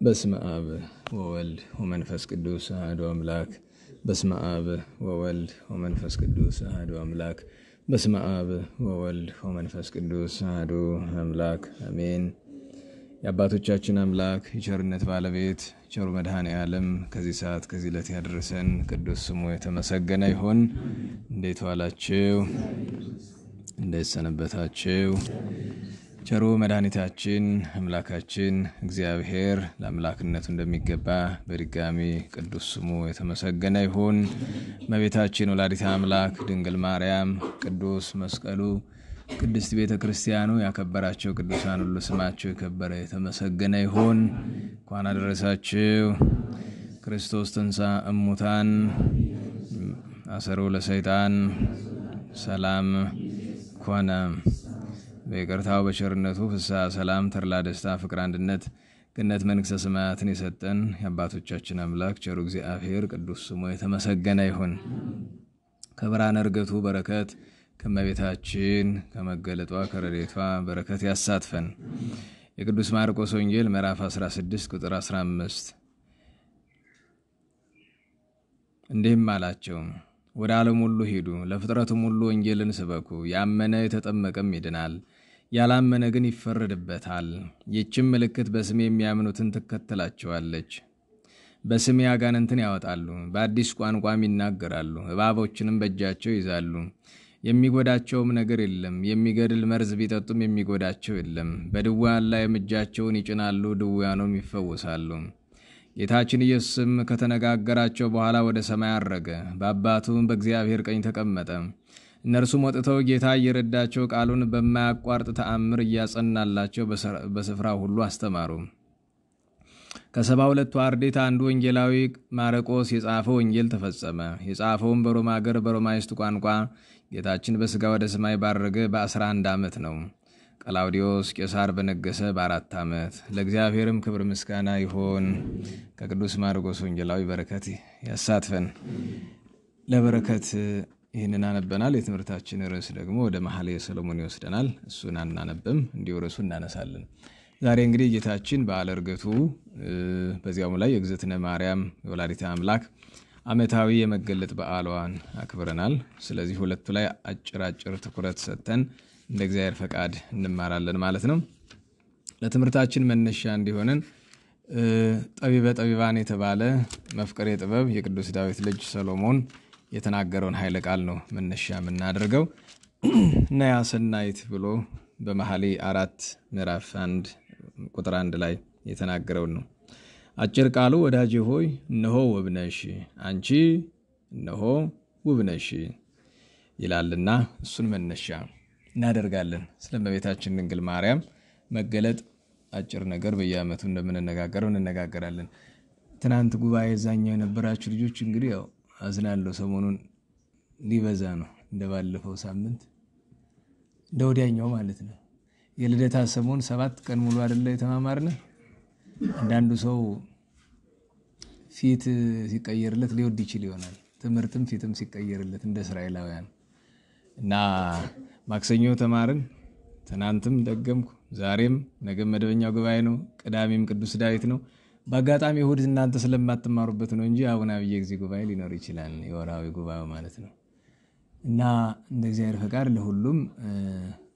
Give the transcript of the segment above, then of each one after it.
በስመ አብ ወወልድ ወመንፈስ ቅዱስ አሐዱ አምላክ። በስመ አብ ወወልድ ወመንፈስ ቅዱስ አሐዱ አምላክ። በስመ አብ ወወልድ ወመንፈስ ቅዱስ አሐዱ አምላክ አሜን። የአባቶቻችን አምላክ የቸርነት ባለቤት ቸሩ መድኃኔ ዓለም ከዚህ ሰዓት ከዚህ ዕለት ያደረሰን ቅዱስ ስሙ የተመሰገነ ይሁን። እንዴት ዋላችሁ? እንዴት ሰነበታችሁ? ቸሩ መድኃኒታችን አምላካችን እግዚአብሔር ለአምላክነቱ እንደሚገባ በድጋሚ ቅዱስ ስሙ የተመሰገነ ይሁን። እመቤታችን ወላዲተ አምላክ ድንግል ማርያም፣ ቅዱስ መስቀሉ፣ ቅድስት ቤተ ክርስቲያኑ ያከበራቸው ቅዱሳን ሁሉ ስማቸው የከበረ የተመሰገነ ይሁን። እንኳን አደረሳችሁ። ክርስቶስ ተንሥአ እሙታን አሰሮ ለሰይጣን ሰላም ኮነ። በይቅርታው በቸርነቱ ፍስሐ ሰላም ተድላ ደስታ ፍቅር አንድነት ገነት መንግሥተ ሰማያትን የሰጠን የአባቶቻችን አምላክ ቸሩ እግዚአብሔር ቅዱስ ስሙ የተመሰገነ ይሁን። ከብርሃነ ዕርገቱ በረከት ከእመቤታችን ከመገለጧ ከረድኤቷ በረከት ያሳትፈን። የቅዱስ ማርቆስ ወንጌል ምዕራፍ 16 ቁጥር 15 እንዲህም አላቸው፣ ወደ ዓለም ሁሉ ሂዱ፣ ለፍጥረቱም ሁሉ ወንጌልን ስበኩ። ያመነ የተጠመቀም ይድናል፣ ያላመነ ግን ይፈረድበታል። ይህችም ምልክት በስሜ የሚያምኑትን ትከተላቸዋለች። በስሜ አጋንንትን ያወጣሉ፣ በአዲስ ቋንቋም ይናገራሉ፣ እባቦችንም በእጃቸው ይዛሉ፣ የሚጎዳቸውም ነገር የለም። የሚገድል መርዝ ቢጠጡም የሚጎዳቸው የለም። በድውያን ላይ እጃቸውን ይጭናሉ፣ ድውያኑም ይፈወሳሉ። ጌታችን ኢየሱስም ከተነጋገራቸው በኋላ ወደ ሰማይ አረገ፣ በአባቱም በእግዚአብሔር ቀኝ ተቀመጠ። እነርሱም ወጥተው ጌታ እየረዳቸው ቃሉን በማያቋርጥ ተአምር እያጸናላቸው በስፍራ ሁሉ አስተማሩ። ከ72ቱ አርድእት አንዱ ወንጌላዊ ማርቆስ የጻፈው ወንጌል ተፈጸመ። የጻፈውም በሮማ ሀገር በሮማይስጥ ቋንቋ ጌታችን በሥጋ ወደ ሰማይ ባረገ በ11 ዓመት ነው። ቀላውዲዮስ ቄሳር በነገሰ በ4 ዓመት። ለእግዚአብሔርም ክብር ምስጋና ይሆን። ከቅዱስ ማርቆስ ወንጌላዊ በረከት ያሳትፈን። ለበረከት ይህንን አነበናል። የትምህርታችን ርዕስ ደግሞ ወደ መኃልየ ሰሎሞን ይወስደናል። እሱን አናነብም፣ እንዲሁ ርዕሱ እናነሳለን። ዛሬ እንግዲህ ጌታችን በዓለ ዕርገቱ በዚያውም ላይ የእግዝእትነ ማርያም የወላዲተ አምላክ ዓመታዊ የመገለጥ በዓሏን አክብረናል። ስለዚህ ሁለቱ ላይ አጭር ትኩረት ሰጥተን እንደ እግዚአብሔር ፈቃድ እንማራለን ማለት ነው። ለትምህርታችን መነሻ እንዲሆነን ጠቢበ ጠቢባን የተባለ መፍቀሬ ጥበብ የቅዱስ ዳዊት ልጅ ሰሎሞን የተናገረውን ኃይለ ቃል ነው መነሻ የምናደርገው። ነያ ሰናይት ብሎ በመኃልየ 4 ምዕራፍ 1 ቁጥር 1 ላይ የተናገረውን ነው። አጭር ቃሉ ወዳጄ ሆይ እነሆ ውብ ነሽ፣ አንቺ እነሆ ውብ ነሽ ይላልና እሱን መነሻ እናደርጋለን። ስለ እመቤታችን ድንግል ማርያም መገለጥ አጭር ነገር በየዓመቱ እንደምንነጋገረው እንነጋገራለን። ትናንት ጉባኤ ዛኛው የነበራችሁ ልጆች እንግዲህ ያው አዝናለሁ፣ ሰሞኑን ሊበዛ ነው። እንደባለፈው ሳምንት እንደ ወዲያኛው ማለት ነው። የልደታ ሰሞን 7 ቀን ሙሉ አይደለ የተማማርነ። አንዳንዱ ሰው ፊት ሲቀየርለት ሊወድ ይችል ይሆናል። ትምህርትም ፊትም ሲቀየርለት እንደ እስራኤላውያን እና ማክሰኞ ተማርን፣ ትናንትም ደገምኩ፣ ዛሬም ነገም መደበኛው ጉባኤ ነው። ቅዳሜም ቅዱስ ዳዊት ነው። በአጋጣሚ እሑድ እናንተ ስለማትማሩበት ነው እንጂ አቡነ አብየ እግዚእ ጉባኤ ሊኖር ይችላል፣ የወርሃዊ ጉባኤው ማለት ነው። እና እንደ እግዚአብሔር ፈቃድ ለሁሉም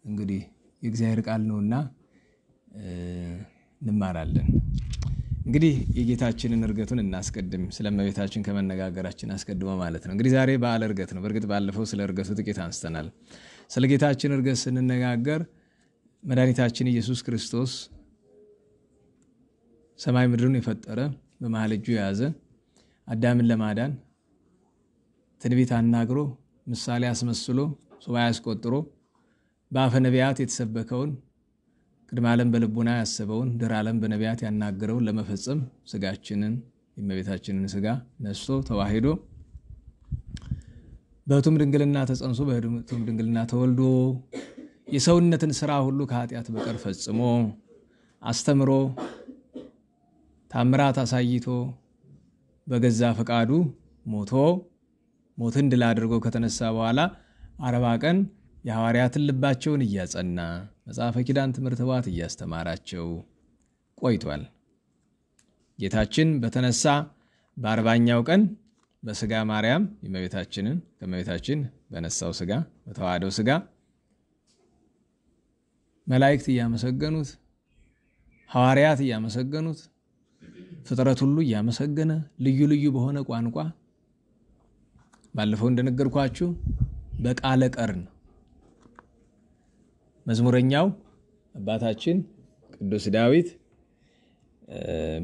እንግዲህ የእግዚአብሔር ቃል ነውና እንማራለን። እንግዲህ የጌታችንን ዕርገቱን እናስቀድም፣ ስለ እመቤታችን ከመነጋገራችን አስቀድሞ ማለት ነው። እንግዲህ ዛሬ በዓለ ዕርገት ነው። በእርግጥ ባለፈው ስለ ዕርገቱ ጥቂት አንስተናል። ስለ ጌታችን ዕርገት ስንነጋገር መድኃኒታችን ኢየሱስ ክርስቶስ ሰማይ ምድርን የፈጠረ በመሃል እጁ የያዘ አዳምን ለማዳን ትንቢት አናግሮ ምሳሌ አስመስሎ ሱባዔ አስቆጥሮ በአፈ ነቢያት የተሰበከውን ቅድመ ዓለም በልቡና ያሰበውን ድኅረ ዓለም በነቢያት ያናገረውን ለመፈጸም ስጋችንን የእመቤታችንን ስጋ ነስቶ ተዋሂዶ በሕቱም ድንግልና ተጸንሶ በሕቱም ድንግልና ተወልዶ የሰውነትን ሥራ ሁሉ ከኃጢአት በቀር ፈጽሞ አስተምሮ ታምራት አሳይቶ በገዛ ፈቃዱ ሞትን ድል አድርጎ ከተነሳ በኋላ 40 ቀን የሐዋርያትን ልባቸውን እያጸና መጽሐፈ ኪዳን ትምህርተ ኅቡዓት እያስተማራቸው ቆይቷል። ጌታችን በተነሳ በ40ኛው ቀን በስጋ ማርያም የእመቤታችንን ከእመቤታችን በነሳው ስጋ በተዋህደው ስጋ መላእክት እያመሰገኑት ሐዋርያት እያመሰገኑት ፍጥረት ሁሉ እያመሰገነ ልዩ ልዩ በሆነ ቋንቋ ባለፈው እንደነገርኳችሁ በቃለ ቀርን መዝሙረኛው አባታችን ቅዱስ ዳዊት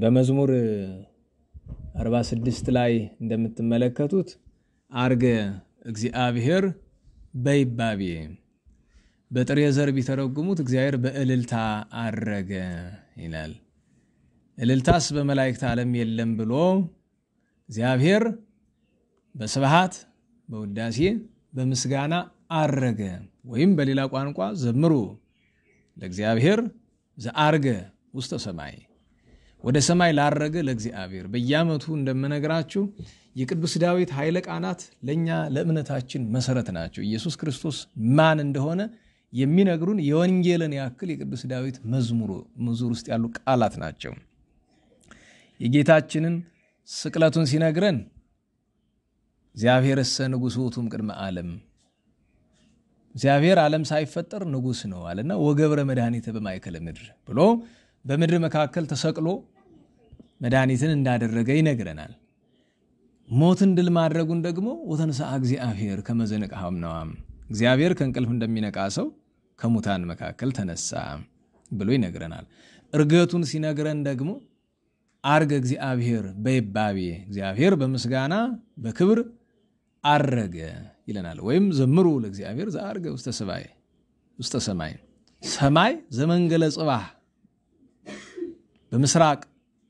በመዝሙር 46 ላይ እንደምትመለከቱት አርገ እግዚአብሔር በይባቤ በጥሬ ዘር ቢተረጉሙት እግዚአብሔር በእልልታ አረገ ይላል። እልልታስ በመላእክት ዓለም የለም ብሎ እግዚአብሔር በስብሐት በውዳሴ በምስጋና አረገ። ወይም በሌላ ቋንቋ ዘምሩ ለእግዚአብሔር ዘአርገ ውስተ ሰማይ ወደ ሰማይ ላረገ ለእግዚአብሔር። በየዓመቱ እንደምነግራችሁ የቅዱስ ዳዊት ኃይለ ቃላት ለኛ ለእምነታችን መሰረት ናቸው። ኢየሱስ ክርስቶስ ማን እንደሆነ የሚነግሩን የወንጌልን ያክል የቅዱስ ዳዊት መዝሙር ውስጥ ያሉ ቃላት ናቸው። የጌታችንን ስቅለቱን ሲነግረን እግዚአብሔር እሰ ንጉሥ ውእቱም ቅድመ ዓለም እግዚአብሔር ዓለም ሳይፈጠር ንጉሥ ነው አለና ወገብረ መድኃኒተ በማእከለ ምድር ብሎ በምድር መካከል ተሰቅሎ መድኃኒትን እንዳደረገ ይነግረናል። ሞትን ድል ማድረጉን ደግሞ ወተንሥአ እግዚአብሔር ከመ ዘንቅሐ እምነዋም እግዚአብሔር ከእንቅልፍ እንደሚነቃ ሰው ከሙታን መካከል ተነሳ ብሎ ይነግረናል። እርገቱን ሲነግረን ደግሞ አርገ እግዚአብሔር በይባቤ እግዚአብሔር በምስጋና በክብር አረገ ይለናል። ወይም ዘምሩ ለእግዚአብሔር ዘአርገ ውስተ ሰማይ ሰማይ ዘመንገለ ጽባህ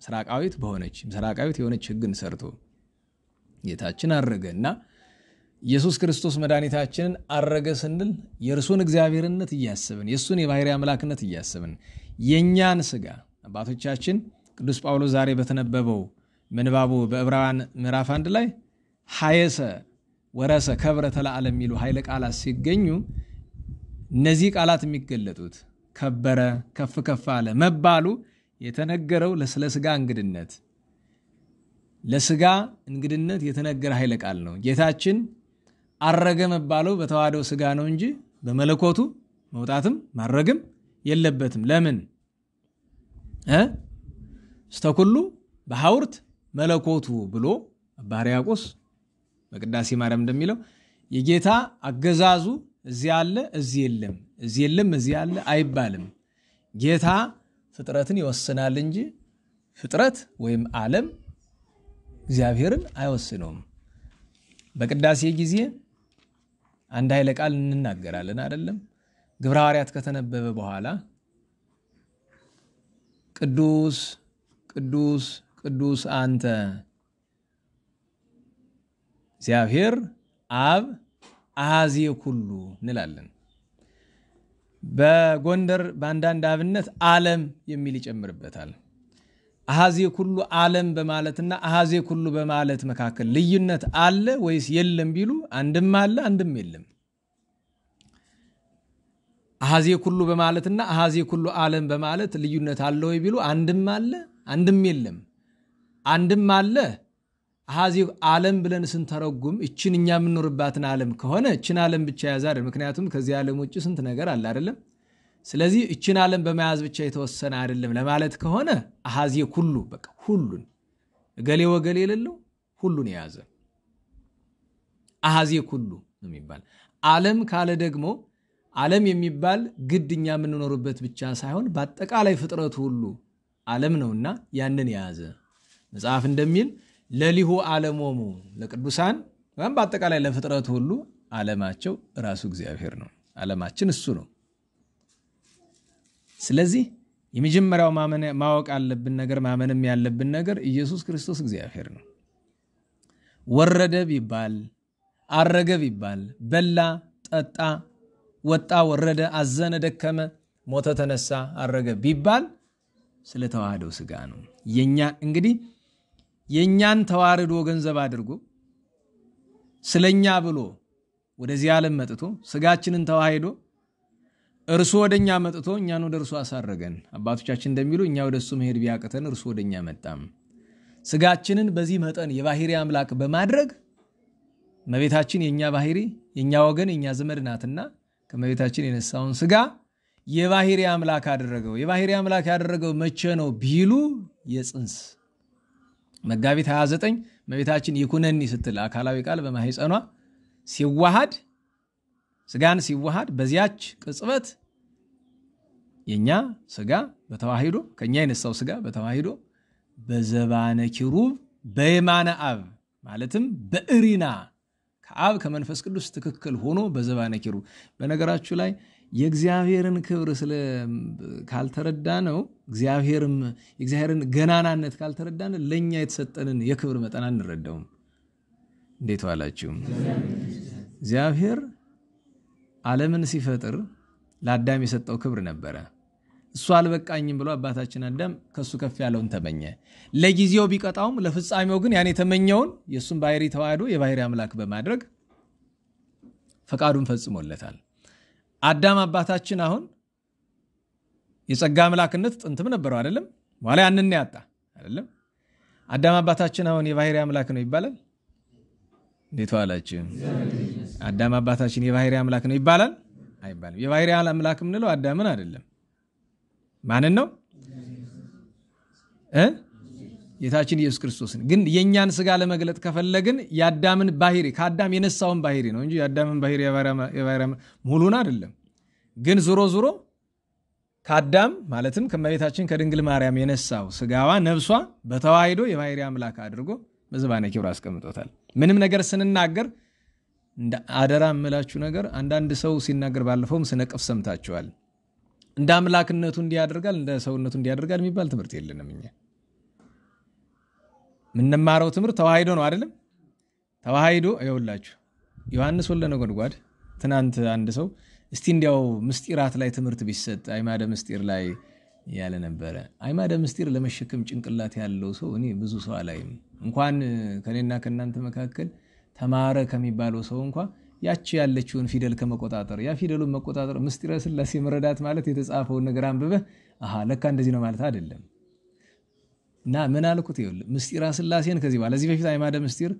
ምስራቃዊት የሆነች ሕግን ሰርቶ ጌታችን አረገና ኢየሱስ ክርስቶስ መድኃኒታችንን አረገ ስንል የእርሱን እግዚአብሔርነት እያሰብን የእሱን የባሕርይ አምላክነት እያሰብን የእኛን ሥጋ አባቶቻችን ቅዱስ ጳውሎስ ዛሬ በተነበበው ምንባቡ በዕብራውያን ምዕራፍ 1 ላይ ሐየሰ ወረሰ ከብረ ተለዓለም የሚሉ ኃይለ ቃላት ሲገኙ እነዚህ ቃላት የሚገለጡት ከበረ ከፍ ከፍ አለ መባሉ የተነገረው ለስለ ሥጋ እንግድነት ለሥጋ እንግድነት የተነገረ ኃይለ ቃል ነው። ጌታችን አረገ መባለው በተዋህደው ሥጋ ነው እንጂ በመለኮቱ መውጣትም ማረግም የለበትም። ለምን እስተኩሉ በሐውርት መለኮቱ ብሎ አባ ሕርያቆስ በቅዳሴ ማርያም እንደሚለው የጌታ አገዛዙ እዚህ አለ እዚህ የለም እዚህ አለ አይባልም። ጌታ ፍጥረትን ይወስናል እንጂ ፍጥረት ወይም ዓለም እግዚአብሔርን አይወስነውም። በቅዳሴ ጊዜ አንድ ኃይለ ቃል እንናገራለን አይደለም? ግብረ ሐዋርያት ከተነበበ በኋላ ቅዱስ ቅዱስ ቅዱስ አንተ እግዚአብሔር አብ አሐዜ ኩሉ እንላለን። በጎንደር በአንዳንድ አብነት ዓለም የሚል ይጨምርበታል። አሐዜ ኩሉ ዓለም በማለትና አሐዜ ኩሉ በማለት መካከል ልዩነት አለ ወይስ የለም ቢሉ አንድም አለ አንድም የለም። አሐዜ ኩሉ በማለትና አሐዜ ኩሉ ዓለም በማለት ልዩነት አለ ወይ ቢሉ አንድም አለ አንድም የለም። አንድም አለ አሐዜ ዓለም ብለን ስንተረጉም እችን እኛ የምንኖርባትን ዓለም ከሆነ እችን ዓለም ብቻ ያዛር። ምክንያቱም ከዚህ ዓለም ውጭ ስንት ነገር አለ አይደለም? ስለዚህ እችን ዓለም በመያዝ ብቻ የተወሰነ አይደለም ለማለት ከሆነ አሐዜ ኩሉ በቃ ሁሉን እገሌ ወገሌ የሌለው ሁሉን የያዘ አሐዜ ኩሉ ነው የሚባል። ዓለም ካለ ደግሞ ዓለም የሚባል ግድ እኛ የምንኖርበት ብቻ ሳይሆን በአጠቃላይ ፍጥረቱ ሁሉ ዓለም ነውና ያንን የያዘ መጽሐፍ እንደሚል ለሊሁ ዓለሞሙ ለቅዱሳን ወይም በአጠቃላይ ለፍጥረቱ ሁሉ ዓለማቸው ራሱ እግዚአብሔር ነው። ዓለማችን እሱ ነው። ስለዚህ የመጀመሪያው ማወቅ ያለብን ነገር ማመንም ያለብን ነገር ኢየሱስ ክርስቶስ እግዚአብሔር ነው። ወረደ ቢባል አረገ ቢባል በላ ጠጣ ወጣ ወረደ አዘነ ደከመ ሞተ ተነሳ አረገ ቢባል ስለተዋህደው ሥጋ ነው። እንግዲህ የኛን ተዋርዶ ገንዘብ አድርጎ ስለኛ ብሎ ወደዚህ ዓለም መጥቶ ሥጋችንን ተዋህዶ እርሱ ወደኛ መጥቶ እኛን ወደ እርሱ አሳረገን። አባቶቻችን እንደሚሉ እኛ ወደ እሱ መሄድ ቢያቅተን እርሱ ወደኛ መጣም። ስጋችንን በዚህ መጠን የባህሪ አምላክ በማድረግ እመቤታችን የኛ ባህሪ የኛ ወገን የኛ ዘመድ ናትና ከእመቤታችን የነሳውን ስጋ የባህሪ አምላክ አደረገው። የባህሪ አምላክ ያደረገው መቼ ነው ቢሉ የጽንስ መጋቢት 29 እመቤታችን ይኩነኒ ስትል አካላዊ ቃል በማህፀኗ ሲዋሃድ ስጋን ሲዋሃድ በዚያች ቅጽበት የኛ ስጋ በተዋሂዶ ከኛ የነሳው ስጋ በተዋሂዶ በዘባነ ኪሩብ በየማነ አብ ማለትም በእሪና ከአብ ከመንፈስ ቅዱስ ትክክል ሆኖ በዘባነ ኪሩብ። በነገራችሁ ላይ የእግዚአብሔርን ክብር ስለ ካልተረዳ ነው የእግዚአብሔርን ገናናነት ካልተረዳን ለኛ የተሰጠንን የክብር መጠን አንረዳውም። እንዴት ዋላችሁ? እግዚአብሔር ዓለምን ሲፈጥር ለአዳም የሰጠው ክብር ነበረ። እሱ አልበቃኝም ብሎ አባታችን አዳም ከሱ ከፍ ያለውን ተመኘ። ለጊዜው ቢቀጣውም ለፍጻሜው ግን ያን የተመኘውን የሱን ባህሪ ተዋህዶ የባህሪ አምላክ በማድረግ ፈቃዱን ፈጽሞለታል። አዳም አባታችን አሁን የጸጋ አምላክነት ጥንትም ነበረው አይደለም? በኋላ ያንን ያጣ አይደለም? አዳም አባታችን አሁን የባህሪ አምላክ ነው ይባላል? እንዴት ዋላችሁ? አዳም አባታችን የባህሪ አምላክ ነው ይባላል? አይባልም። የባህሪ አምላክ ምንለው አዳምን አይደለም። ማንን ነው? ጌታችን ኢየሱስ ክርስቶስን። ግን የኛን ስጋ ለመግለጥ ከፈለግን ያዳምን ባህሪ ከአዳም የነሳውን ባህሪ ነው እንጂ ያዳምን ባህሪ የባህሪ ሙሉን አይደለም። ግን ዞሮ ዞሮ ከአዳም ማለትም ከመቤታችን ከድንግል ማርያም የነሳው ስጋዋ ነፍሷ በተዋሂዶ የባህሪ አምላክ አድርጎ በዘባነ ኪሩብ አስቀምጦታል። ምንም ነገር ስንናገር አደራ እምላችሁ ነገር አንዳንድ ሰው ሲናገር ባለፈውም ስነቅፍ ሰምታችኋል። እንደ አምላክነቱ እንዲያደርጋል እንደ ሰውነቱ እንዲያደርጋል የሚባል ትምህርት የለንም። እኛ ምንማረው ትምህርት ተዋሂዶ ነው አይደለም? ተዋሂዶ ይኸውላችሁ ዮሐንስ ወልደ ነጎድጓድ ትናንት አንድ ሰው እስቲ እንዲያው ምስጢራት ላይ ትምህርት ቢሰጥ አይማደ ምስጢር ላይ ያለ ነበረ። አይማደ ምስጢር ለመሸከም ጭንቅላት ያለው ሰው እኔ ብዙ ሰው አላይም። እንኳን ከኔና ከናንተ መካከል ተማረ ከሚባለው ሰው እንኳን ያቺ ያለችውን ፊደል ከመቆጣጠር ያ ፊደሉን መቆጣጠር ምስጢረ ሥላሴ መረዳት ማለት የተጻፈውን ነገር አንብበህ ለካ እንደዚህ ነው ማለት አይደለም። እና ምን አልኩት ይኸውልህ ምስጢረ ሥላሴን ከዚህ በኋላ ለዚህ በፊት አይማደ ምስጢር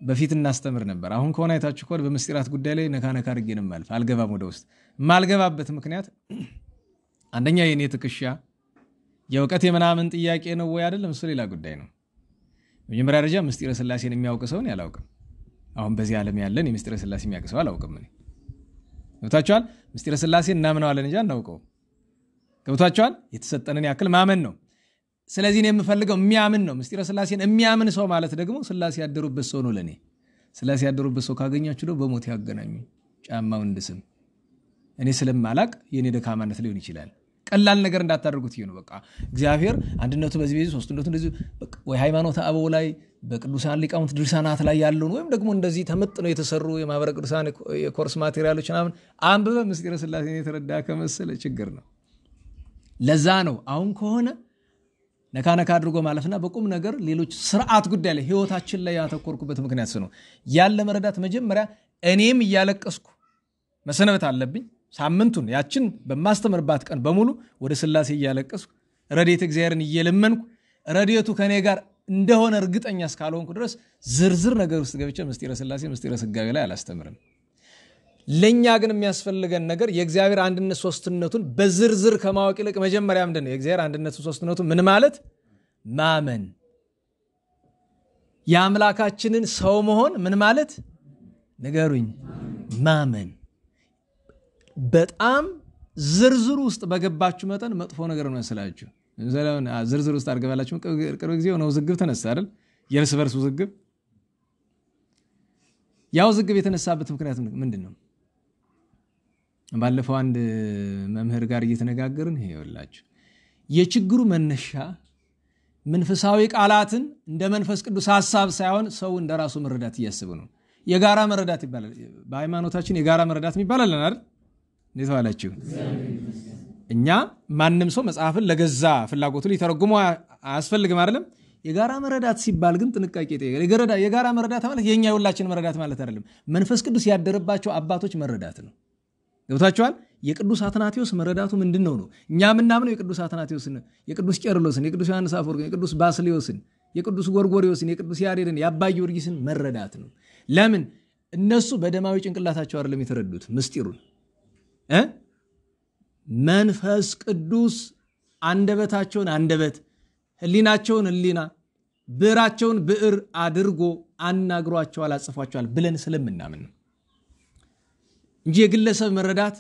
በፊት እናስተምር ነበር። አሁን ከሆነ አይታችሁ እኮ በምስጢራት ጉዳይ ላይ ነካ አድርጌን ማልፍ አልገባም። ወደ ውስጥ ማልገባበት ምክንያት አንደኛ የኔ ትክሻ የእውቀት የምናምን ጥያቄ ነው ወይ አይደለም፣ እሱ ሌላ ጉዳይ ነው። መጀመሪያ ደረጃ ምስጢረ ሥላሴን የሚያውቅ ሰው ነው ያላውቅም። አሁን በዚህ ዓለም ያለን የምስጢረ ሥላሴ የሚያውቅ ሰው አላውቅም። ገብታችኋል? ምስጢረ ሥላሴን እናምነዋለን እንጂ አናውቀው። ገብታችኋል? የተሰጠንን ያክል ማመን ነው። ስለዚህ እኔ የምፈልገው የሚያምን ነው። ምስጢረ ሥላሴን የሚያምን ሰው ማለት ደግሞ ሥላሴ ያደሩበት ሰው ነው። ለኔ ሥላሴ ያደሩበት ሰው ካገኛችሁ ደግሞ በሞት ያገናኙ ጫማው እንድስም እኔ ስለማላቅ የኔ ደካማነት ሊሆን ይችላል። ቀላል ነገር እንዳታደርጉት ይሄ ነው። በቃ እግዚአብሔር አንድነቱ በዚህ ሶስትነቱ እንደዚህ በቃ ወይ ሃይማኖተ አበው ላይ በቅዱሳን ሊቃውንት ድርሳናት ላይ ያለውን ወይም ደግሞ እንደዚህ ተመጥነው የተሰሩ የማህበረ ቅዱሳን የኮርስ ማቴሪያሎች ምናምን አንብበ ምስጢረ ሥላሴን የተረዳ ከመሰለ ችግር ነው። ለዛ ነው አሁን ከሆነ ነካ አድርጎ ማለፍና በቁም ነገር ሌሎች ስርዓት ጉዳይ ላይ ህይወታችን ላይ ያተኮርኩበት ምክንያት ነው። ያለ መረዳት መጀመሪያ እኔም እያለቀስኩ መሰነበት አለብኝ። ሳምንቱን ያችን በማስተምርባት ቀን በሙሉ ወደ ሥላሴ እያለቀስኩ ረድኤተ እግዚአብሔርን እየለመንኩ ረድኤቱ ከኔ ጋር እንደሆነ እርግጠኛ እስካልሆንኩ ድረስ ዝርዝር ነገር ውስጥ ገብቼ ምስጢረ ሥላሴ ምስጢረ ሥጋዌ ላይ አላስተምርም። ለኛ ግን የሚያስፈልገን ነገር የእግዚአብሔር አንድነት ሶስትነቱን በዝርዝር ከማወቅ ይልቅ መጀመሪያ ምንድነው የእግዚአብሔር አንድነት ሶስትነቱ ምን ማለት ማመን፣ የአምላካችንን ሰው መሆን ምን ማለት ንገሩኝ። ማመን በጣም ዝርዝር ውስጥ በገባችሁ መጠን መጥፎ ነገር ነው መስላችሁ። ዝርዝር ውስጥ አድርገባላችሁ። ቅርብ ጊዜ ነው ውዝግብ ተነሳ አይደል? የእርስ በርስ ውዝግብ። ያው ውዝግብ የተነሳበት ምክንያት ምንድነው? ባለፈው አንድ መምህር ጋር እየተነጋገርን ይኸውላችሁ የችግሩ መነሻ መንፈሳዊ ቃላትን እንደ መንፈስ ቅዱስ ሐሳብ ሳይሆን ሰው እንደራሱ መረዳት እያሰበ ነው። የጋራ መረዳት ይባላል በሃይማኖታችን። የጋራ መረዳት ይባላል አይደል? እንዴት ዋላችሁ? እኛ ማንም ሰው መጽሐፍን ለገዛ ፍላጎቱ ሊተረጉመው አያስፈልግም አይደለም? የጋራ መረዳት ሲባል ግን ጥንቃቄ ይጠይቃል። የጋራ መረዳት ማለት የኛ የሁላችን መረዳት ማለት አይደለም። መንፈስ ቅዱስ ያደረባቸው አባቶች መረዳት ነው። ገብታችኋል? የቅዱስ አትናቴዎስ መረዳቱ ምንድነው ነው? እኛ ምናምነው የቅዱስ አትናቴዎስን፣ የቅዱስ ቄርሎስን፣ የቅዱስ ዮሐንስ አፈወርቅን፣ የቅዱስ ባስልዮስን የቅዱስ ጎርጎርዮስን የቅዱስ ያሬድን የአባ ጊዮርጊስን መረዳት ነው። ለምን እነሱ በደማዊ ጭንቅላታቸው አይደለም የተረዱት ምስጢሩን መንፈስ ቅዱስ አንደበታቸውን አንደበት ህሊናቸውን ህሊና ብዕራቸውን ብዕር አድርጎ አናግሯቸዋል አጽፏቸዋል ብለን ስለምናምን ነው እንጂ የግለሰብ መረዳት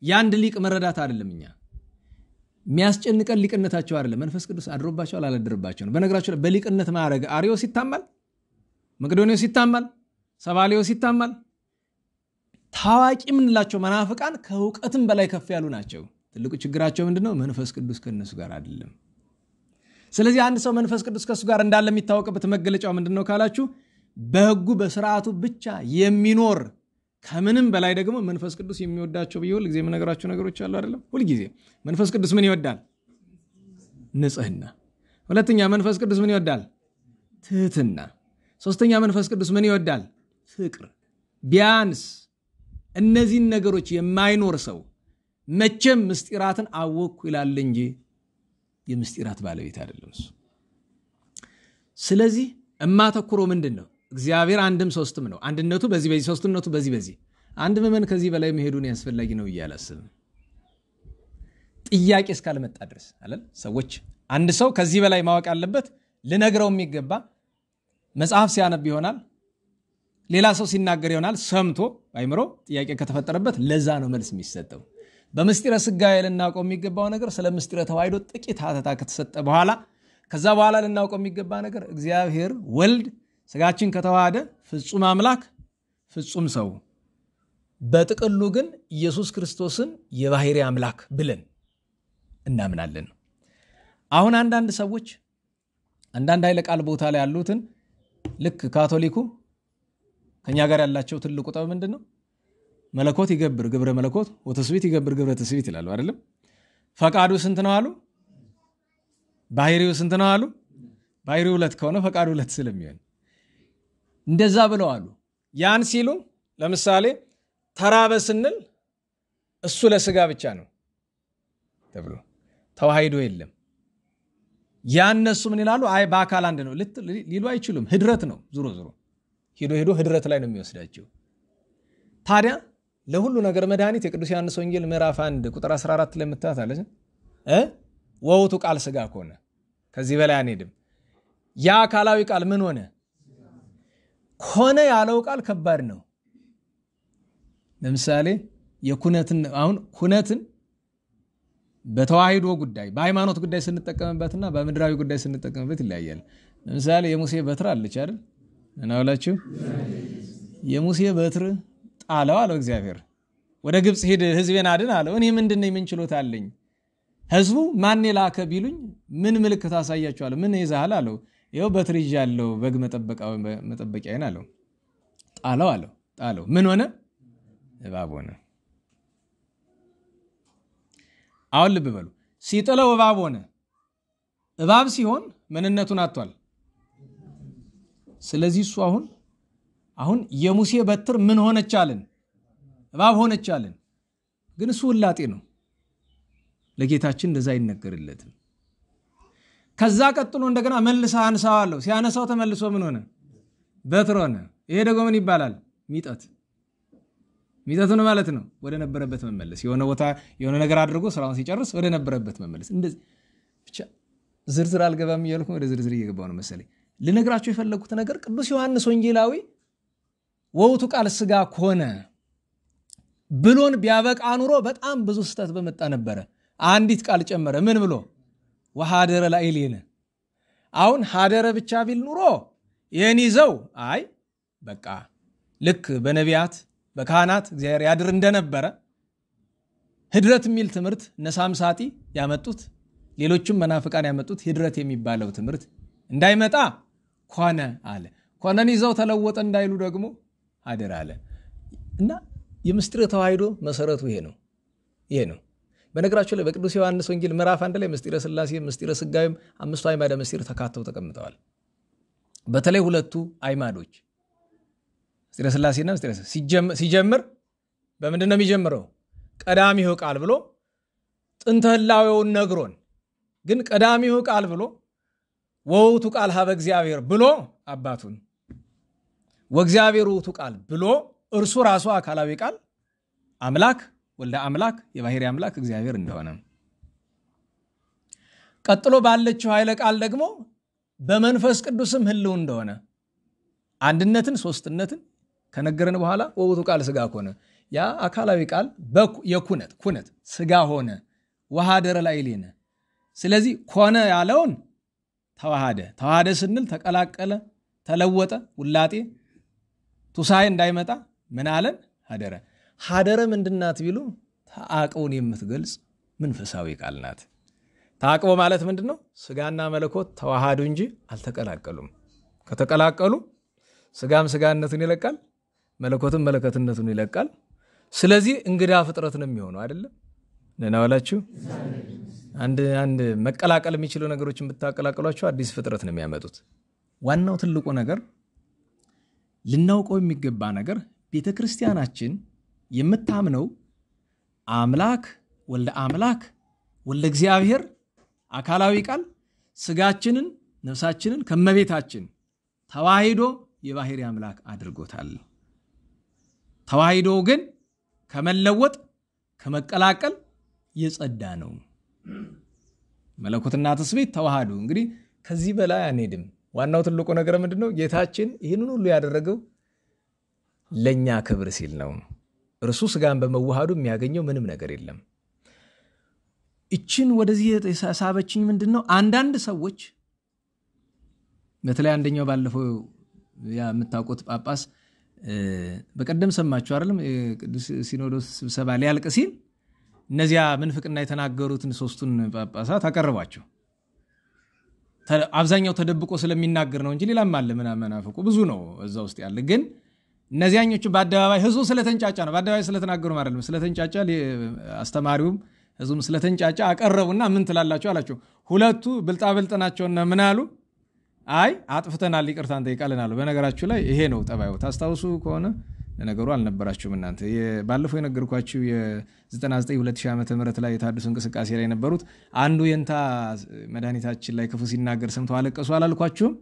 ያንድ ሊቅ መረዳት አይደለም። እኛ የሚያስጨንቀን ሊቅነታቸው አይደለም መንፈስ ቅዱስ አድሮባቸዋል አላደረባቸው ነው። በነገራቸው ላይ በሊቅነት ማዕረግ አርዮስ ይታማል፣ መቅዶኒዮስ ይታማል፣ ሰባሊዮስ ይታማል። ታዋቂ ምንላቸው መናፍቃን ከእውቀትም በላይ ከፍ ያሉ ናቸው። ትልቁ ችግራቸው ምንድነው? መንፈስ ቅዱስ ከነሱ ጋር አይደለም። ስለዚህ አንድ ሰው መንፈስ ቅዱስ ከሱ ጋር እንዳለ የሚታወቅበት መገለጫው ምንድነው ካላችሁ በህጉ በስርዓቱ ብቻ የሚኖር ከምንም በላይ ደግሞ መንፈስ ቅዱስ የሚወዳቸው በየሁል ጊዜ የምነግራችሁ ነገሮች አሉ አይደለም? ሁሉ ጊዜ መንፈስ ቅዱስ ምን ይወዳል? ንጽህና። ሁለተኛ መንፈስ ቅዱስ ምን ይወዳል? ትህትና። ሶስተኛ መንፈስ ቅዱስ ምን ይወዳል? ፍቅር። ቢያንስ እነዚህን ነገሮች የማይኖር ሰው መቼም ምስጢራትን አወቅኩ ይላል እንጂ የምስጢራት ባለቤት አይደለም እሱ። ስለዚህ እማተኩሮ ምንድነው? እግዚአብሔር አንድም ሶስትም ነው። አንድነቱ በዚህ ሶስትነቱ በዚህ አንድ መመን ከዚህ በላይ መሄዱን ያስፈልጋይ ነው ይያላስብ ጥያቄ እስካልመጣ ድረስ አይደል? ሰዎች አንድ ሰው ከዚህ በላይ ማወቅ አለበት ልነግረው የሚገባ መጽሐፍ ሲያነብ ይሆናል፣ ሌላ ሰው ሲናገር ይሆናል፣ ሰምቶ አይምሮ ጥያቄ ከተፈጠረበት ለዛ ነው መልስ የሚሰጠው። በምስጢረ ሥጋዌ ልናውቀው የሚገባው ነገር ስለ ምስጢረ ተዋሕዶ ጥቂት ሀተታ ከተሰጠ በኋላ ከዛ በኋላ ልናውቀው የሚገባ ነገር እግዚአብሔር ወልድ ሥጋችን ከተዋሃደ ፍጹም አምላክ ፍጹም ሰው በጥቅሉ ግን ኢየሱስ ክርስቶስን የባህሪ አምላክ ብለን እናምናለን። አሁን አንዳንድ ሰዎች አንዳንድ ኃይለ ቃል ቦታ ላይ ያሉትን ልክ ካቶሊኩ ከኛ ጋር ያላቸው ትልቁ ጠብ ምንድነው? መለኮት ይገብር ግብረ መለኮት ወተስቢት ይገብር ግብረ ተስቢት ይላሉ አይደለም? ፈቃዱ ስንት ነው አሉ? ባህሪው ስንት ነው አሉ? ባህሪው ሁለት ከሆነ ፈቃዱ ሁለት ስለሚሆን እንደዛ ብለው አሉ። ያን ሲሉ ለምሳሌ ተራበ ስንል እሱ ለስጋ ብቻ ነው ተብሎ ተዋሂዶ የለም። ያነሱ ምን ይላሉ? አይ በአካል አንድ ነው ሊሉ አይችሉም። ህድረት ነው ዙሮ ሄዶ ህድረት ላይ ነው የሚወስዳቸው። ታዲያ ለሁሉ ነገር መድኃኒት የቅዱስ ዮሐንስ ወንጌል ምዕራፍ 1 ቁጥር 14 ላይ መታታለች ወውቱ ቃል ስጋ ሆነ። ከዚህ በላይ አንሄድም። ያ አካላዊ ቃል ምን ሆነ? ሆነ ያለው ቃል ከባድ ነው። ለምሳሌ የኩነትን አሁን ኩነትን በተዋሂዶ ጉዳይ በሃይማኖት ጉዳይ ስንጠቀምበትና በምድራዊ ጉዳይ ስንጠቀምበት ይለያያል። ለምሳሌ የሙሴ በትር አለች አይደል? እናውላችሁ የሙሴ በትር ጣለው አለው እግዚአብሔር። ወደ ግብጽ ሄድ ህዝቤን አድን አለው። እኔ ምንድነው ምን ችሎታ አለኝ? ህዝቡ ማን የላከ ቢሉኝ ምን ምልክት አሳያቸዋለሁ? ምን ይዛል አለው። ይሄው በትር ይዣለሁ በግ መጠበቂያዬን አለው። ጣለው አለው። ጣለው ምን ሆነ? እባብ ሆነ። አሁን ልብ በሉ። ሲጥለው እባብ ሆነ። እባብ ሲሆን ምንነቱን አጥቷል። ስለዚህ እሱ አሁን የሙሴ በትር ምን ሆነች አለን? እባብ ሆነች አለን። ግን እሱ ውላጤ ነው። ለጌታችን እንደዛ አይነገርለትም። ከዛ ቀጥሎ እንደገና መልሳ አንሳው አለው። ሲያነሳው ተመልሶ ምን ሆነ? በትር ሆነ። ይሄ ደግሞ ምን ይባላል? ሚጠት ነው ማለት ነው። ወደ ነበረበት መመለስ። የሆነ ቦታ የሆነ ነገር አድርጎ ስራውን ሲጨርስ ወደ ነበረበት መመለስ። እንደዚህ ብቻ ዝርዝር አልገባም እያልኩ ወደ ዝርዝር እየገባው ነው መሰለኝ። ልነግራችሁ የፈለኩት ነገር ቅዱስ ዮሐንስ ወንጌላዊ ወውቱ ቃል ስጋ ሆነ ብሎን ቢያበቃ ኑሮ በጣም ብዙ ስተት በመጣ ነበረ። አንዲት ቃል ጨመረ። ምን ብሎ? ወሐደረ ላዕሌነ። አሁን ሐደረ ብቻ ቢል ኑሮ ይሄን ይዘው አይ በቃ ልክ በነቢያት በካህናት እግዚአብሔር ያድር እንደነበረ ህድረት የሚል ትምህርት ነሳምሳጢ ያመጡት ሌሎችም መናፍቃን ያመጡት ህድረት የሚባለው ትምህርት እንዳይመጣ ሆነ አለ። ሆነን ይዘው ተለወጠ እንዳይሉ ደግሞ ሐደረ አለ። እና የምስጢረ ተዋሕዶ መሰረቱ ይሄ ነው። በነገራችሁ ላይ በቅዱስ ዮሐንስ ወንጌል ምዕራፍ 1 ላይ ምስጢረ ሥላሴ ምስጢረ ሥጋዌም አምስቱ አዕማደ ምስጢር ተካተው ተቀምጠዋል። በተለይ ሁለቱ አዕማዶች ምስጢረ ሥላሴና ምስጢረ ሲጀምር በምንድን ነው የሚጀምረው? ቀዳሚው ቃል ብሎ ጥንተ ህላዌውን ነግሮን፣ ግን ቀዳሚው ቃል ብሎ ወውቱ ቃል ሀበ እግዚአብሔር ብሎ አባቱን ወእግዚአብሔር ውእቱ ቃል ብሎ እርሱ ራሱ አካላዊ ቃል አምላክ ወልደ አምላክ የባህሪ አምላክ እግዚአብሔር እንደሆነ ቀጥሎ ባለችው ኃይለ ቃል ደግሞ በመንፈስ ቅዱስም ህልው እንደሆነ አንድነትን ሶስትነትን ከነገረን በኋላ ወውቱ ቃል ስጋ ሆነ ያ አካላዊ ቃል ኩነት ስጋ ሆነ ወሃደረ ላዕሌነ ስለዚህ ኮነ ያለውን ተዋሃደ ስንል ተቀላቀለ ተለወጠ ውላጤ ቱሳይ እንዳይመጣ ምን አለን ሀደረ ምንድናት ቢሉ ተአቅቦን የምትገልጽ መንፈሳዊ ቃል ናት ተአቅቦ ማለት ምንድነው ስጋና መለኮት ተዋሃዱ እንጂ አልተቀላቀሉም ከተቀላቀሉ ስጋም ስጋነቱን ይለቃል መለኮትም መለኮትነቱን ይለቃል ስለዚህ እንግዳ ፍጥረት ነው የሚሆነው አይደለም ለናወላችሁ አንድ መቀላቀል የሚችሉ ነገሮችን ብታቀላቀሏቸው አዲስ ፍጥረት ነው የሚያመጡት ዋናው ትልቁ ነገር ልናውቀው የሚገባ ነገር ቤተክርስቲያናችን የምታምነው አምላክ ወልደ እግዚአብሔር አካላዊ ቃል ስጋችንን ነፍሳችንን ከመቤታችን ተዋሂዶ የባህሪ አምላክ አድርጎታል ተዋሂዶ ግን ከመለወጥ ከመቀላቀል የጸዳ ነው መለኮትና ትስብእት ተዋሃዱ እንግዲህ ከዚህ በላይ አንሄድም ዋናው ትልቁ ነገር ምንድነው ጌታችን ይህንን ሁሉ ያደረገው ለኛ ክብር ሲል ነው እርሱ ስጋን በመዋሃዱ የሚያገኘው ምንም ነገር የለም እቺን ወደዚህ የተሳበችኝ ምንድነው አንዳንድ ሰዎች በተለይ አንደኛው ባለፈው ያ የምታውቁት ጳጳስ በቀደም ሰማችሁ አይደለም ቅዱስ ሲኖዶስ ስብሰባ ሊያልቅ ሲል እነዚያ ምንፍቅና የተናገሩትን ሶስቱን ጳጳሳት አቀረባቸው አብዛኛው ተደብቆ ስለሚናገር ነው እንጂ ሌላም አለ መናፈቁ ብዙ ነው እዛ ውስጥ ያለ ግን እነዚያኞቹ በአደባባይ ህዝቡ ስለተንጫጫ ነው በአደባባይ ስለተናገሩ ማለት ነው ስለተንጫጫ አስተማሪውም ህዝቡም ስለተንጫጫ አቀረቡና ምን ትላላችሁ አላቸው ሁለቱ ብልጣብልጥ ናቸውና ምን አሉ አይ አጥፍተናል ይቅርታን ጠይቃለናል በነገራችሁ ላይ ይሄ ነው ጠባዩ ታስታውሱ ከሆነ ለነገሩ አልነበራችሁም እናንተ ባለፈው የነገርኳችሁ የ99 2000 ዓመተ ምህረት ላይ የታደሱ እንቅስቃሴ ላይ ነበሩት አንዱ የንታ መድኃኒታችን ላይ ክፉ ሲናገር ሰምተው አለቀሱ አላልኳችሁም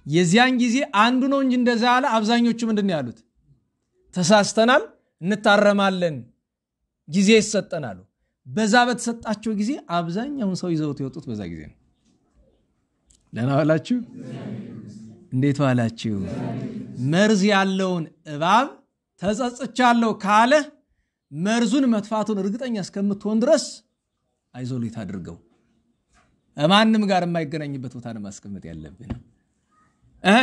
የዚያን ጊዜ አንዱ ነው እንጂ እንደዛ አለ አብዛኞቹ ምንድነው ያሉት ተሳስተናል እንታረማለን ጊዜ ይሰጠናል በዛ በተሰጣቸው ጊዜ አብዛኛውን ሰው ይዘውት የወጡት በዛ ጊዜ ነው ደህና ዋላችሁ እንዴት ዋላችሁ መርዝ ያለውን እባብ ተጸጽቻለሁ ካለ መርዙን መጥፋቱን እርግጠኛ እስከምትሆን ድረስ አይዞሌት አድርገው ማንንም ጋር የማይገናኝበት ቦታ ነው ማስቀመጥ ያለብን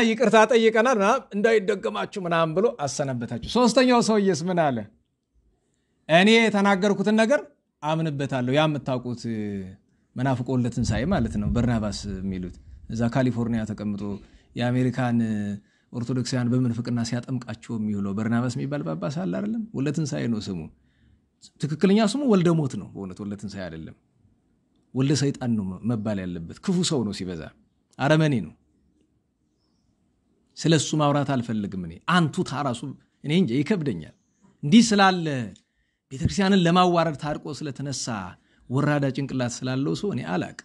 ይቅርታ ጠይቀናል እንዳይደገማችሁ ምናምን ብሎ አሰነበታችሁ ሶስተኛው ሰውዬስ ምን አለ እኔ የተናገርኩትን ነገር አምንበታለሁ ያ የምታውቁት መናፍቆለትን ሳይ ማለት ነው በርናባስ የሚሉት እዛ ካሊፎርኒያ ተቀምጦ የአሜሪካን ኦርቶዶክሳውያን በመንፍቅና ሲያጠምቃቸው የሚውለው በርናባስ የሚባል ጳጳስ አለ አይደለም ወለትን ሳይ ነው ስሙ ትክክለኛ ስሙ ወልደ ሞት ነው በእውነት ወለትን ሳይ አይደለም ወልደ ሰይጣን ነው መባል ያለበት ክፉ ሰው ነው ሲበዛ አረመኔ ነው ስለሱ ማውራት አልፈልግም እኔ አንቱ ታራሱ እኔ እንጂ ይከብደኛል እንዲህ ስላለ ቤተክርስቲያንን ለማዋረድ ታርቆ ስለተነሳ ወራዳ ጭንቅላት ስላለው ሰው እኔ አላቅ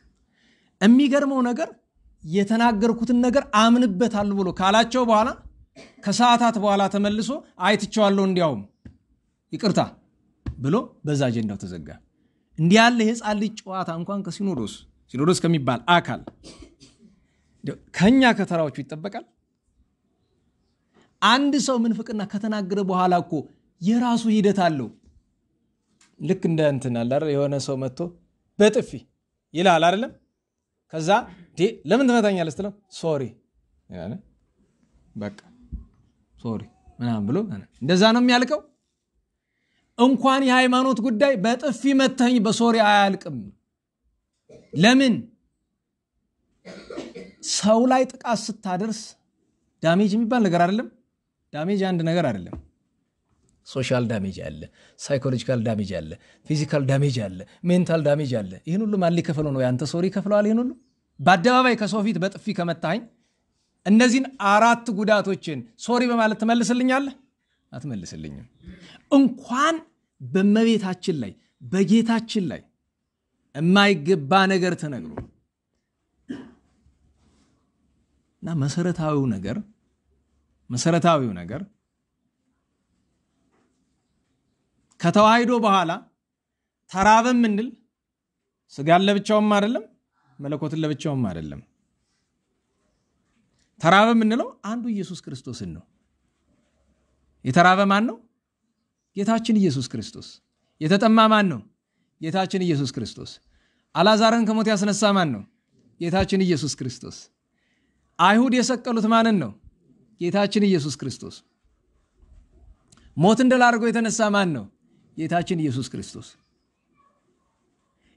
የሚገርመው ነገር የተናገርኩትን ነገር አምንበታለሁ ብሎ ካላቸው በኋላ ከሰዓታት በኋላ ተመልሶ አይትቻለሁ እንዲያውም ይቅርታ ብሎ በዛ አጀንዳው ተዘጋ እንዲህ ያለ የሕፃን ልጅ ጨዋታ እንኳን ከሲኖዶስ ከሚባል አካል ከኛ ከተራዎቹ ይጠበቃል አንድ ሰው ምንፍቅና ከተናገረ በኋላ እኮ የራሱ ሂደት አለው ልክ እንደ እንትን አለ የሆነ ሰው መጥቶ በጥፊ ይላል አይደለም ከዛ ለምን ትመታኛለህ ስትለው ሶሪ ያለ በቃ ሶሪ ምናምን ብሎ እንደዛ ነው የሚያልቀው እንኳን የሃይማኖት ጉዳይ በጥፊ መተኝ በሶሪ አያልቅም ለምን ሰው ላይ ጥቃት ስታደርስ ዳሜጅ የሚባል ነገር አይደለም ዳሜጅ አንድ ነገር አይደለም ሶሻል ዳሜጅ አለ ሳይኮሎጂካል ዳሜጅ አለ ፊዚካል ዳሜጅ አለ ሜንታል ዳሜጅ አለ ይሄን ሁሉ ማን ሊከፈለው ነው ያንተ ሶሪ ከፍለዋል ይሄን ሁሉ በአደባባይ ከሰው ፊት በጥፊ ከመታኝ እነዚህን አራት ጉዳቶችን ሶሪ በማለት ተመልስልኛለህ አትመልስልኝም እንኳን በመቤታችን ላይ በጌታችን ላይ የማይገባ ነገር ተነግሮ መሰረታዊው ነገር ከተዋህዶ በኋላ ተራበም እንል ስጋን ለብቻውም አይደለም መለኮትን ለብቻውም አይደለም ተራበም እንለው አንዱ ኢየሱስ ክርስቶስን ነው የተራበ ማን ነው ጌታችን ኢየሱስ ክርስቶስ የተጠማ ማን ነው ጌታችን ኢየሱስ ክርስቶስ አላዛርን ከሞት ያስነሳ ማን ነው ጌታችን ኢየሱስ ክርስቶስ አይሁድ የሰቀሉት ማንን ነው ጌታችን ኢየሱስ ክርስቶስ ሞትን ድል አድርጎ የተነሳ ማን ነው ጌታችን ኢየሱስ ክርስቶስ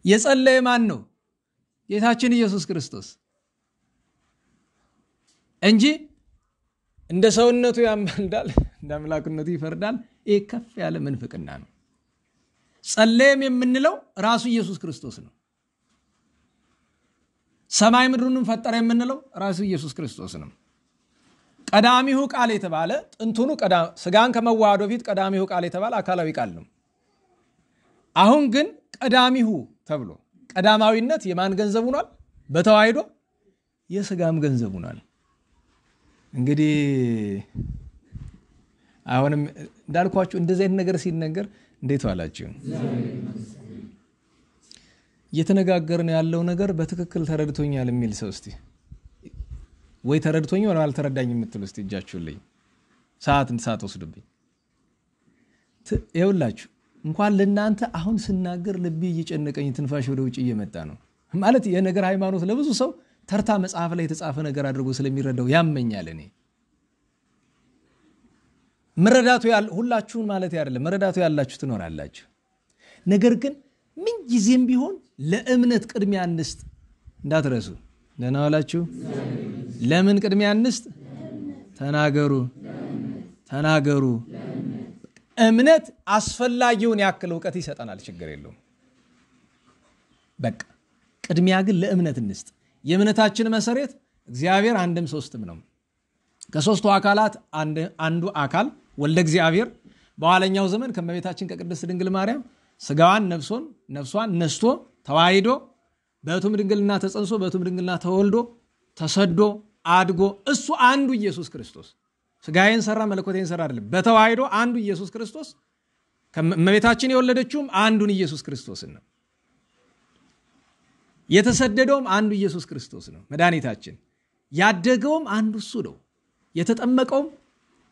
የጸለየ ማን ነው ጌታችን ኢየሱስ ክርስቶስ እንጂ እንደ ሰውነቱ ያማልዳል እንደ አምላክነቱ ይፈርዳል ከፍ ያለ መንፈቅና ነው ጸለየም የምንለው ራሱ ኢየሱስ ክርስቶስ ነው ሰማይ ምድሩንም ፈጠረ የምንለው ራሱ ኢየሱስ ክርስቶስ ነው ቀዳሚው ቃል የተባለ ጥንቱኑ ስጋን ከመዋሃዱ በፊት ቀዳሚው ቃል የተባለ አካላዊ ቃል ነው አሁን ግን ቀዳሚው ተብሎ ቀዳማዊነት የማን ገንዘብ ሆኗል በተዋህዶ የስጋም ገንዘብ ሆኗል እንግዲህ አሁንም እንዳልኳችሁ እንደዚህ አይነት ነገር ሲነገር እንዴት ዋላችሁ እየተነጋገርን ያለው ነገር በትክክል ተረድቶኛል የሚል ሰው እስቲ ወይ ተረድቶኝ ወይ አልተረዳኝ የምትሉ እስቲ እጃችሁልኝ ሰዓት ወስዱብኝ ይኸውላችሁ እንኳን ለእናንተ አሁን ስናገር ልብ እየጨነቀኝ ትንፋሽ ወደ ውጭ እየመጣ ነው ማለት የነገር ሃይማኖት ለብዙ ሰው ተርታ መጽሐፍ ላይ የተጻፈ ነገር አድርጎ ስለሚረዳው ያመኛል እኔ መረዳቱ ሁላችሁን ማለት አይደለም መረዳቱ ያላችሁ ትኖራላችሁ ነገር ግን ምን ጊዜም ቢሆን ለእምነት ቅድሚያ እንስጥ እንዳትረሱ ደህና ዋላችሁ ለምን ቅድሚያ እንስጥ ተናገሩ እምነት አስፈላጊውን ያክል ዕውቀት ይሰጠናል ችግር የለውም በቃ ቅድሚያ ግን ለእምነት እንስጥ የእምነታችን መሰረት እግዚአብሔር አንድም ሶስትም ነው ከሶስቱ አካላት አንዱ አካል ወልደ እግዚአብሔር በኋለኛው ዘመን ከመቤታችን ከቅድስት ድንግል ማርያም ስጋዋን ነፍሷን ነስቶ ተዋሂዶ በቱም ድንግልና ተጸንሶ በቱም ድንግልና ተወልዶ ተሰዶ አድጎ እሱ አንዱ ኢየሱስ ክርስቶስ ስጋዬን ሰራ መለኮቴን ሰራ አይደለም በተዋሂዶ አንዱ ኢየሱስ ክርስቶስ ከመቤታችን የወለደችውም አንዱን ኢየሱስ ክርስቶስ ነው የተሰደደውም አንዱ ኢየሱስ ክርስቶስ ነው መድኃኒታችን ያደገውም አንዱ እሱ ነው የተጠመቀውም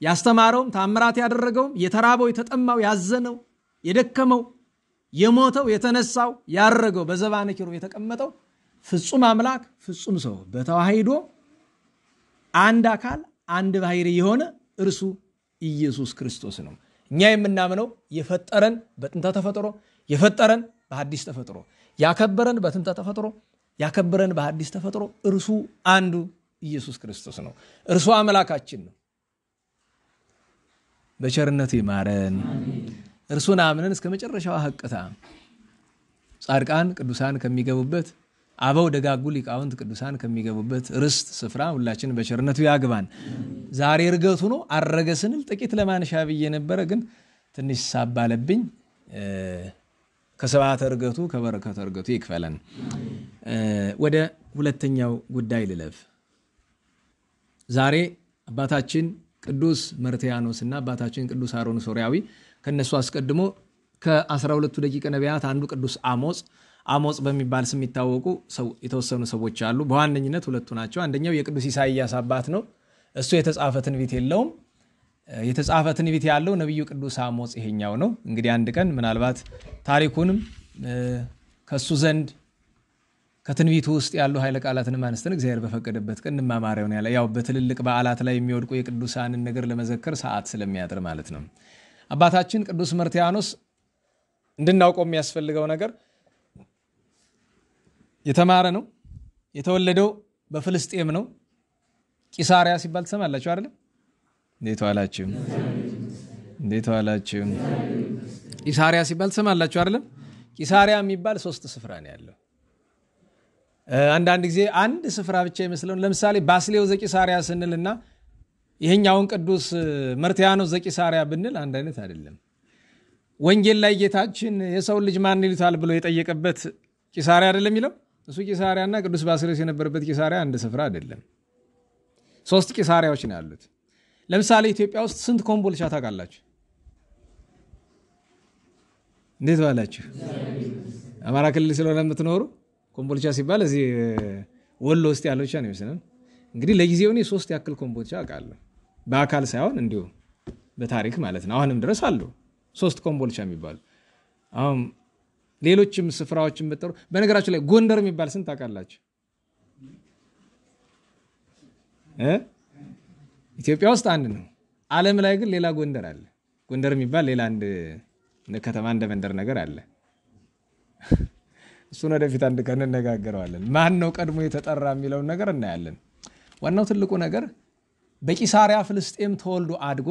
ያስተማረውም ታምራት ያደረገውም የተራበው የተጠማው ያዘነው የደከመው የሞተው የተነሳው ያረገው በዘባነ ኪሩብ የተቀመጠው ፍጹም አምላክ ፍጹም ሰው በተዋሂዶ አንድ አካል አንድ ባህሪ የሆነ እርሱ ኢየሱስ ክርስቶስ ነው እኛ የምናምነው የፈጠረን በጥንተ ተፈጥሮ የፈጠረን በሐዲስ ተፈጥሮ ያከበረን በጥንተ ተፈጥሮ ያከበረን በሐዲስ ተፈጥሮ እርሱ አንዱ ኢየሱስ ክርስቶስ ነው እርሱ አምላካችን ነው በቸርነቱ ይማረን እርሱን አምነን እስከ መጨረሻው ሐቅታ ጻድቃን ቅዱሳን ከሚገቡበት አበው ደጋጉ ሊቃውንት ቅዱሳን ከሚገቡበት ርስት ስፍራ ሁላችን በቸርነቱ ያግባን ዛሬ እርገቱ ነው አረገ ስንል ጥቂት ለማንሻ ብዬ ነበር ግን ትንሽ ሳባለብኝ ከሰባተ እርገቱ ከበረከተ እርገቱ ይክፈለን ወደ ሁለተኛው ጉዳይ ልለፍ ዛሬ አባታችን ቅዱስ መርትያኖስና አባታችን ቅዱስ አሮን ሶርያዊ ከነሱ አስቀድሞ ከ12ቱ ደቂቀ ነቢያት አንዱ ቅዱስ አሞጽ በሚባል ስም የሚታወቁ የተወሰኑ ሰዎች አሉ በዋነኝነት ሁለቱ ናቸው አንደኛው የቅዱስ ኢሳይያስ አባት ነው እሱ የተጻፈ ትንቢት የለውም የተጻፈ ትንቢት ያለው ነብዩ ቅዱስ አሞጽ ይሄኛው ነው እንግዲህ አንድ ቀን ምናልባት ታሪኩንም ከሱ ዘንድ ከትንቢቱ ውስጥ ያሉ ኃይለ ቃላትን ማንስተን እግዚአብሔር በፈቀደበት ቀን እንማማረው ነው ያው በትልልቅ በዓላት ላይ የሚወድቁ የቅዱሳንን ነገር ለመዘከር ሰዓት ስለሚያጥር ማለት ነው አባታችን ቅዱስ መርትያኖስ እንድናውቀው የሚያስፈልገው ነገር የተማረ ነው የተወለደው በፍልስጤም ነው ቂሳሪያ ሲባል ተሰማላችሁ አይደል እንዴት ዋላችሁ ቂሳሪያ ሲባል ተሰማላችሁ አይደል ቂሳሪያ የሚባል 3 ስፍራ ነው ያለው አንዳንድ ጊዜ አንድ ስፍራ ብቻ ይመስለው ለምሳሌ ባስሌው ዘቂሳሪያ ስንልና ይሄኛውን ቅዱስ መርትያኖስ ዘቂሳሪያ ብንል አንድ አይነት አይደለም ወንጌል ላይ ጌታችን የሰው ልጅ ማን ይሉታል ብሎ የጠየቀበት ቂሳሪያ አይደለም ይለው እሱ ቂሳሪያና ቅዱስ ባስሌው የነበረበት ቂሳሪያ አንድ ስፍራ አይደለም 3 ቂሳሪያዎች ነው ያሉት። ለምሳሌ ኢትዮጵያ ውስጥ ስንት ኮምቦልቻ ታውቃላችሁ? እንዴት ባላችሁ? አማራ ክልል ስለሆነ የምትኖሩ ኮምቦልቻ ሲባል እዚህ ወሎ ውስጥ ያለው ብቻ ነው የሚመስለው። እንግዲህ ለጊዜው እኔ 3 ያክል ኮምቦልቻ አውቃለሁ። በአካል ሳይሆን እንዲሁ በታሪክ ማለት ነው። አሁንም ድረስ አሉ 3 ኮምቦልቻ የሚባሉ። አሁን ሌሎችም ስፍራዎችን በጠሩ። በነገራችሁ ላይ ጎንደር የሚባል ስንት ታውቃላችሁ? ኢትዮጵያ ውስጥ አንድ ነው። ዓለም ላይ ግን ሌላ ጎንደር አለ። ጎንደር የሚባል ሌላ አንድ ከተማ እንደ መንደር ነገር አለ። እሱን ወደፊት አንድ ቀን እንነጋገረዋለን። ማን ነው ቀድሞ የተጠራ የሚለውን ነገር እናያለን። ዋናው ትልቁ ነገር በቂሳሪያ ፍልስጤም ተወልዶ አድጎ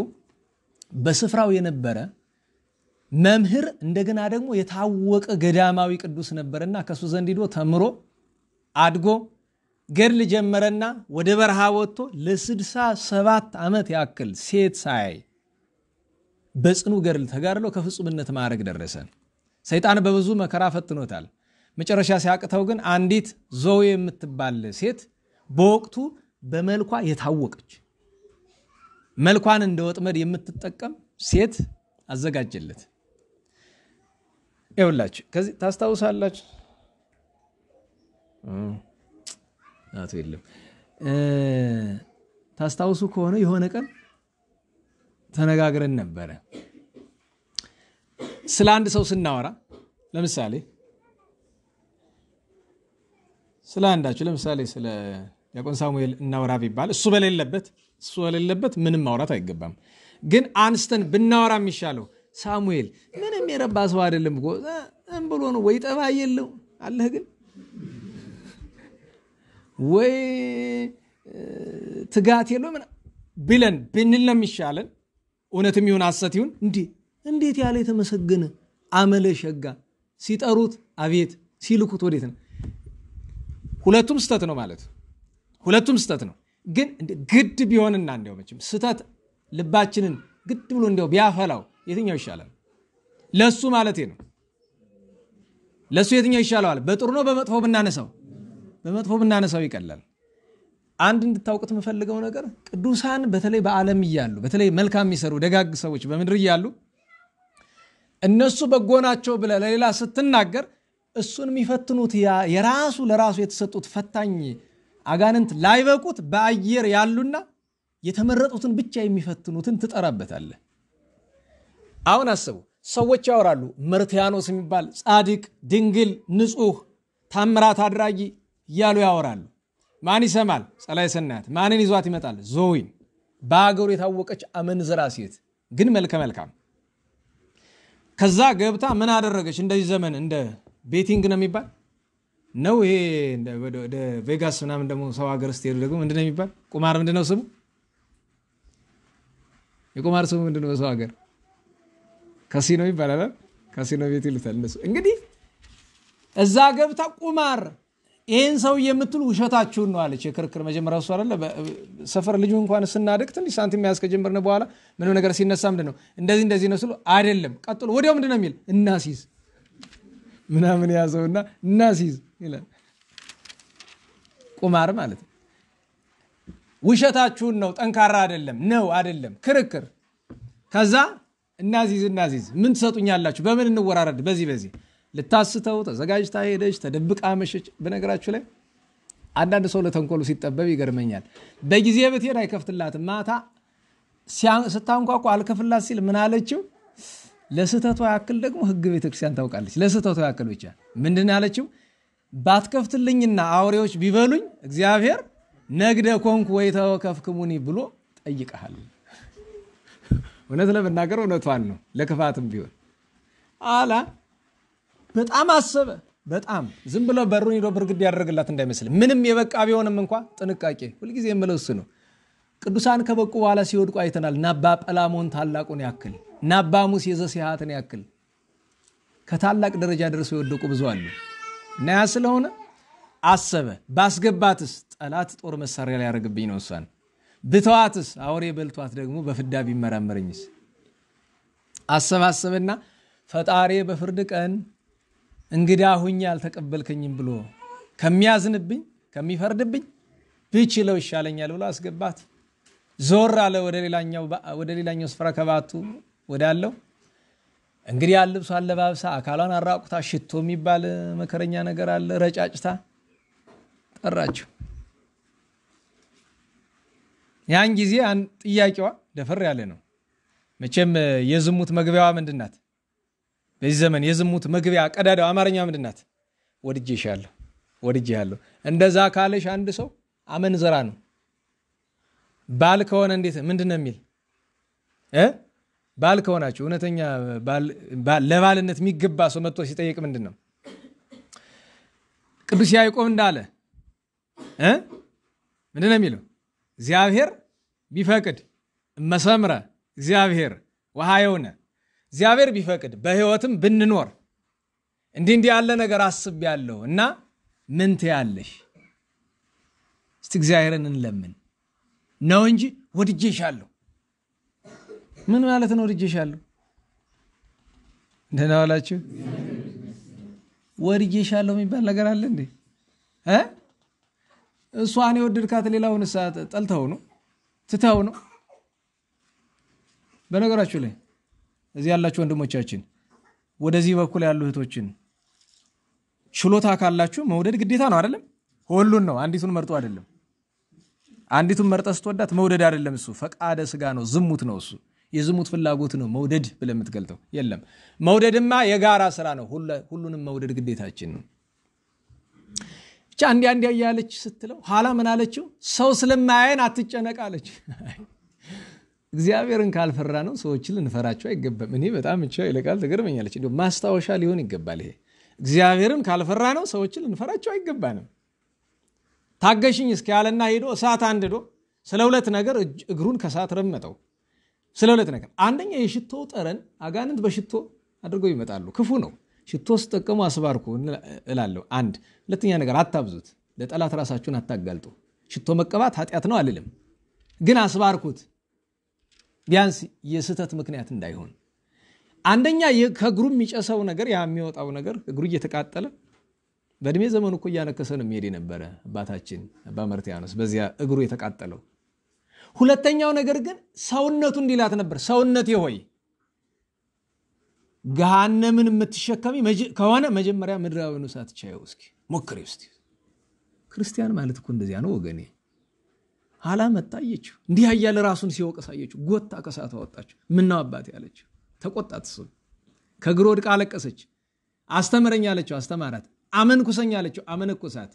በስፍራው የነበረ መምህር እንደገና ደግሞ የታወቀ ገዳማዊ ቅዱስ ነበርና ከሱ ዘንድ ሄዶ ተምሮ አድጎ ገድል ጀመረና ወደ በረሃ ወጥቶ ለ67 ዓመት ያክል ሴት ሳይ በጽኑ ገድል ተጋድሎ ከፍጹምነት ማዕረግ ደረሰ። ሰይጣን በብዙ መከራ ፈትኖታል። መጨረሻ ሲያቅተው ግን አንዲት ዞዌ የምትባል ሴት በወቅቱ በመልኳ የታወቀች መልኳን እንደ ወጥመድ የምትጠቀም ሴት አዘጋጀለት። ይኸውላችሁ ከዚህ ታስታውሳላችሁ? አቶ የለም ታስታውሱ ከሆነ የሆነ ቀን ተነጋግረን ነበረ። ስለ አንድ ሰው ስናወራ ለምሳሌ ስለ አንዳችሁ ለምሳሌ ስለ ዲያቆን ሳሙኤል እናወራ ቢባል እሱ በሌለበት ምንም ማውራት አይገባም። ግን አንስተን ብናወራ የሚሻለው ሳሙኤል ምንም የረባ ሰው አይደለም እኮ ብሎ ነው ወይ ጠባይ የለው አለህ ግን ወይ ትጋት የለው ብለን ብንል ነው የሚሻለን። እውነትም ይሁን ሐሰት ይሁን እንዴት ያለ የተመሰገነ አመለ ሸጋ ሲጠሩት አቤት ሲልኩት ወዴት ነው? ሁለቱም ስተት ነው ማለት ሁለቱም ስተት ነው። ግን ግድ ቢሆንና እንደው መቼም ስተት ልባችንን ግድ ብሎ እንደው ቢያፈላው የትኛው ይሻላል? ለሱ ማለት ነው። ለሱ የትኛው ይሻላል? በጥሩ ነው በመጥፎ ብናነሳው? በመጥፎ ብናነሳው ይቀላል። አንድ እንድታውቁት የምፈልገው ነገር ቅዱሳን በተለይ በዓለም ይያሉ በተለይ መልካም የሚሰሩ ደጋግ ሰዎች በምድር ይያሉ እነሱ በጎናቸው ብለ ለሌላ ስትናገር እሱን የሚፈትኑት የራሱ ለራሱ የተሰጡት ፈታኝ አጋንንት ላይበቁት በአየር ያሉና የተመረጡትን ብቻ የሚፈትኑትን ትጠራበታለህ። አሁን አስቡ። ሰዎች ያወራሉ። መርቲያኖስ የሚባል ጻድቅ፣ ድንግል፣ ንጹህ፣ ታምራት አድራጊ እያሉ ያወራሉ። ማን ይሰማል? ጸላይ ሰናያት። ማንን ይዟት ይመጣል? ዞዊን። በአገሩ የታወቀች አመንዝራ ሴት ግን መልከ መልካም። ከዛ ገብታ ምን አደረገች? እንደዚህ ዘመን እንደ ቤቲንግ ነው የሚባል ነው ይሄ ወደ ቬጋስ ምናምን ደግሞ ሰው ሀገር ስትሄዱ ደግሞ ምንድነው የሚባል ቁማር ምንድነው ስሙ? የቁማር ስሙ ምንድነው ሰው ሀገር? ካሲኖ ይባላል። ካሲኖ ቤት ይሉታል እነሱ። እንግዲህ እዛ ገብታ ቁማር ይሄን ሰው የምትሉ ውሸታችሁን ነው አለች። የክርክር መጀመሪያው እሱ አይደለ ሰፈር ልጅ እንኳን ስናደግ ትንሽ ሳንቲም ያስከ ጀመርነ በኋላ ምንም ነገር ሲነሳ ምንድነው እንደዚህ ነው ስሉ አይደለም ቀጥሎ ወዲያው ምንድነው የሚል እናሲዝ ምናምን ያዘውና እናሲዝ ይላል። ቁማር ማለት ውሸታችሁን ነው ጠንካራ አይደለም ክርክር። ከዛ እናዚዝ ምን ትሰጡኛላችሁ? በምን እንወራረድ? በዚህ ልታስተው ተዘጋጅታ ሄደች፣ ተደብቃ መሸች። በነገራችሁ ላይ አንዳንድ ሰው ለተንኮሉ ሲጠበብ ይገርመኛል። በጊዜ ብትሄድ አይከፍትላትም። ማታ ስታንኳኳ አልከፍላት ሲል ምን አለችው? ለስተቷ ያክል ደግሞ ህግ ቤተክርስቲያን ታውቃለች። ለስተቷ ያክል ብቻ ምንድን ያለችው? ባትከፍትልኝና አውሬዎች ቢበሉኝ እግዚአብሔር ነግደ ኮንኩ ወይ ተወከፍክሙኒ ብሎ ጠይቀሃል። እውነት ለመናገር እውነቷን ነው። ለክፋትም ቢሆን አላ በጣም አሰበ። በጣም ዝም ብሎ በሩን ሄዶ ብርግድ ያደርግላት እንዳይመስል። ምንም የበቃ ቢሆንም እንኳን ጥንቃቄ ሁልጊዜ የምለውስ ነው። ቅዱሳን ከበቁ በኋላ ሲወድቁ አይተናል። ናባ ጰላሞን ታላቁን ያክል፣ ናባ ሙሴ ዘሲሃትን ያክል ከታላቅ ደረጃ ድረስ የወደቁ ብዙ አሉ። እና ያ ስለሆነ አሰበ። ባስገባትስ ጠላት ጦር መሳሪያ ላይ ያደርግብኝ ነው እሷን። ብተዋትስ አውሬ በልቷት ደግሞ በፍዳ ቢመራመረኝስ? አሰባሰበና ፈጣሪ በፍርድ ቀን እንግዳ ሁኝ አልተቀበልከኝም ብሎ ከሚያዝንብኝ ከሚፈርድብኝ ብችለው ይሻለኛል ብሎ አስገባት። ዞር አለ ወደ ሌላኛው ስፍራ ከባቱ ወዳለው እንግዲህ አልብሷ አለባብሳ አካሏን አራቁታ ሽቶ የሚባል መከረኛ ነገር አለ ረጫጭታ ጠራቸው። ያን ጊዜ ጥያቄዋ ደፈር ያለ ነው። መቼም የዝሙት መግቢያዋ ምንድናት? በዚህ ዘመን የዝሙት መግቢያ ቀዳዳው አማርኛ ምንድናት? ወድጄሻለሁ። እንደዛ ካለሽ አንድ ሰው አመንዘራ ነው። ባል ከሆነ እንዴት ምንድነው የሚል ባል ከሆናችሁ እውነተኛ ለባልነት የሚገባ ሰው መጥቶ ሲጠይቅ ምንድነው? ቅዱስ ያዕቆብ እንዳለ ምንድነው የሚለው? እግዚአብሔር ቢፈቅድ መሰምረ እግዚአብሔር ወሃየውነ እግዚአብሔር ቢፈቅድ በህይወትም ብንኖር እንዲህ ያለ ነገር አስቤያለሁ እና ምን ትያለሽ? እስቲ እግዚአብሔርን እንለምን ነው እንጂ ወድጄሻለሁ ምን ማለት ነው? ወድጄሻለሁ እንደና ዋላችሁ። ወድጄሻለሁ የሚባል ነገር አለ እንዴ? እሷን የወደድካት ሌላውን ሰዓት ጠልተው ነው ትተው ነው? በነገራችሁ ላይ እዚህ ያላችሁ ወንድሞቻችን ወደዚህ በኩል ያሉ እህቶችን ችሎታ ካላችሁ መውደድ ግዴታ ነው አይደለም? ሁሉን ነው፣ አንዲቱን መርጦ አይደለም። አንዲቱን መርጠህ ስትወዳት መውደድ አይደለም፣ እሱ ፈቃደ ስጋ ነው፣ ዝሙት ነው። እሱ የዝሙት ፍላጎት ነው መውደድ ብለህ የምትገልጠው የለም። መውደድማ የጋራ ስራ ነው። ሁሉንም መውደድ ግዴታችን ነው። ብቻ አንዲ ያያለች ስትለው ኋላ ምን አለችው? ሰው ስለማያየን አትጨነቅ አለች። እግዚአብሔርን ካልፈራ ነው ሰዎችን ልንፈራቸው አይገባም። እኔ በጣም እቻ ይለቃል ተገርመኛለች። እንደው ማስታወሻ ሊሆን ይገባል ይሄ። እግዚአብሔርን ካልፈራ ነው ሰዎችን ልንፈራቸው አይገባንም። ታገሽኝ እስኪ ያለና ሄዶ እሳት አንድዶ ስለ ሁለት ነገር እግሩን ከሳት ረመጠው። ስለ ሁለት ነገር፣ አንደኛ የሽቶ ጠረን አጋንንት በሽቶ አድርገው ይመጣሉ፣ ክፉ ነው። ሽቶ ስትጠቀሙ አስባርኩ እላለሁ። አንድ ሁለተኛ ነገር አታብዙት፣ ለጠላት ራሳችሁን አታጋልጡ። ሽቶ መቀባት ኃጢአት ነው አልልም፣ ግን አስባርኩት ቢያንስ የስተት ምክንያት እንዳይሆን። አንደኛ ከእግሩ የሚጨሰው ነገር ያ የሚወጣው ነገር እግሩ እየተቃጠለ በእድሜ ዘመኑ እኮ እያነከሰ ነው የሚሄድ የነበረ አባታችን አባ መርትያኖስ በዚያ እግሩ የተቃጠለው። ሁለተኛው ነገር ግን ሰውነቱ እንዲላት ነበር፣ ሰውነቴ ሆይ ገሃነምን የምትሸከሚ ከሆነ መጀመሪያ ምድራዊውን እሳት ቻየው እስኪ ሞክሪ እስቲ። ክርስቲያን ማለት እኮ እንደዚያ ነው ወገኔ። ኋላ መጣየችው እንዲህ ያያለ ራሱን ሲወቀስ አየችው። ጎታ ከሳት አወጣችው። ምን ነው አባቴ አለችው። ተቆጣት። እሱ ከእግሩ ወድቃ አለቀሰች። አስተምረኝ አለችው፣ አስተማራት። አመንኩሰኝ አለችው፣ አመነኮሳት።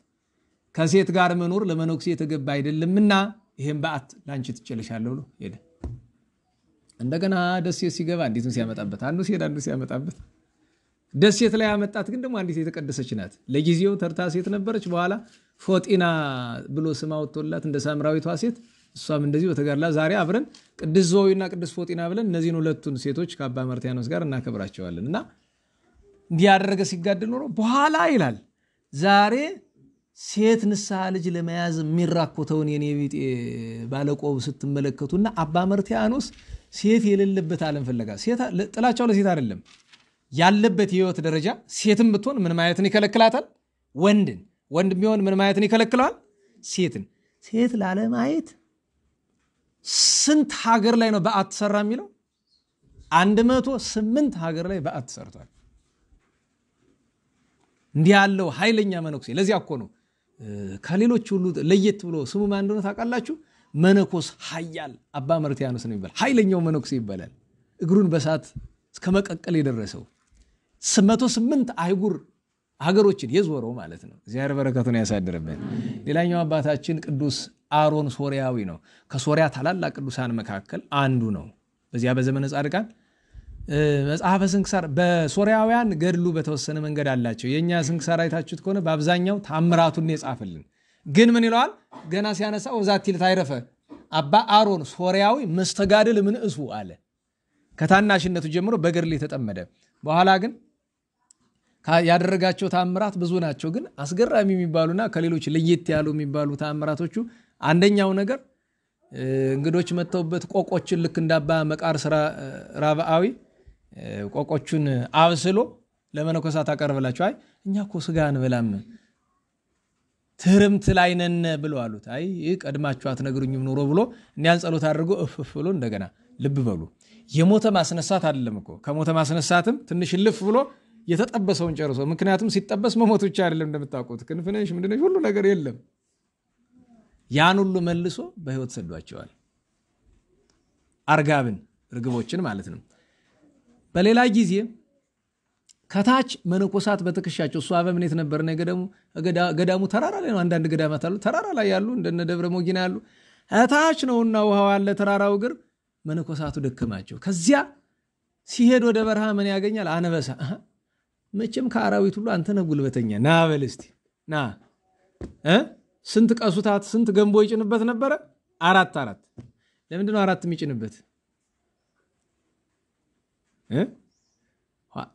ከሴት ጋር መኖር ለመነኩሴ የተገባ አይደለምና ይሄን በአት ላንቺ ትጨልሻለሁ ብሎ ሄደ። እንደገና ደሴት ሲገባ አንዲቱን ሲያመጣበት፣ አንዱ ሲያመጣበት፣ ደሴት ላይ ያመጣት ግን ደግሞ አንዲት የተቀደሰች ናት። ለጊዜው ተርታ ሴት ነበረች። በኋላ ፎጢና ብሎ ስም አውጥቶላት እንደ ሳምራዊቷ ሴት እሷም እንደዚህ በተጋድላ ዛሬ አብረን ቅድስት ዞዊና ቅድስት ፎጢና ብለን እነዚህን ሁለቱን ሴቶች ከአባ መርትያኖስ ጋር እናከብራቸዋለን። እና እንዲህ ያደረገ ሲጋደል ኖሮ በኋላ ይላል ዛሬ ሴት ንስሐ ልጅ ለመያዝ የሚራኮተውን የኔ ቢጤ ባለቆብ ስትመለከቱና አባ መርትያኖስ ሴት የሌለበት ዓለም ፈለጋ። ሴት ጥላቻው ለሴት አይደለም ያለበት የህይወት ደረጃ። ሴትም ብትሆን ምን ማየትን ይከለክላታል? ወንድ ቢሆን ምን ማየትን ይከለክለዋል? ሴትን። ሴት ላለማየት ስንት ሀገር ላይ ነው በዓት ተሰራ የሚለው? 108 ሀገር ላይ በዓት ተሰርቷል። እንዲህ ያለው ኃይለኛ መነኩሴ። ለዚያ እኮ ነው ከሌሎች ሁሉ ለየት ብሎ ስሙ ማን እንደሆነ ታውቃላችሁ? መነኮስ ኃያል አባ መርትያኖስ ነው ይባላል። ኃይለኛው መነኩሴ ይባላል። እግሩን በሳት እስከ መቀቀል የደረሰው 108 ሀገሮችን የዞረው ማለት ነው። እግዚአብሔር በረከቱን ያሳድርብን። ሌላኛው አባታችን ቅዱስ አሮን ሶሪያዊ ነው። ከሶሪያ ታላላቅ ቅዱሳን መካከል አንዱ ነው። በዚያ በዘመነ ጻድቃን መጽሐፈ ስንክሳር በሶሪያውያን ገድሉ በተወሰነ መንገድ አላቸው። የኛ ስንክሳር አይታችሁት ከሆነ በአብዛኛው ታምራቱን የጻፈልን ግን ምን ይለዋል? ገና ሲያነሳው ዛቲል ታይረፈ አባ አሮን ሶሪያዊ መስተጋድል ምን እሱ አለ። ከታናሽነቱ ጀምሮ በገድል የተጠመደ በኋላ ግን ያደረጋቸው ታምራት ብዙ ናቸው። ግን አስገራሚ የሚባሉና ከሌሎች ለየት ያሉ የሚባሉ ታምራቶቹ አንደኛው ነገር እንግዶች መተውበት ቆቆችን ልክ እንዳባ መቃርስ ራብዓዊ ቆቆቹን አብስሎ ለመነኮሳት አቀርበላቸው። አይ እኛ እኮ ስጋ አንበላም ትርምት ላይ ነን ብሎ አሉት። አይ ቀድማችሁ አትነግሩኝም ኖሮ ብሎ እንዲያን ጸሎት አድርጎ እፍ ብሎ እንደገና ልብ በሉ የሞተ ማስነሳት አይደለም እኮ ከሞተ ማስነሳትም ትንሽ ልፍ ብሎ የተጠበሰውን ጨርሶ ምክንያቱም ሲጠበስ መሞት ብቻ አይደለም እንደምታውቁት ክንፍነሽ ምንድነሽ ሁሉ ነገር የለም ያን ሁሉ መልሶ በህይወት ሰዷቸዋል አርጋብን ርግቦችን ማለት ነው በሌላ ጊዜ ከታች መነኮሳት በተከሻቸው እሷ በእምነት ነበርና ገዳሙ ተራራ ላይ ነው አንዳንድ ገዳማት አሉ ተራራ ላይ ያሉ እንደነ ደብረ ሞጊና ያሉ እታች ነውና ውሃው አለ ተራራው ግር መነኮሳቱ ደከማቸው ከዚያ ሲሄድ ወደ በረሃ ምን ያገኛል አንበሳ መቼም ከአራዊት ሁሉ አንተ ነህ ጉልበተኛ ና በልስቲ ና ስንት ቀሱታት ስንት ገንቦ ይጭንበት ነበር አራት ለምንድነው አራት የሚጭንበት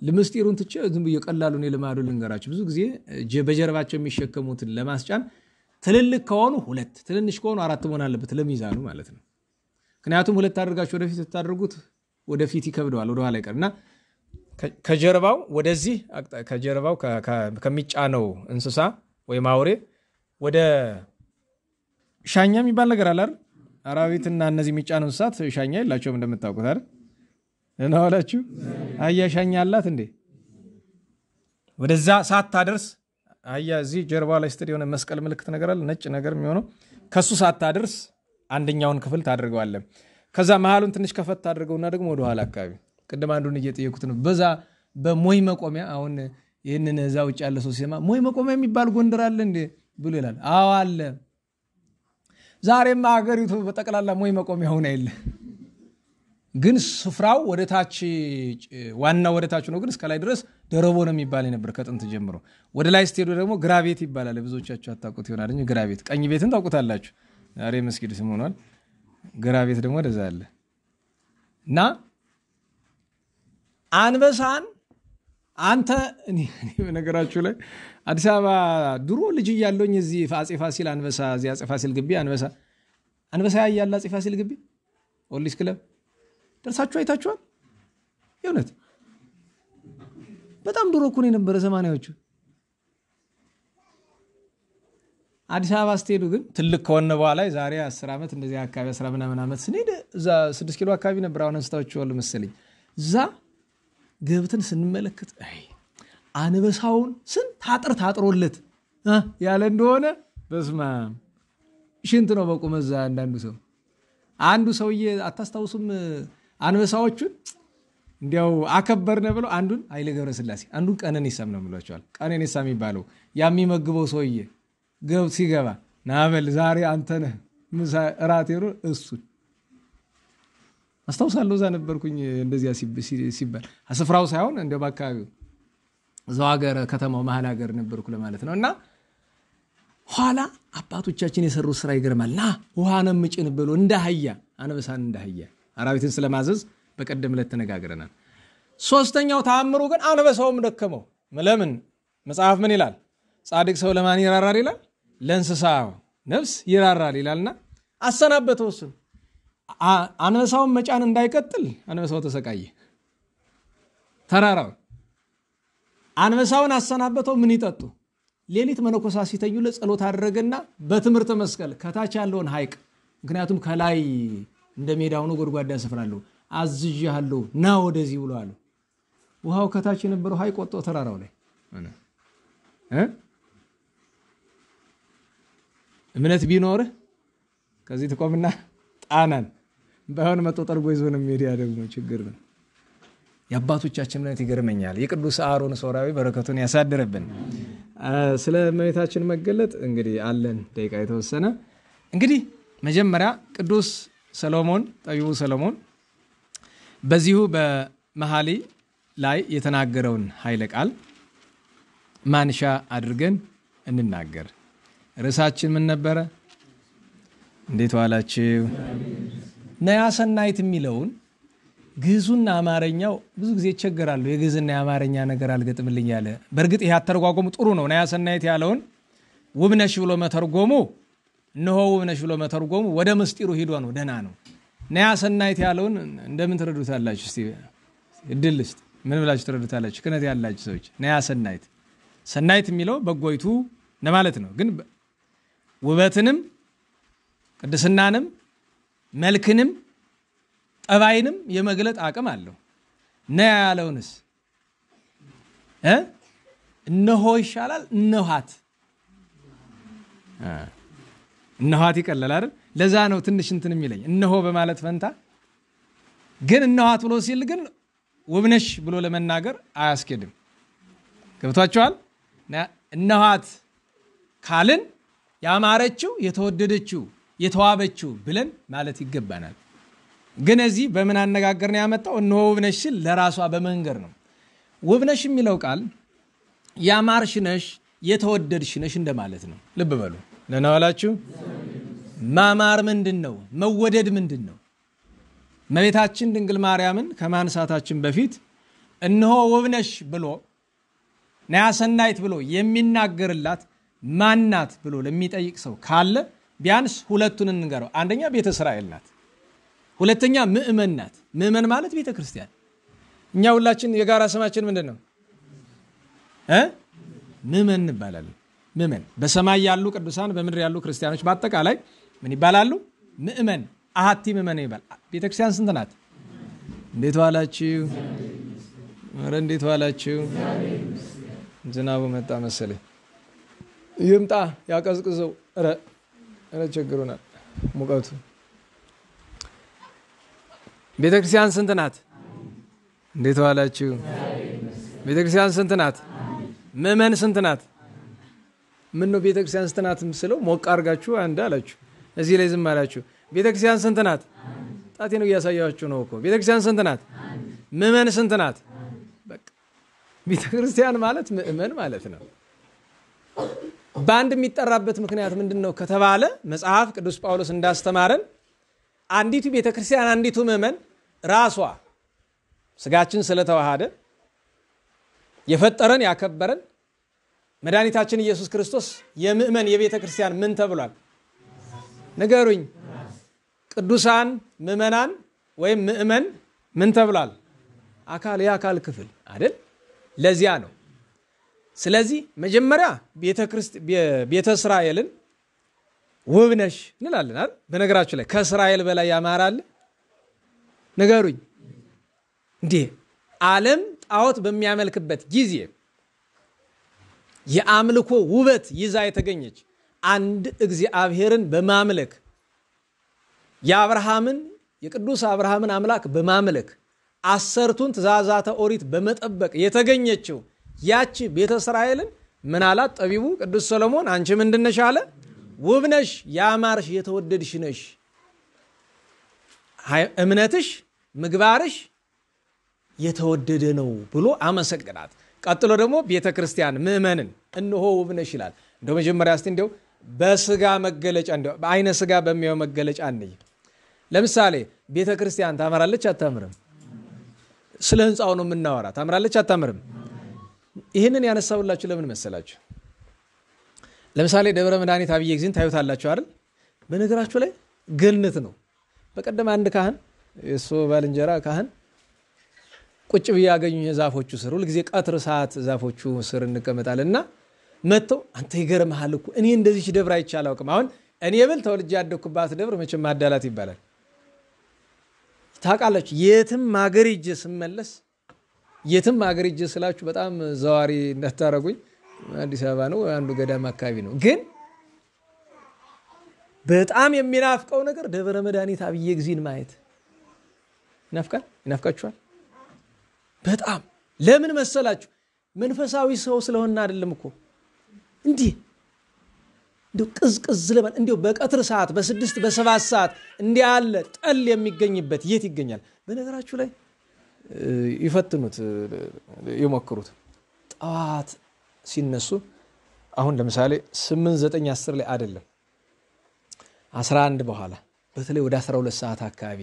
ለምስጢሩን ትቼ ዝም ብዬ ቀላሉን የለማዱ ልንገራችሁ ብዙ ጊዜ በጀርባቸው የሚሸከሙትን ለማስጫን ትልልቅ ከሆኑ ሁለት ትንንሽ ከሆኑ አራት መሆን አለበት ለሚዛኑ ማለት ነው ምክንያቱም ሁለት አድርጋችሁ ወደፊት ተታደርጉት ወደፊት ይከብደዋል ወደ ኋላ ይቀርና ከጀርባው ወደዚህ ከጀርባው ከሚጫነው እንስሳ ወይ ማውሬ ወደ ሻኛ የሚባል ነገር አለ አይደል አራዊትና እነዚህ የሚጫኑ እንስሳት ሻኛ የላቸውም እንደምታውቁት አይደል እና ወላችሁ አያ ሻኛ አላት እንዴ ወደዛ ሳታደርስ አያ እዚህ ጀርባው ላይ ስትል የሆነ መስቀል ምልክት ነገር አለ ነጭ ነገር የሚሆነው ከሱ ሳታደርስ አንደኛውን ክፍል ታደርገዋለህ ከዛ መሃሉን ትንሽ ከፈት ታደርገውና ደግሞ ወደ ኋላ አካባቢ ቅድም አንዱን እየጠየቁት ነው በዛ በሞይ መቆሚያ አሁን ይሄንን እዛው ውጭ ያለ ሰው ሲሰማ ሞይ መቆሚያ የሚባል ጎንደር አለ እንዴ ብሎ ይላል አዎ አለ ዛሬማ ሀገሪቱ በጠቅላላ ሞይ መቆሚያ ሆነ አይደል ግን ስፍራው ወደታች ዋናው ወደታች ነው ግን እስከላይ ድረስ ደረቦ ነው የሚባል ነበር ከጥንት ጀምሮ ወደ ላይ ስትሄዱ ደግሞ ግራቤት ይባላል ብዙዎቻችሁ አታውቁት ይሆናል እንጂ ግራቤት ቀኝ ቤትን ታውቁታላችሁ ዛሬ መስጊድ ስም ሆኗል ግራቤት ደግሞ ወደዛ አለ እና አንበሳን አንተ እኔ በነገራችሁ ላይ አዲስ አበባ ድሮ ልጅ ያለኝ እዚህ አፄ ፋሲል አንበሳ እዚህ አፄ ፋሲል ግቢ አንበሳ ያያላ አፄ ፋሲል ግቢ ኦሊስ ክለብ ደርሳችሁ አይታችኋል የእውነት በጣም ድሮ እኮ ነው የነበረ ዘመናዎቹ አዲስ አበባ ስትሄዱ ግን ትልቅ ከሆነ በኋላ ዛሬ 10 ዓመት እንደዚህ አካባቢ 10 ምናምን ዓመት ስንሄድ እዛ 6 ኪሎ አካባቢ ነበር አሁን አንስታችሁ አሉ መሰለኝ እዛ ገብተን ስንመለከት አንበሳውን ስንት ታጥሮለት ያለ እንደሆነ በስማ ሽንት ነው በቁመዛ አንዱ ሰውዬ አታስታውሱም አንበሳዎቹን እንዲያው አከበርነ ብሎ አንዱን ኃይለ ገብረስላሴ አንዱን ቀነኒሳም ነው ብሏቸዋል ቀነኒሳ የሚባለው የሚመግበው ሰውዬ ሲገባ ናበል ዛሬ አንተ ነህ ምሳ እራት ይሮ እሱ አስተውሳለሁ እዛ ነበርኩኝ እንደዚያ ሲባል አስፍራው ሳይሆን እንደው በአካባቢው እዛው ሀገር ከተማው መሃል ሀገር ነበርኩ ለማለት ነውና ኋላ አባቶቻችን የሰሩት ስራ ይገርማልና ውሃንም ምጭን ብሎ እንዳህያ አንበሳን እንዳህያ አራዊትን ስለማዘዝ በቀደም ዕለት ተነጋግረናል ሶስተኛው ተአምሩ ግን አንበሳውም ደከመው ለምን መጽሐፍ ምን ይላል ጻድቅ ሰው ለማን ይራራል ይላል ለእንስሳው ነፍስ ይራራል ይላልና አሰናበተው እሱ አንበሳውን መጫን እንዳይቀጥል አንበሳው ተሰቃየ ተራራው አንበሳውን አሰናበተው ምን ይጠጡ ሌሊት መነኮሳት ሲተኙ ለጸሎት አደረገና በትምህርተ መስቀል ከታች ያለውን ሐይቅ ምክንያቱም ከላይ እንደሜዳው ነው ጎድጓዳ ስፍራለሁ አዝዣለሁ ና ወደዚህ ብሏል ውሃው ከታች የነበረው ሐይቅ ወጥቶ ተራራው ላይ እምነት ቢኖር ከዚህ ተቆምና ጣናን ባይሆን መጥቶ ጠርጎ ይዞ ነው የሚሄድ ደግሞ ችግር ነው የአባቶቻችን እምነት ይገርመኛል የቅዱስ አሮን ሶራዊ በረከቱን ያሳድርብን ስለ እመቤታችን መገለጥ እንግዲህ አለን ደቂቃ የተወሰነ እንግዲህ መጀመሪያ ቅዱስ ሰሎሞን ጠቢቡ ሰሎሞን በዚሁ በመሐሊ ላይ የተናገረውን ኃይለ ቃል ማንሻ አድርገን እንናገር ርዕሳችን ምን ነበረ እንዴት ዋላችሁ ነያ ሰናይት የሚለውን ግዕዙና አማርኛው ብዙ ጊዜ ይቸገራሉ የግዕዝና የአማርኛ ነገር አልገጥምልኝ ያለ በርግጥ ይሄ አተርጓጎሙ ጥሩ ነው ነያ ሰናይት ያለውን ውብነሽ ብሎ መተርጎሙ እነሆ ውብነሽ ብሎ መተርጎሙ ወደ ምስጢሩ ሄዶ ነው ደህና ነው ነያ ሰናይት ያለውን እንደምን ትረዱታላችሁ እስቲ እድልስት ምን ብላችሁ ትረዱታላችሁ ክነት ያላችሁ ሰዎች ነያ ሰናይት የሚለው በጎይቱ ለማለት ነው ግን ውበትንም ቅድስናንም መልክንም ጠባይንም የመግለጥ አቅም አለው። ነ ያለውንስ እነሆ ይሻላል እነኋት እነኋት ይቀላል አይደል? ለዛ ነው ትንሽ እንትን የሚለኝ እነሆ በማለት ፈንታ ግን እነኋት ብሎ ሲል ግን ውብነሽ ብሎ ለመናገር አያስኬድም። ገብቷችኋል? እነኋት ካልን ያማረችው የተወደደችው የተዋበችው ብለን ማለት ይገባናል። ግን እዚህ በምን አነጋገር ነው ያመጣው? እነሆ ውብነሽ ሲል ለራሷ በመንገር ነው። ውብነሽ የሚለው ቃል ያማርሽ ነሽ የተወደድሽ ነሽ እንደማለት ነው። ልብ በሉ። ለናዋላችሁ ማማር ምንድነው? መወደድ ምንድነው? እመቤታችን ድንግል ማርያምን ከማንሳታችን በፊት እነሆ ውብነሽ ብሎ ነያ ሰናይት ብሎ የሚናገርላት ማናት ብሎ ለሚጠይቅ ሰው ካለ ቢያንስ ሁለቱን እንገረው። አንደኛ ቤተ እስራኤል ናት፣ ሁለተኛ ምእመን ናት። ምእመን ማለት ቤተ ክርስቲያን። እኛ ሁላችን የጋራ ስማችን ምንድነው? ምእመን እንባላለን። ምእመን በሰማይ ያሉ ቅዱሳን በምድር ያሉ ክርስቲያኖች በአጠቃላይ ምን ይባላሉ? ምእመን። አሐቲ ምእመን ይባል። ቤተ ክርስቲያን ስንት ናት? እንዴት ዋላችሁ? ኧረ እንዴት ዋላችሁ? ዝናቡ መጣ መሰለኝ። ይምጣ ያቀዝቅዘው። ኧረ ቸግሮናል ሙቀቱ። ቤተ ክርስቲያን ስንት ናት? እንዴት ዋላችሁ? ቤተ ክርስቲያን ስንት ናት? ምእመን ስንት ናት? ምን ነው ቤተ ክርስቲያን ስንት ናት ምስለው ሞቅ አድርጋችሁ አንድ አላችሁ። እዚህ ላይ ዝም አላችሁ። ቤተ ክርስቲያን ስንት ናት? ጣቴ ነው እያሳያችሁ ነው እኮ። ቤተ ክርስቲያን ስንት ናት? ምእመን ስንት ናት? በቃ ቤተ ክርስቲያን ማለት ምእመን ማለት ነው። በአንድ የሚጠራበት ምክንያት ምንድነው ከተባለ መጽሐፍ ቅዱስ ጳውሎስ እንዳስተማረን አንዲቱ ቤተ ክርስቲያን አንዲቱ ምእመን ራሷ ስጋችን ስለተዋሃደ የፈጠረን ያከበረን መድኃኒታችን ኢየሱስ ክርስቶስ የምእመን የቤተ ክርስቲያን ምን ተብሏል? ንገሩኝ። ቅዱሳን ምእመናን ወይም ምእመን ምን ተብሏል? አካል የአካል ክፍል አይደል? ለዚያ ነው። ስለዚህ መጀመሪያ ቤተ እስራኤልን ውብነሽ እንላለን አይደል? በነገራችሁ ላይ ከእስራኤል በላይ ያማራል? ንገሩኝ። እንዴ ዓለም ጣዖት በሚያመልክበት ጊዜ የአምልኮ ውበት ይዛ የተገኘች አንድ እግዚአብሔርን በማምለክ የአብርሃምን የቅዱስ አብርሃምን አምላክ በማምለክ 10ቱን ትእዛዛተ ኦሪት በመጠበቅ የተገኘችው ያቺ ቤተ እስራኤልን ምን አላት ጠቢቡ ቅዱስ ሰሎሞን? አንቺ ምንድነሽ አለ? ውብነሽ ያማርሽ የተወደድሽ ነሽ፣ እምነትሽ ምግባርሽ የተወደደ ነው ብሎ አመሰግናት። ቀጥሎ ደግሞ ቤተ ክርስቲያን ምእመንን እነሆ ውብነሽ ይላል። እንደው መጀመሪያ እስቲ እንደው በስጋ መገለጫ እንደው በአይነ ስጋ በሚያው መገለጫ አንይ። ለምሳሌ ቤተ ክርስቲያን ታምራለች አታምርም? ስለ ህንጻው ነው የምናወራ። ታምራለች አታምርም? ይሄንን ያነሳውላችሁ ለምን መሰላችሁ? ለምሳሌ ደብረ መድኃኒት አብየ ጊዜን ታዩታላችሁ አይደል? በነገራችሁ ላይ ገነት ነው። በቀደም አንድ ካህን የሱ ባልንጀራ ካህን ቁጭ ብዬ ያገኙኝ ዛፎቹ ስር ሁሉ ጊዜ ቀትር ሰዓት ዛፎቹ ስር እንቀመጣለንና መጥተው አንተ ይገርምሃል እኮ እኔ እንደዚህ ደብር አይቻለው አውቅም። አሁን እኔ ብል ተወልጄ ያደኩባት ደብር መቼም ማዳላት ይባላል። ታውቃላችሁ የትም ሀገር ሂጄ ስመለስ የትም ሀገር ሂጄ ስላችሁ በጣም ዘዋሪ እንዳታረጉኝ አዲስ አበባ ነው አንዱ ገዳም አካባቢ ነው። ግን በጣም የሚናፍቀው ነገር ደብረ መድኃኒት አብየ ጊዜን ማየት ይናፍቃችኋል? በጣም ለምን መሰላችሁ? መንፈሳዊ ሰው ስለሆነ አይደለም እኮ እንዲህ እንደው ቅዝቅዝ ለማለት እንደው በቀትር ሰዓት በ6 በ7 ሰዓት እንዲህ ያለ ጠል የሚገኝበት የት ይገኛል? በነገራችሁ ላይ ይፈትኑት ይሞክሩት። ጠዋት ሲነሱ አሁን ለምሳሌ 8 9 10 ላይ አይደለም 11 በኋላ በተለይ ወደ 12 ሰዓት አካባቢ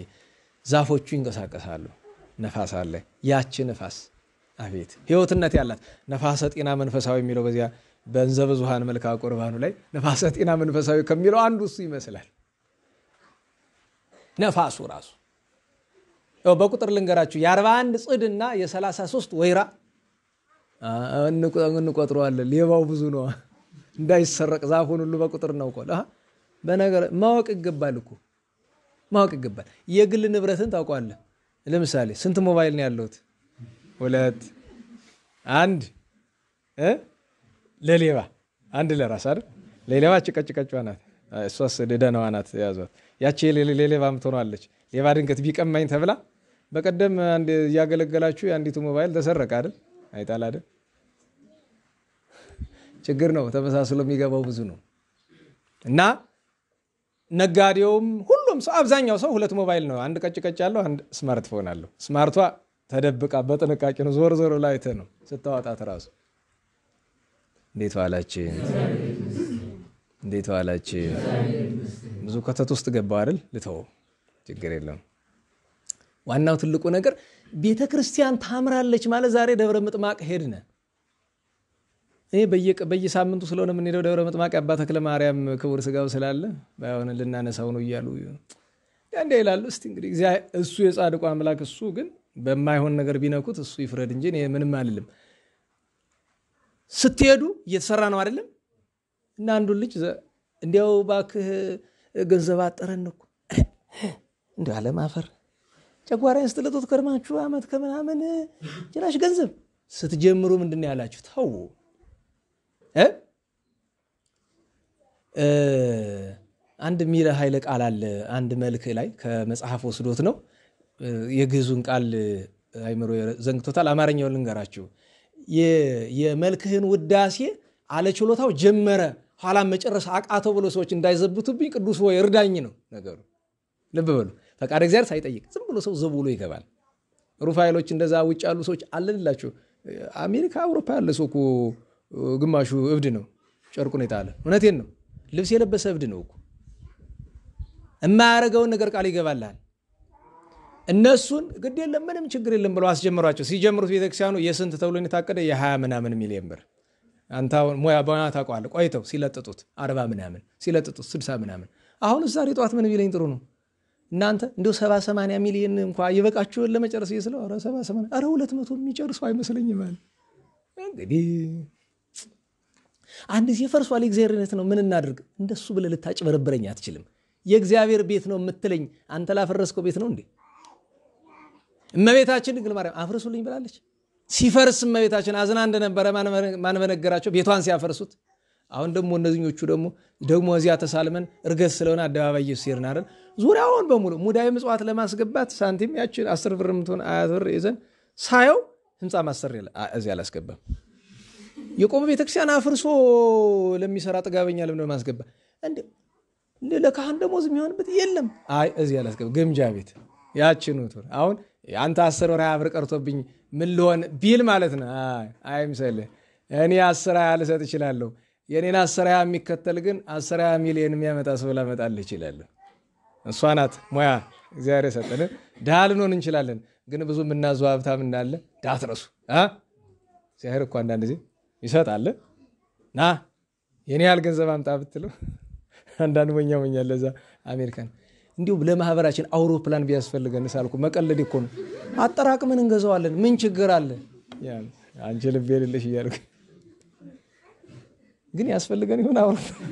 ዛፎቹ ይንቀሳቀሳሉ። ነፋስ አለ። ያቺ ነፋስ አቤት ህይወትነት ያላት ነፋሰ ጤና መንፈሳዊ የሚለው በዚያ በእንዘ ብዙሃን መልካ ቁርባኑ ላይ ነፋሰ ጤና መንፈሳዊ ከሚለው አንዱ እሱ ይመስላል። ነፋሱ ራሱ በቁጥር ልንገራችሁ የ41 ጽድና የ33 ወይራ እንቆጥረዋለን። ሌባው ብዙ ነው እንዳይሰረቅ ዛፉን ሁሉ በቁጥር ነው እኮ በነገር ማወቅ ይገባል እኮ ማወቅ ይገባል። የግል ንብረትን ታውቃለህ። ለምሳሌ ስንት ሞባይል ነው ያለውት? 2 1 ለሌባ 1 ለራስ አይደል? ለሌባ ጭቀጭቀጭዋ ናት። እሷስ ደደናዋ ናት ያዟት። ያቺ ለሌባ ምትሆናለች። ሌባ ድንገት ቢቀማኝ ተብላ በቀደም አንድ ያገለገላችሁ የአንዲቱ ሞባይል ተሰረቀ አይደል? አይጣል አይደል? ችግር ነው። ተመሳስሎ የሚገባው ብዙ ነው። እና ነጋዴውም ሁሉም ሰው አብዛኛው ሰው 2 ሞባይል ነው። አንድ ቀጭቀጭ ያለው አንድ ስማርትፎን አለው። ስማርቷ ተደብቃ በጥንቃቄ ነው ዞር ዞር ላይ ነው ስታወጣት ራሱ እንዴት ዋላችሁ እንዴት ዋላችሁ ብዙ ከተት ውስጥ ገባው አይደል? ልተው ችግር የለም። ዋናው ትልቁ ነገር ቤተክርስቲያን ታምራለች ማለት ዛሬ ደብረ ምጥማቅ ሄድነ። እኔ በየሳምንቱ ስለሆነ ምን ሄደው ደብረ ምጥማቅ አባ ተክለ ማርያም ክቡር ስጋው ስላለ ባይሆን ልናነሳው ነው ይያሉ ያንዴ ይላሉ። እስቲ እንግዲህ እሱ የጻድቁ አምላክ እሱ ግን በማይሆን ነገር ቢነኩት እሱ ይፍረድ እንጂ እኔ ምንም አልልም። ስትሄዱ እየተሰራ ነው አይደለም? እና አንዱ ልጅ እንዲያው ባክህ ገንዘብ አጠረን እኮ እንዴ አለማፈር ጨጓራዬን ስትለጡት ከርማችሁ አመት ከምናምን ጭራሽ ገንዘብ ስትጀምሩ ምንድነው ያላችሁ? ተው አንድ ሚለ ኃይለ ቃል አለ አንድ መልክ ላይ ከመጽሐፍ ወስዶት ነው። የግዙን ቃል አይምሮ ዘንግቶታል። አማርኛውን ልንገራችሁ። የመልክህን ውዳሴ አለችሎታው ጀመረ ኋላ መጨረስ አቃተው ብሎ ሰዎች እንዳይዘብቱብኝ ቅዱስ ወይ እርዳኝ ነው ነገሩ። ልብ በሉ። ፈቃድ እግዚአብሔር ሳይጠይቅ ዝም ብሎ ሰው ዘብሎ ይገባል። ሩፋኤሎች እንደዛ ውጭ ያሉ ሰዎች አለላችሁ። አሜሪካ አውሮፓ ያለ ሰው እኮ ግማሹ እብድ ነው። ጨርቁን የጣለ እውነቴን ነው። ልብስ የለበሰ እብድ ነው እኮ የማያረጋውን ነገር ቃል ይገባላል። እነሱን ግድ የለም ምንም ችግር የለም ብለው አስጀምሯቸው። ሲጀምሩት ቤተክርስቲያኑ የስንት ተብሎ የታቀደ የ20 ምናምን ሚሊዮን ብር አንታው ሞያ ባና ታቋል። ቆይተው ሲለጥጡት 40 ምናምን ሲለጥጡት 60 ምናምን። አሁን ዛሬ ጧት ምን ቢለኝ ጥሩ ነው እናንተ እንደው 70-80 ሚሊዮን እንኳን ይበቃችሁ ለመጨረስ ይስለው። ኧረ 70-80 ኧረ 200 የሚጨርሱ አይመስለኝም ማለት እንግዲህ አንድ ሲፈርሷል እግዚአብሔርነት ነው። ምን እናድርግ? እንደሱ ብለህ ልታጭበረብረኝ አትችልም። የእግዚአብሔር ቤት ነው የምትለኝ አንተ ላፈረስከው ቤት ነው እንዴ? እመቤታችን ድንግል ማርያም አፍርሱልኝ ብላለች። ሲፈርስ እመቤታችን አዝና እንደነበረ ማን በነገራቸው ቤቷን ሲያፈርሱት። አሁን ደግሞ እነዚህኞቹ ደግሞ እዚያ ተሳልመን እርገት ስለሆነ አደባባይ ይስርና አይደል ዙሪያውን በሙሉ ሙዳይ ምጽዋት ለማስገባት ሳንቲም ያችን 10 ብር ምትሆን 20 ብር ይዘን ሳየው ህንጻ ማሰር ይላል እዚያ አላስገባም። የቆመ ቤተክርስቲያን አፍርሶ ለሚሰራ ጥጋበኛ ለምን ማስገባ እንዴ? ለካህን ደሞዝ የሚሆንበት የለም። አይ እዚያ አላስገባ ግምጃ ቤት ያችን ነው። አሁን አንተ 10 ወር 20 ብር ቀርቶብኝ ምን ልሆን ቢል ማለት ነው። አይ ምሰልህ እኔ 10 20 ልሰጥ እችላለሁ። የኔን 10 20 የሚከተል ግን 10 20 ሚሊዮን የሚያመጣ ሰው ላመጣልህ እችላለሁ። እሷ ናት ሙያ እግዚአብሔር የሰጠን። ድሃ ልንሆን እንችላለን፣ ግን ብዙ የምናዘው ሀብታም እንዳለ እንዳትረሱ። እግዚአብሔር እኮ አንዳንድ ጊዜ ይሰጣል። ና የኔ ያህል ገንዘብ አምጣ ብትለው አንዳንድ ሞኛው ለዛ አሜሪካን እንዲሁ ለማህበራችን አውሮፕላን ቢያስፈልገን ሳልኩ መቀለድ እኮ ነው። አጠራቅመን እንገዛዋለን ምን ችግር አለ? አንቺ ልብ የሌለሽ እያልኩ ግን ያስፈልገን ይሆን አውሮፕላን?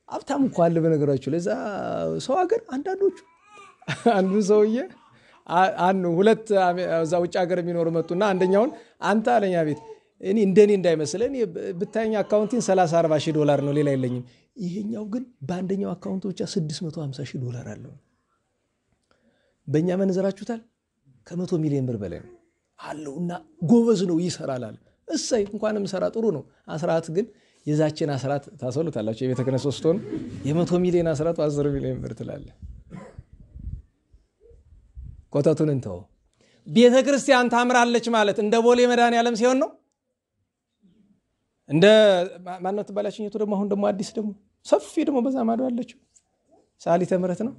ሀብታም እኮ አለ በነገራችሁ ለዛ ሰው ሀገር አንዳንዶቹ አንዱ ሰውዬ ሁለት እዛ ውጭ ሀገር የሚኖሩ መጡና አንደኛውን አንተ አለኛ ቤት እኔ እንደኔ እንዳይመስለን ብታየኝ አካውንቲን 30-40 ሺህ ዶላር ነው ሌላ የለኝም። ይሄኛው ግን በአንደኛው አካውንት ብቻ 650 ሺህ ዶላር አለው። በእኛ መንዘራችሁታል ከ100 ሚሊዮን ብር በላይ ነው አለውና ጎበዝ ነው ይሰራል አለ። እሰይ እንኳንም ሰራ ጥሩ ነው። አስራት ግን የዛችን አስራት ታሰሉታላችሁ። የቤተ ክህነት 3 ሆነ የ100 ሚሊዮን አስራት 10 ሚሊዮን ብር ትላለ። ቆጣቱን እንተው። ቤተ ክርስቲያን ታምራለች ማለት እንደ ቦሌ መድኃኔዓለም ሲሆን ነው። እንደ ማንነት ተባላችኝቱ ደግሞ አሁን ደግሞ አዲስ ደግሞ ሰፊ ደግሞ በዛ ማዶ አለችው ሳሊተ ምሕረት ነው።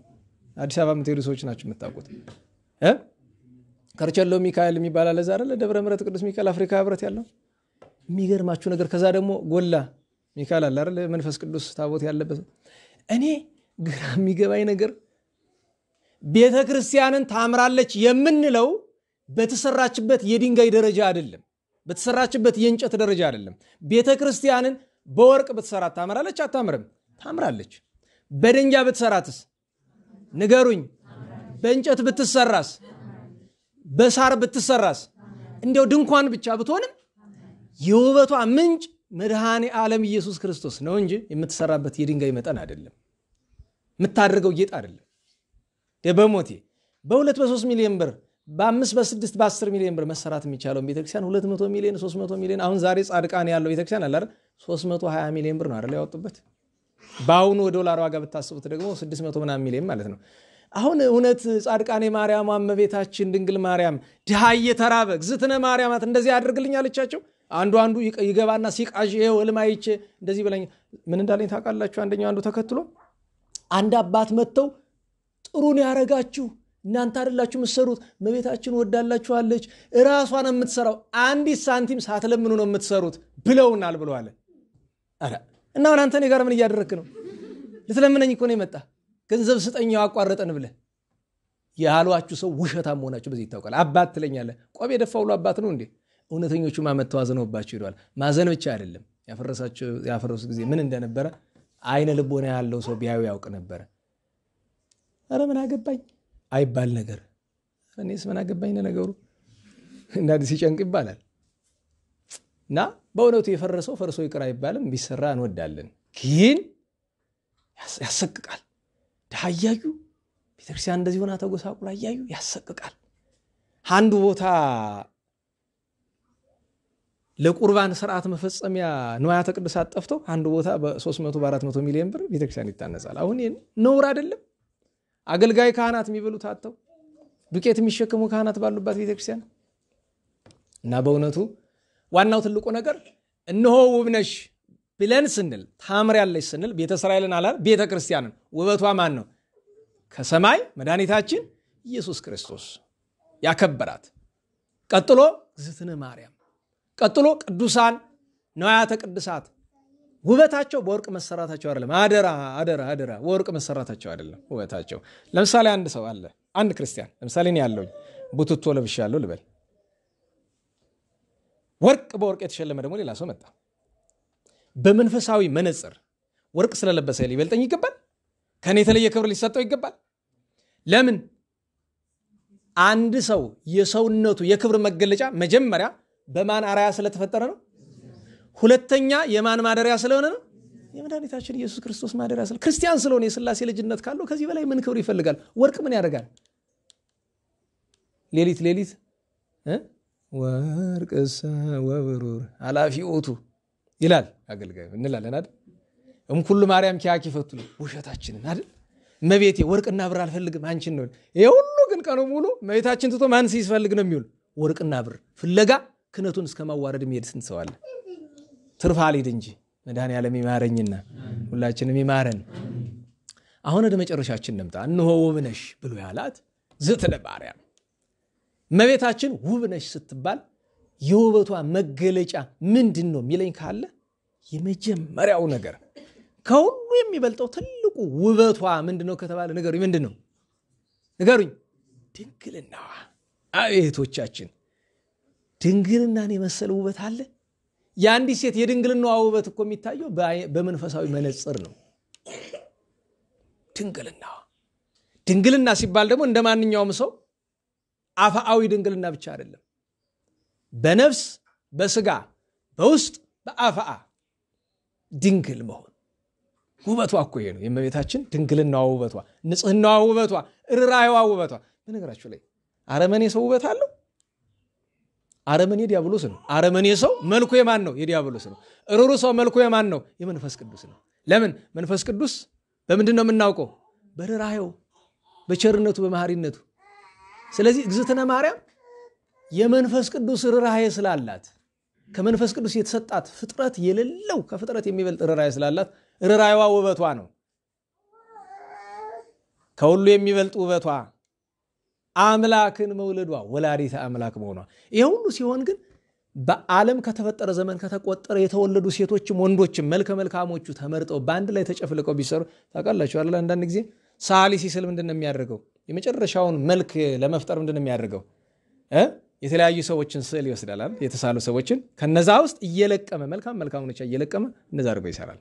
አዲስ አበባ የምትሄዱ ሰዎች ናችሁ የምታውቁት። ከርቸሎ ሚካኤል የሚባል አለ ዛሬ ለደብረ ምሕረት ቅዱስ ሚካኤል አፍሪካ ህብረት ያለው የሚገርማችሁ ነገር። ከዛ ደግሞ ጎላ ሚካኤል አለ አይደል መንፈስ ቅዱስ ታቦት ያለበት። እኔ ግራ የሚገባኝ ነገር ቤተ ክርስቲያንን ታምራለች የምንለው በተሰራችበት የድንጋይ ደረጃ አይደለም። በተሰራችበት የእንጨት ደረጃ አይደለም። ቤተክርስቲያንን በወርቅ ብትሰራት ታምራለች አታምርም? ታምራለች። በድንጋይ ብትሰራትስ? ንገሩኝ። በእንጨት ብትሰራስ? በሳር ብትሰራስ? እንዲያው ድንኳን ብቻ ብትሆንም የውበቷ ምንጭ መድኃኔ ዓለም ኢየሱስ ክርስቶስ ነው እንጂ የምትሰራበት የድንጋይ መጠን አይደለም። የምታደርገው ጌጥ አይደለም። በሞቴ በ2-3 ሚሊዮን ብር በ5 በ6 በ10 ሚሊዮን ብር መሰራት የሚቻለው ቤተክርስቲያን 200 ሚሊዮን 300 ሚሊዮን አሁን ዛሬ ጻድቃን ያለው ቤተክርስቲያን አለ አይደል 320 ሚሊዮን ብር ነው አይደል ያወጡበት። በአሁኑ ዶላር ዋጋ ብታስቡት ደግሞ 600 ምናምን ሚሊዮን ማለት ነው። አሁን እውነት ጻድቃኔ ማርያም እመቤታችን ድንግል ማርያም ድሃ እየተራበ እግዝእትነ ማርያማት እንደዚህ ያድርግልኝ አለቻቸው። አንዱ ይገባና ሲቃዥ ይሄው እልማይቼ እንደዚህ ብለኝ ምን እንዳለኝ ታውቃላችሁ? አንዱ ተከትሎ አንድ አባት መተው ጥሩን ያረጋችሁ እናንተ አይደላችሁ የምትሰሩት እመቤታችን ወዳላችኋለች ራሷን የምትሰራው አንዲት ሳንቲም ሳትለምኑ ነው የምትሰሩት ብለውናል ብለዋል። አረ እና እናንተ እኔ ጋር ምን እያደረክ ነው? ልትለምነኝ እኮ ነው የመጣ ገንዘብ ስጠኛው አቋረጠን ብለ ያሏችሁ ሰው ውሸታም መሆናችሁ በዚህ ይታወቃል። አባት ትለኛለህ ቆብ የደፋው ሁሉ አባት ነው እንዴ? እውነተኞቹ ማመተው አዘነውባቸው ይሏል። ማዘን ብቻ አይደለም ያፈረሱ ጊዜ ምን እንደነበረ አይነ ልቦና ያለው ሰው ቢያዩ ያውቅ ነበር። አረ ምን አገባኝ አይባል ነገር እኔስ ምን አገባኝ ነገሩ እንዳዲ ሲጨንቅ ይባላል። እና በእውነቱ የፈረሰው ፈርሶ ይቅር አይባልም። ቢሰራ እንወዳለን ግን ያሰቅቃል። ዳያዩ ቤተክርስቲያን እንደዚህ ሆና ተጎሳቁላ ያዩ ያሰቅቃል። አንዱ ቦታ ለቁርባን ሥርዓት መፈጸሚያ ንዋያተ ቅድሳት ጠፍቶ አንዱ ቦታ በ300 በ400 ሚሊዮን ብር ቤተክርስቲያን ይታነጻል። አሁን ነውር አይደለም? አገልጋይ ካህናት የሚበሉት አጥተው ዱቄት የሚሸከሙ ካህናት ባሉባት ቤተክርስቲያን እና በእውነቱ ዋናው ትልቁ ነገር እነሆ ውብነሽ ብለን ስንል ታምሪያለሽ ስንል ቤተ እስራኤልን አላል ቤተክርስቲያንን ውበቷ ማን ነው? ከሰማይ መድኃኒታችን ኢየሱስ ክርስቶስ ያከበራት። ቀጥሎ እግዝእትነ ማርያም፣ ቀጥሎ ቅዱሳን ንዋያተ ቅድሳት ውበታቸው በወርቅ መሰራታቸው አይደለም። አደራ ወርቅ መሰራታቸው አይደለም ውበታቸው። ለምሳሌ አንድ ሰው አለ አንድ ክርስቲያን ለምሳሌ እኔ ያለውኝ ቡትቶ ለብሻለሁ ልበል። ወርቅ በወርቅ የተሸለመ ደግሞ ሌላ ሰው መጣ። በመንፈሳዊ መነጽር ወርቅ ስለለበሰ ሊበልጠኝ ይገባል? ከኔ የተለየ ክብር ሊሰጠው ይገባል? ለምን? አንድ ሰው የሰውነቱ የክብር መገለጫ መጀመሪያ በማን አርአያ ስለተፈጠረ ነው? ሁለተኛ የማን ማደሪያ ስለሆነ ነው? የመድኃኒታችን ኢየሱስ ክርስቶስ ማደሪያ ስለሆነ። ክርስቲያን ስለሆነ የሥላሴ ልጅነት ካለው ከዚህ በላይ ምን ክብር ይፈልጋል? ወርቅ ምን ያደርጋል? ሌሊት ወርቅሰ ወብሩር አላፊኦቱ ይላል አገልጋዩ እንላለን አይደል? እምኩሉ ማርያም ኪያኪ ፈትሉ ውሸታችንን አይደል? እመቤቴ ወርቅና ብር አልፈልግም አንቺን ነው። ይሄ ሁሉ ግን ቀኑ ሙሉ እመቤታችን ትቶ ማን ሲፈልግ ነው የሚውል? ወርቅና ብር ፍለጋ ክነቱን እስከማዋረድ የሚሄድ ስንት ሰው አለ? ትርፍ አልሄድ እንጂ መድኃኔዓለም ይማረኝና ሁላችንም ይማረን። አሁን ወደ መጨረሻችን እንምጣ። እነሆ ውብነሽ ብሎ ያላት እግዝእትነ ማርያም እመቤታችን ውብነሽ ስትባል የውበቷ መገለጫ ምንድን ነው የሚለኝ ካለ የመጀመሪያው ነገር ከሁሉ የሚበልጠው ትልቁ ውበቷ ምንድነው ከተባለ ንገሩኝ። ምንድነው? ንገሩኝ። ድንግልናዋ። አቤቶቻችን ድንግልናን የመሰለ ውበት አለ? የአንዲት ሴት የድንግልናዋ ውበት እኮ የሚታየው በመንፈሳዊ መነጽር ነው። ድንግልና ሲባል ደግሞ እንደማንኛውም ሰው አፋአዊ ድንግልና ብቻ አይደለም። በነፍስ በስጋ በውስጥ በአፋአ ድንግል መሆን ውበቷ እኮ ይሄ ነው። የእመቤታችን ድንግልናዋ ውበቷ፣ ንጽህናዋ ውበቷ፣ ርራይዋ ውበቷ። በነገራችሁ ላይ አረመኔ ሰው ውበት አለው? አረመኔ ዲያብሎስ ነው። አረመኔ ሰው መልኩ የማን ነው? የዲያብሎስ ነው። ሩሩ ሰው መልኩ የማን ነው? የመንፈስ ቅዱስ ነው። ለምን? መንፈስ ቅዱስ በምንድን ነው የምናውቀው? በርራይው፣ በቸርነቱ፣ በመሐሪነቱ። ስለዚህ እግዝእትነ ማርያም የመንፈስ ቅዱስ ርራይ ስላላት ከመንፈስ ቅዱስ የተሰጣት ፍጥረት የሌለው ከፍጥረት የሚበልጥ ርራይ ስላላት ርራይዋ ውበቷ ነው። ከሁሉ የሚበልጥ ውበቷ አምላክን መውለዷ ወላዲተ አምላክ መሆኗ። ይሄ ሁሉ ሲሆን ግን በዓለም ከተፈጠረ ዘመን ከተቆጠረ የተወለዱ ሴቶችም ወንዶችም መልከ መልካሞቹ ተመርጠው በአንድ ላይ ተጨፍልቀው ቢሰሩ ታውቃላችሁ አይደል? አንዳንድ ጊዜ ሳሊ ሲስል ምንድነው የሚያደርገው? የመጨረሻውን መልክ ለመፍጠር ምንድነው የሚያደርገው? የተለያዩ ሰዎችን ስዕል ይወስዳል አይደል? የተሳሉ ሰዎችን ከነዛ ውስጥ እየለቀመ መልካም ነች እየለቀመ እንደዛ አድርጎ ይሰራል።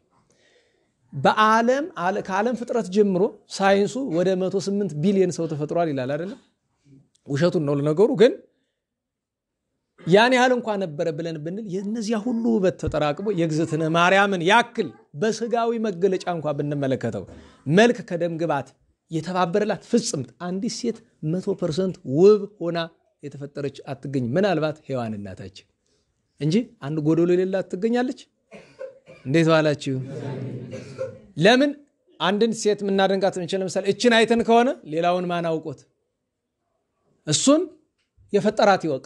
ከዓለም ፍጥረት ጀምሮ ሳይንሱ ወደ 108 ቢሊዮን ሰው ተፈጥሯል ይላል አይደለም? ውሸቱን ነው ለነገሩ። ግን ያን ያህል እንኳን ነበረ ብለን ብንል የነዚያ ሁሉ ውበት ተጠራቅሞ የእግዝእትነ ማርያምን ያክል በስጋዊ መገለጫ እንኳን ብንመለከተው መልክ ከደም ግባት የተባበረላት ፍጽምት አንዲት ሴት 100% ውብ ሆና የተፈጠረች አትገኝ። ምናልባት ሔዋን እናታችን እንጂ አንድ ጎዶሎ የሌላት ትገኛለች። እንዴት ዋላችሁ? ለምን አንድን ሴት ምናደንቃት እንችላለን? ለምሳሌ እችን አይተን ከሆነ ሌላውን ማን አውቆት? እሱን የፈጠራት ይወቅ።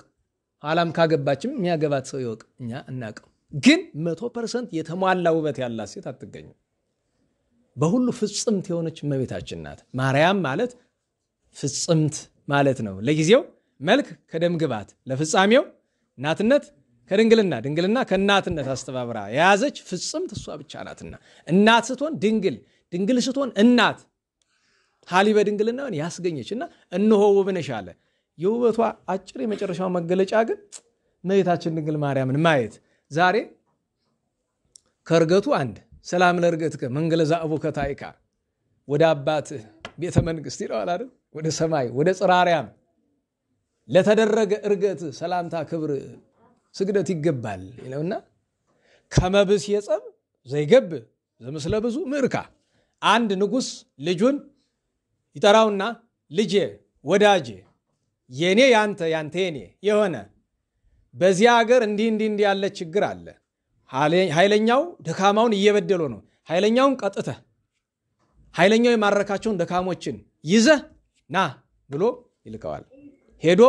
ኋላም ካገባችም የሚያገባት ሰው ይወቅ። እኛ እናቀው። ግን 100% የተሟላ ውበት ያላት ሴት አትገኝም። በሁሉ ፍጽምት የሆነች እመቤታችን ናት። ማርያም ማለት ፍጽምት ማለት ነው። ለጊዜው መልክ ከደም ግባት፣ ለፍጻሜው እናትነት ከድንግልና፣ ድንግልና ከእናትነት አስተባብራ የያዘች ፍጽምት እሷ ብቻ ናትና እናት ስትሆን ድንግል፣ ድንግል ስትሆን እናት ሀሊበ ድንግልናን ያስገኘችና እነሆ ውብነሽ አለ። የውበቷ አጭር የመጨረሻው መገለጫ ግን እመቤታችን ድንግል ማርያምን ማየት ዛሬ ከርገቱ አንድ ሰላም ለርገትከ መንገለ ዘአቡከ ታይካ ወደ አባት ቤተ መንግስት ይለዋል አይደል? ወደ ሰማይ ወደ ጽራርያም ለተደረገ እርገት ሰላምታ ክብር ስግደት ይገባል ይለውና ከመብስ የጸብ ዘይገብ ዘምስለ ብዙ ምርካ አንድ ንጉስ ልጁን ይጠራውና ልጄ ወዳጄ የኔ ያንተ ያንተ የኔ የሆነ በዚህ ሀገር እንዲህ ያለ ችግር አለ። ኃይለኛው ደካማውን እየበደለው ነው። ኃይለኛውን ቀጥተህ ኃይለኛው የማረካቸውን ደካሞችን ይዘህ ና ብሎ ይልከዋል። ሄዶ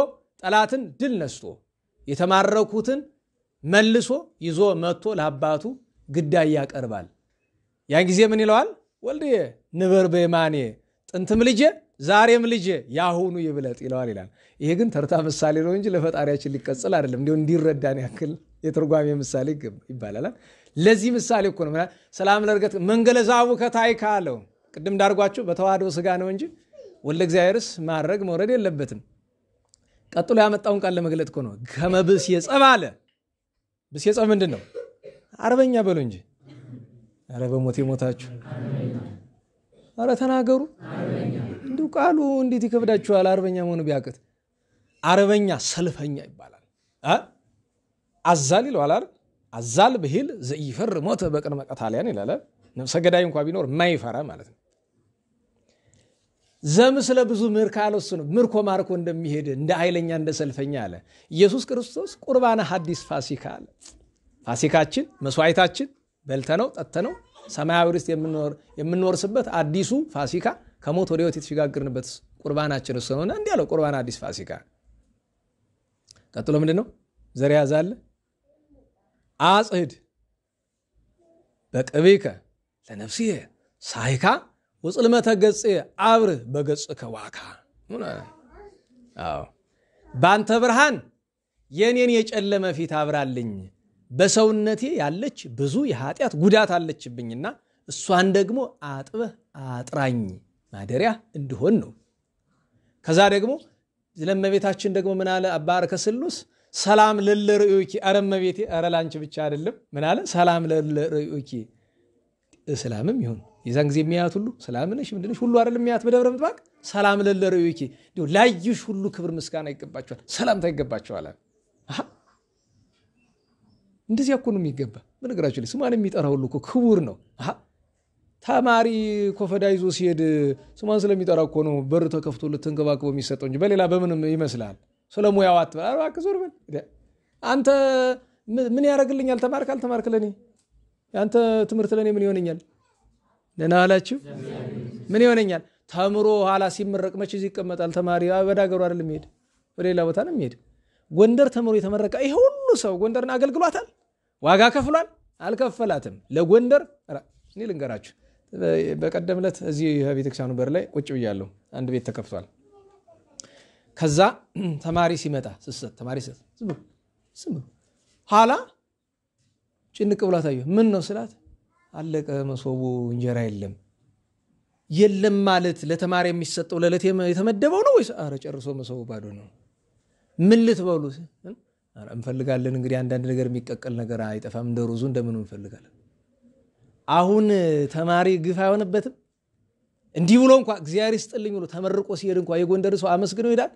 ጠላትን ድል ነስቶ የተማረኩትን መልሶ ይዞ መጥቶ ለአባቱ ግዳይ ያቀርባል። ያን ጊዜ ምን ይለዋል? ወልድዬ ንበር በየማኔ ጥንትም ልጄ ዛሬም ልጄ ያሁኑ ይብለጥ ይለዋል ይላል። ይሄ ግን ተርታ ምሳሌ ነው እንጂ ለፈጣሪያችን ሊቀጽል አይደለም። እንዲሁ እንዲረዳን ያክል የትርጓሜ ምሳሌ ይባላል። ለዚህ ምሳሌ እኮ ነው ሰላም ለርገት መንገለ ዘአቡከ ታይካ አለው። ቅድም እንዳርጓችሁ በተዋህዶ ስጋ ነው እንጂ ወልደ እግዚአብሔርስ ማድረግ መውረድ የለበትም። ቀጥሎ ያመጣውን ቃል ለመግለጥ እኮ ነው። ከመብስ የጸብ አለ። ብስ የጸብ ምንድን ነው? አርበኛ በሉ እንጂ። ኧረ በሞት የሞታችሁ ኧረ ተናገሩ። እንዲሁ ቃሉ እንዴት ይከብዳችኋል? አርበኛ መሆኑ ቢያቅት አርበኛ ሰልፈኛ ይባላል። አዛል ይለዋል አይደል? አዛል ብሂል ዘኢፈር ሞተ በቅድመ ቀታልያን ይላል። ነፍሰ ገዳይ እንኳን ቢኖር የማይፈራ ማለት ነው። ዘምስለ ብዙ ምርካ አለሱ ነው። ምርኮ ማርኮ እንደሚሄድ እንደ ኃይለኛ እንደ ሰልፈኛ አለ። ኢየሱስ ክርስቶስ ቁርባነ ሐዲስ ፋሲካ አለ። ፋሲካችን መስዋዕታችን በልተነው ጠጥተነው ሰማያዊ ርስት የምንወርስበት አዲሱ ፋሲካ ከሞት ወደ ሕይወት የተሸጋገርንበት ቁርባናችን እሱ ነውና እንዲህ ያለው ቁርባን አዲስ ፋሲካ። ቀጥሎ ምንድነው? ዘር ያዛለ አጽህድ በቅቤከ ለነፍስየ ሳይካ ወጽልመተ ገጽ አብር በገጽከ ዋካ። በአንተ ብርሃን የኔን የጨለመ ፊት አብራልኝ። በሰውነቴ ያለች ብዙ የኃጢአት ጉዳት አለችብኝና እሷን ደግሞ አጥበህ አጥራኝ ማደሪያ እንድሆን ነው። ከዛ ደግሞ ለእመቤታችን ደግሞ ምን አለ አባ አርከ ስሉስ? ሰላም ለለርእዩኪ። ኧረ እመቤቴ ኧረ ላንቺ ብቻ አይደለም ምን አለ? ሰላም ለለርእዩኪ። እስላምም ይሁን የዛን ጊዜ የሚያዩት ሁሉ ሰላም ነሽ ምንድነሽ ሁሉ አይደለም የሚያዩት በደብረ ምጥማቅ ሰላም ለለርእዩኪ። እንዲሁ ላዩሽ ሁሉ ክብር ምስጋና ይገባቸዋል፣ ሰላምታ ይገባቸዋል። እንደዚህ እኮ ነው የሚገባ። በነገራችሁ ላይ ስሟን የሚጠራ ሁሉ እኮ ክቡር ነው። ተማሪ ኮፈዳ ይዞ ሲሄድ ስሟን ስለሚጠራ እኮ ነው በር ተከፍቶለት ተንከባክቦ የሚሰጠው እንጂ በሌላ በምንም ይመስላል? ስለሙያው አትበል። እባክህ ዞር በል አንተ። ምን ያደርግልኛል? ተማርክ አልተማርክ ለኔ ያንተ ትምህርት ለኔ ምን ይሆነኛል? ደህና አላችሁ? ምን ይሆነኛል? ተምሮ ኋላ ሲመረቅ መቼ እዚህ ይቀመጣል? ተማሪ በዳገሩ አይደለም የሚሄድ ወደ ሌላ ቦታ ነው የሚሄድ። ጎንደር ተምሮ የተመረቀ ይሄ ሁሉ ሰው ጎንደርን አገልግሏታል? ዋጋ ከፍሏል? አልከፈላትም። ለጎንደር እኔ ልንገራችሁ፣ በቀደም ዕለት እዚህ ቤተክርስቲያኑ በር ላይ ቁጭ ብያለሁ። አንድ ቤት ተከፍቷል። ከዛ ተማሪ ሲመጣ ተማሪ ዝም ኋላ ጭንቅ ብላ ታየው። ምን ነው ስላት አለቀ መሶቡ እንጀራ የለም ማለት ለተማሪ የሚሰጠው ለዕለት የተመደበው ነው ወይስ? ኧረ ጨርሶ መሶቡ ባዶ ነው። ምን ልትበሉ እንፈልጋለን እንግዲህ አንዳንድ ነገር የሚቀቀል ነገር አይጠፋም እንደ ሩዙ እንደምን እንፈልጋለን አሁን ተማሪ ግፍ አይሆንበትም እንዲህ ብሎ እንኳን እግዚአብሔር ይስጥልኝ ብሎ ተመርቆ ሲሄድ እንኳን የጎንደር ሰው አመስግነው ይላል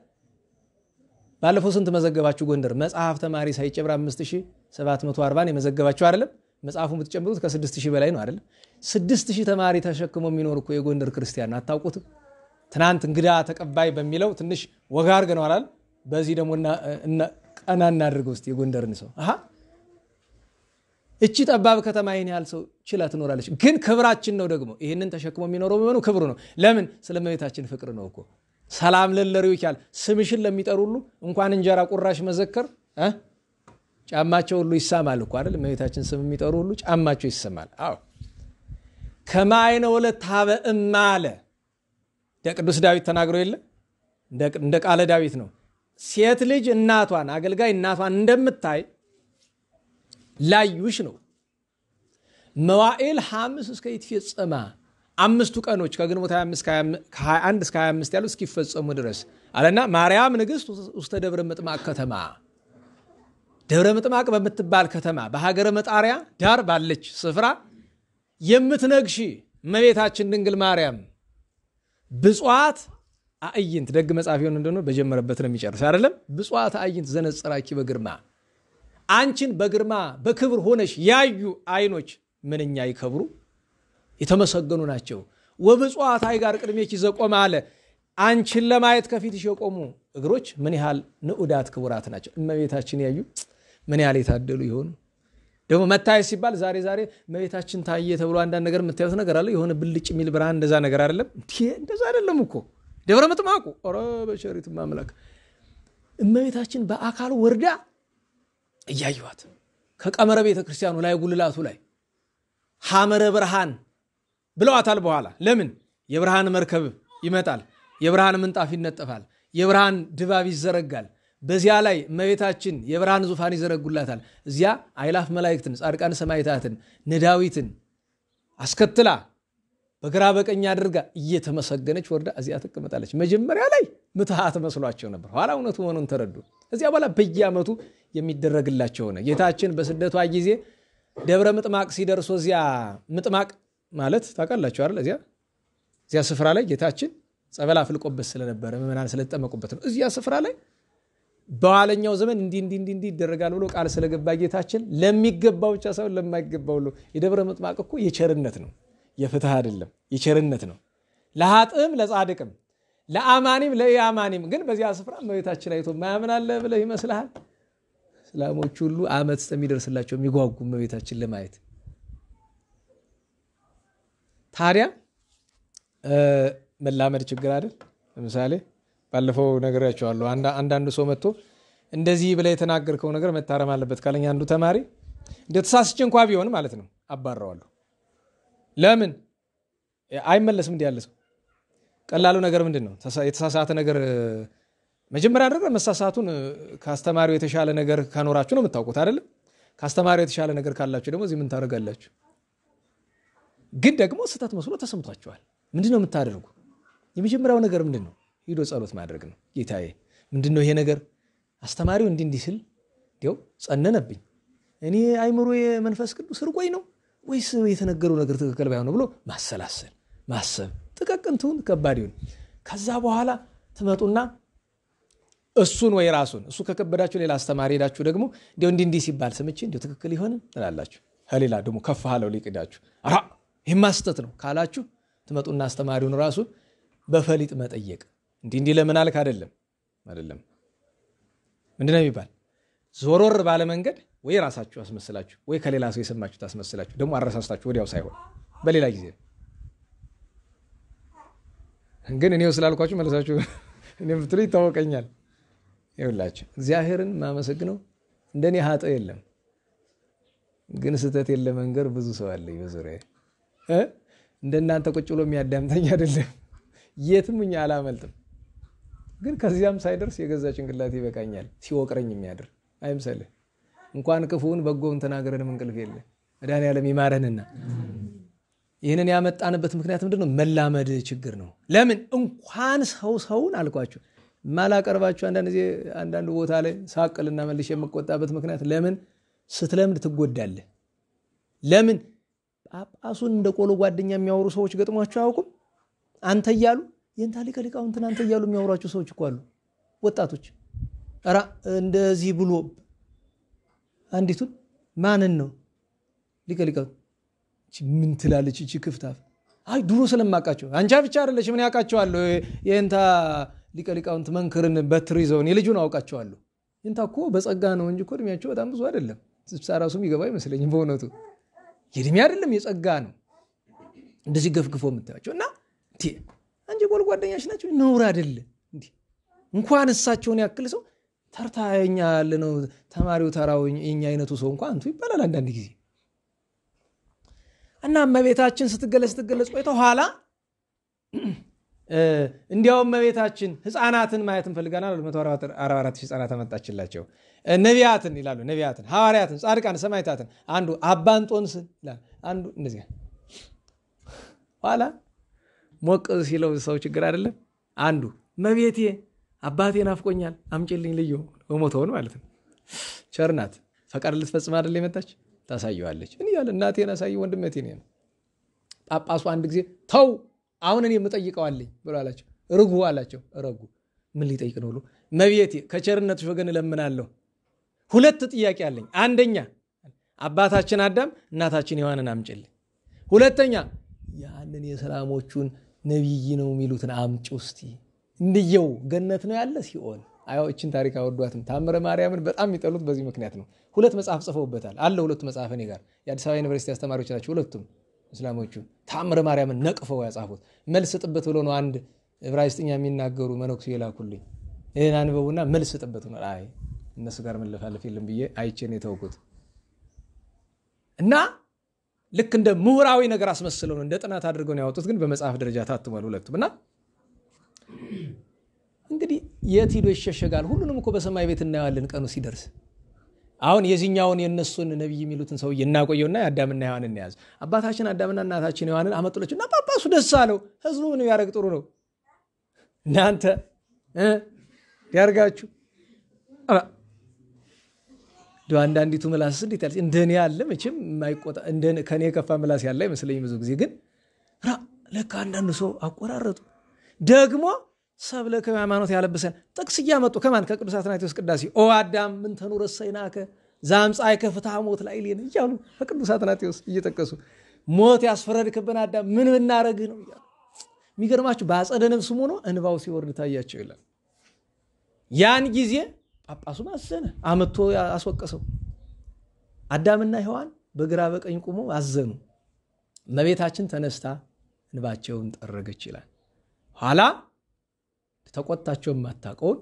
ባለፈው ስንት መዘገባችሁ ጎንደር መጽሐፍ ተማሪ ሳይጨብራ 5740 ነው መዘገባችሁ አይደለም መጽሐፉን ብትጨምሩት ከ6000 በላይ ነው አይደለም 6000 ተማሪ ተሸክሞ የሚኖር እኮ የጎንደር ክርስቲያን አታውቁትም ትናንት እንግዳ ተቀባይ በሚለው ትንሽ ወጋር ገነው አይደል በዚህ ደግሞ ቀና እናድርገው እስቲ የጎንደርን ሰው እቺ ጠባብ ከተማ ይሄን ያህል ሰው ችላ ትኖራለች ግን ክብራችን ነው ደግሞ ይሄንን ተሸክሞ የሚኖረው ምኑ ክብሩ ነው ለምን ስለመቤታችን ፍቅር ነው እኮ ሰላም ለለሪው ይቻል ስምሽን ለሚጠሩ ሁሉ እንኳን እንጀራ ቁራሽ መዘከር ጫማቸው ሁሉ ይሳማል እኮ አይደል መቤታችን ስም የሚጠሩ ሁሉ ጫማቸው ይሰማል አዎ ከማይነ ወለት ታበእማለ ቅዱስ ዳዊት ተናግሮ የለ እንደ ቃለ ዳዊት ነው ሴት ልጅ እናቷን አገልጋይ እናቷን እንደምታይ ላዩሽ ነው መዋዕል ሐምስ እስከ ይትፈጸማ አምስቱ ቀኖች ከግንቦት 21 እስከ 25 ያሉ እስኪፈጸሙ ድረስ አለና ማርያም ንግስት ውስተ ደብረ ምጥማቅ ከተማ ደብረ ምጥማቅ በምትባል ከተማ በሀገረ መጣሪያ ዳር ባለች ስፍራ የምትነግሺ እመቤታችን ድንግል ማርያም ብፁዓት አዕይንት ደግ መጽሐፍ ይሆን እንደሆነ በጀመረበት ነው የሚጨርስ አይደለም ብፁዓት አዕይንት ዘነጽራኪ በግርማ አንቺን በግርማ በክብር ሆነሽ ያዩ አይኖች ምንኛ ይከብሩ የተመሰገኑ ናቸው ወብፁዓት አይ ጋር ቅድሜኪ ዘቆመ አለ አንቺን ለማየት ከፊትሽ የቆሙ እግሮች ምን ያህል ንዑዳት ክቡራት ናቸው እመቤታችን ያዩ ምን ያህል የታደሉ ይሆኑ ደግሞ መታየት ሲባል ዛሬ እመቤታችን ታየ ተብሎ አንዳንድ ነገር የምታዩት ነገር አለ የሆነ ብልጭ የሚል ብርሃን እንደዛ ነገር አይደለም እንደዛ አይደለም እኮ ደብረ ምጥማቁ ኦረ በቸሪት ማምላክ እመቤታችን በአካል ወርዳ እያዩዋት ከቀመረ ቤተ ክርስቲያኑ ላይ ጉልላቱ ላይ ሐመረ ብርሃን ብለዋታል በኋላ ለምን የብርሃን መርከብ ይመጣል የብርሃን ምንጣፍ ይነጠፋል የብርሃን ድባብ ይዘረጋል በዚያ ላይ እመቤታችን የብርሃን ዙፋን ይዘረጉላታል እዚያ አይላፍ መላእክትን ጻድቃን ሰማዕታትን ነዳዊትን አስከትላ በግራ በቀኝ አድርጋ እየተመሰገነች ወርዳ እዚያ ተቀመጣለች መጀመሪያ ላይ ምትሃት መስሏቸው ነበር ኋላ እውነቱ ሆኖን ተረዱ እዚያ በኋላ በየዓመቱ የሚደረግላቸው ሆነ ጌታችን በስደቷ ጊዜ ደብረ ምጥማቅ ሲደርሱ እዚያ ምጥማቅ ማለት ታውቃላችሁ አይደል እዚያ ስፍራ ላይ ጌታችን ጸበል አፍልቆበት ስለነበረ ምእመናን ስለተጠመቁበት ነው እዚያ ስፍራ ላይ በኋለኛው ዘመን እንዲ ይደረጋል ብሎ ቃል ስለገባ ጌታችን ለሚገባው ብቻ ሳይሆን ለማይገባው ሁሉ የደብረ ምጥማቅ እኮ የቸርነት ነው የፍትህ አይደለም የቸርነት ነው ለኃጥም ለጻድቅም ለአማኒም ለኢአማኒም ግን በዚያ ስፍራ እመቤታችን አይቶ ማያምን አለ ብለህ ይመስልሃል እስላሞች ሁሉ አመት እስከሚደርስላቸው የሚጓጉ እመቤታችን ለማየት ታዲያ መላመድ ችግር አይደል ለምሳሌ ባለፈው ነገራቸዋለሁ አንዳንድ ሰው መጥቶ እንደዚህ ብለ የተናገርከው ነገር መታረም አለበት ካለኛ አንዱ ተማሪ እንደተሳስቼ እንኳን ቢሆን ማለት ነው አባራዋለሁ ለምን አይመለስም እንዴ ያለ ሰው ቀላሉ ነገር ምንድነው የተሳሳተ ነገር መጀመሪያ ነገር መሳሳቱን ካስተማሪው የተሻለ ነገር ካኖራችሁ ነው የምታውቁት አይደል ካስተማሪው የተሻለ ነገር ካላችሁ ደግሞ እዚህ ምን ታረጋላችሁ ግን ደግሞ ስህተት መስሎ ተሰምቷቸዋል ምንድነው የምታደርጉ የመጀመሪያው ነገር ምንድነው ሂዶ ጸሎት ማድረግ ነው ጌታዬ ምንድነው ይሄ ነገር አስተማሪው እንዲህ ሲል ዲው ጸነነብኝ እኔ አይምሮ የመንፈስ ቅዱስ ርቆይ ነው ወይስ የተነገረው ነገር ትክክል ባይሆን ብሎ ማሰላሰል ማሰብ ተቀቅንቱን ከባዲውን ከዛ በኋላ ትመጡና እሱን ወይ ራሱን እሱ ከከበዳችሁ ሌላ አስተማሪ ሄዳችሁ ደግሞ ዲው እንዲህ ሲባል ሰምቼ ዲው ትክክል ይሆን ትላላችሁ ሌላ ደግሞ ከፋለው ሊቅዳችሁ አራ ይሄ ማስተት ነው ካላችሁ ትመጡና አስተማሪውን ራሱ በፈሊጥ መጠየቅ እንዲህ ለምን አልክ አይደለም ምንድነው የሚባል ዞሮር ባለ መንገድ ወይ ራሳችሁ አስመስላችሁ ወይ ከሌላ ሰው የሰማችሁ ታስመስላችሁ ደግሞ አረሳስታችሁ ወዲያው ሳይሆን በሌላ ጊዜ ግን እኔው ስላልኳችሁ መለሳችሁ እኔም ብትሉ ይታወቀኛል ይውላችሁ እግዚአብሔርን ማመሰግነው እንደኔ ሀጠ የለም ግን ስተት የለ መንገር ብዙ ሰው አለ በዙሪያዬ እንደናንተ ቁጭ ብሎ የሚያዳምጠኝ አይደለም የትም እኛ አላመልጥም ግን ከዚያም ሳይደርስ የገዛ ጭንቅላት ይበቃኛል ሲወቅረኝ የሚያድር አይምሰልህ እንኳን ክፉን በጎውን ተናገረን እንቅልፍ የለ መድኃኒዓለም ይማረንና ይሄንን ያመጣንበት ምክንያት ምንድነው መላመድ ችግር ነው ለምን እንኳን ሰውን አልኳችሁ ማላቀርባችሁ አንዳንድ ቦታ ላይ ሳቅልና መልሼ የምቆጣበት ምክንያት ለምን ስትለምድ ትጎዳለህ። ለምን ጳጳሱን እንደ ቆሎ ጓደኛ የሚያወሩ ሰዎች ገጥሟቸው አያውቁም? አንተ እያሉ የእንታ ሊቀ ሊቃውንትን አንተ እያሉ የሚያወሯቸው ሰዎች እኮ አሉ። ወጣቶች ኧረ እንደዚህ ብሎ አንዲቱን ማንን ነው ሊቀ ሊቃውንት ምን ትላለች እቺ ክፍታፍ? አይ ድሮ ስለማቃቸው አንቻ ብቻ አይደለሽ ምን ያውቃቸዋለሁ የእንታ ሊቀ ሊቃውንት መንክርን በትር ይዘውን የልጁን አውቃቸዋለሁ። እንታ እኮ በጸጋ ነው እንጂ እኮ እድሜያቸው በጣም ብዙ አይደለም። ራሱም ይገባ አይመስለኝም በእውነቱ የእድሜ አይደለም የጸጋ ነው። እንደዚህ ገፍግፎ የምታያቸው እና አንቺ ቆል ጓደኛሽ ናቸው ነውር አይደለ እንዴ? እንኳን እሳቸውን ያክል ሰው ተርታኛ ያለ ነው ተማሪው ተራው የኛ አይነቱ ሰው እንኳን አንቱ ይባላል አንዳንድ ጊዜ። እና እመቤታችን ስትገለጽ ቆይተው ኋላ እንዲያው እመቤታችን ህፃናትን ማየት እንፈልጋናል። 144 ህፃናት አመጣችላቸው። ነቢያትን ይላሉ፣ ነቢያትን፣ ሐዋርያትን፣ ጻድቃን፣ ሰማዕታትን አንዱ አባ እንጦንስን ይላል አንዱ እንደዚህ። ኋላ ሞቅ ሲለው ሰው ችግር አይደለም አንዱ እመቤቴ አባቴ ናፍቆኛል አምጪልኝ ልዩ ወሞተውን ማለት ነው። ቸርናት ፈቃድ ልትፈጽም አይደል የመጣች ታሳየዋለች። እኔ ያለ እናቴን አሳይ ወንድመቴ ነው። ጳጳሱ አንድ ጊዜ ተው አሁን እኔ የምጠይቀው አለኝ ብሎ አላቸው። ርጉ አላቸው። ረጉ ምን ሊጠይቅ ነው ብሎ እመቤቴ ከቸርነትሽ ወገን እለምናለሁ 2 ጥያቄ አለኝ። አንደኛ አባታችን አዳም እናታችን ሔዋንን አምጪልኝ። ሁለተኛ ያንን የሰላሞቹን ነብይ ነው የሚሉትን አምጪ እስቲ እንየው ገነት ነው ያለ ሲኦል። አይዎችን ታሪክ አወዷትም። ታምረ ማርያምን በጣም የሚጠሉት በዚህ ምክንያት ነው። 2 መጽሐፍ ጽፈውበታል አለ 2 መጽሐፍ እኔ ጋር የአዲስ አበባ ዩኒቨርሲቲ አስተማሪዎች ናቸው ሁለቱም እስላሞቹ። ታምረ ማርያምን ነቅፈው ያጻፉት መልስ ጥበት ብሎ ነው አንድ ዕብራይስጥኛ የሚናገሩ መነኩሴ የላኩልኝ። ይሄን አንበቡና መልስ ጥበት ነው። አይ እነሱ ጋር መለፋለፍ የለም ብዬ አይቼን የተውኩት እና ልክ እንደ ምሁራዊ ነገር አስመስለው ነው እንደ ጥናት አድርገው ነው ያወጡት። ግን በመጽሐፍ ደረጃ ታትሟል ሁለቱም። እና እንግዲህ የት ሄዶ ይሸሸጋል? ሁሉንም እኮ በሰማይ ቤት እናያለን ቀኑ ሲደርስ። አሁን የዚህኛውን የነሱን ነብይ የሚሉትን ሰው እናቆየውና የአዳምና ሔዋንን እንያዝ። አባታችን አዳምና እናታችን ሔዋንን አመጡለችና ጳጳሱ ደስ አለው። ህዝቡ ምን ያረግ ጥሩ ነው እናንተ ያርጋችሁ። አንዳንዲቱ ምላስ እንዴት ያለች እንደኔ ያለ መቼም የማይቆጣ እንደኔ ከኔ ከፋ ምላስ ያለ አይመስለኝም ብዙ ጊዜ። ግን ለካ አንዳንዱ ሰው አቆራረጡ ደግሞ ሰብለ ከሃይማኖት ያለበሰን ጥቅስ እያመጡ ከማን ከቅዱስ አትናቴዎስ ቅዳሴ ኦ አዳም ምን ተኑረሰይናከ ዛምጻይ ከፍታ ሞት ላይ ሊን ይያሉ ከቅዱስ አትናቴዎስ እየጠቀሱ ሞት ያስፈረድክብን አዳም ምን ብናረግ ነው ይያሉ። የሚገርማችሁ በአጸደ ነፍስ ሆኖ እንባው ሲወርድ ታያቸው ይላል። ያን ጊዜ ጳጳሱ ማዘነ አመቶ አስወቀሰው። አዳምና ሔዋን በግራ በቀኝ ቆሞ አዘኑ። እመቤታችን ተነስታ እንባቸውን ጠረገች ይላል። ኋላ ተቆጣቸው ማታቀውን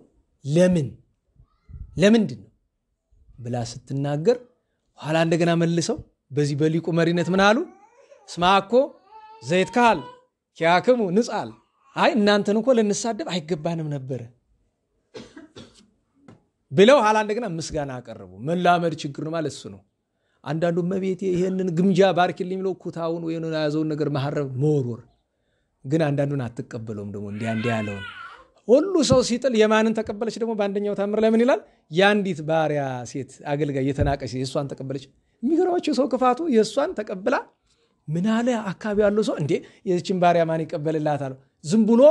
ለምንድን ነው ብላ ስትናገር ኋላ እንደገና መልሰው በዚህ በሊቁ መሪነት ምን አሉ? ስማኮ ዘይትካል ኪያክሙ ንጻል። አይ እናንተን እኮ ለንሳደብ አይገባንም ነበር ብለው ኋላ እንደገና ምስጋና አቀረቡ። መላመድ ችግር ነው ማለት እሱ ነው። አንዳንዱ እመቤቴ ይሄንን ግምጃ ባርክልኝ ብለው ኩታውን ወይ ነው ያዘውን ነገር ማሐረብ መወርወር። ግን አንዳንዱን አትቀበለውም ደግሞ እንዲያ ያለው ሁሉ ሰው ሲጥል የማንን ተቀበለች? ደግሞ በአንደኛው ታምር ላይ ምን ይላል? ያንዲት ባሪያ ሴት አገልጋይ የተናቀች የሷን ተቀበለች። የሚገርማችሁ ሰው ክፋቱ የሷን ተቀብላ ምን አለ አካባቢ ያለው ሰው እንዴ የዚችን ባሪያ ማን ይቀበልላታል? ዝም ብሎ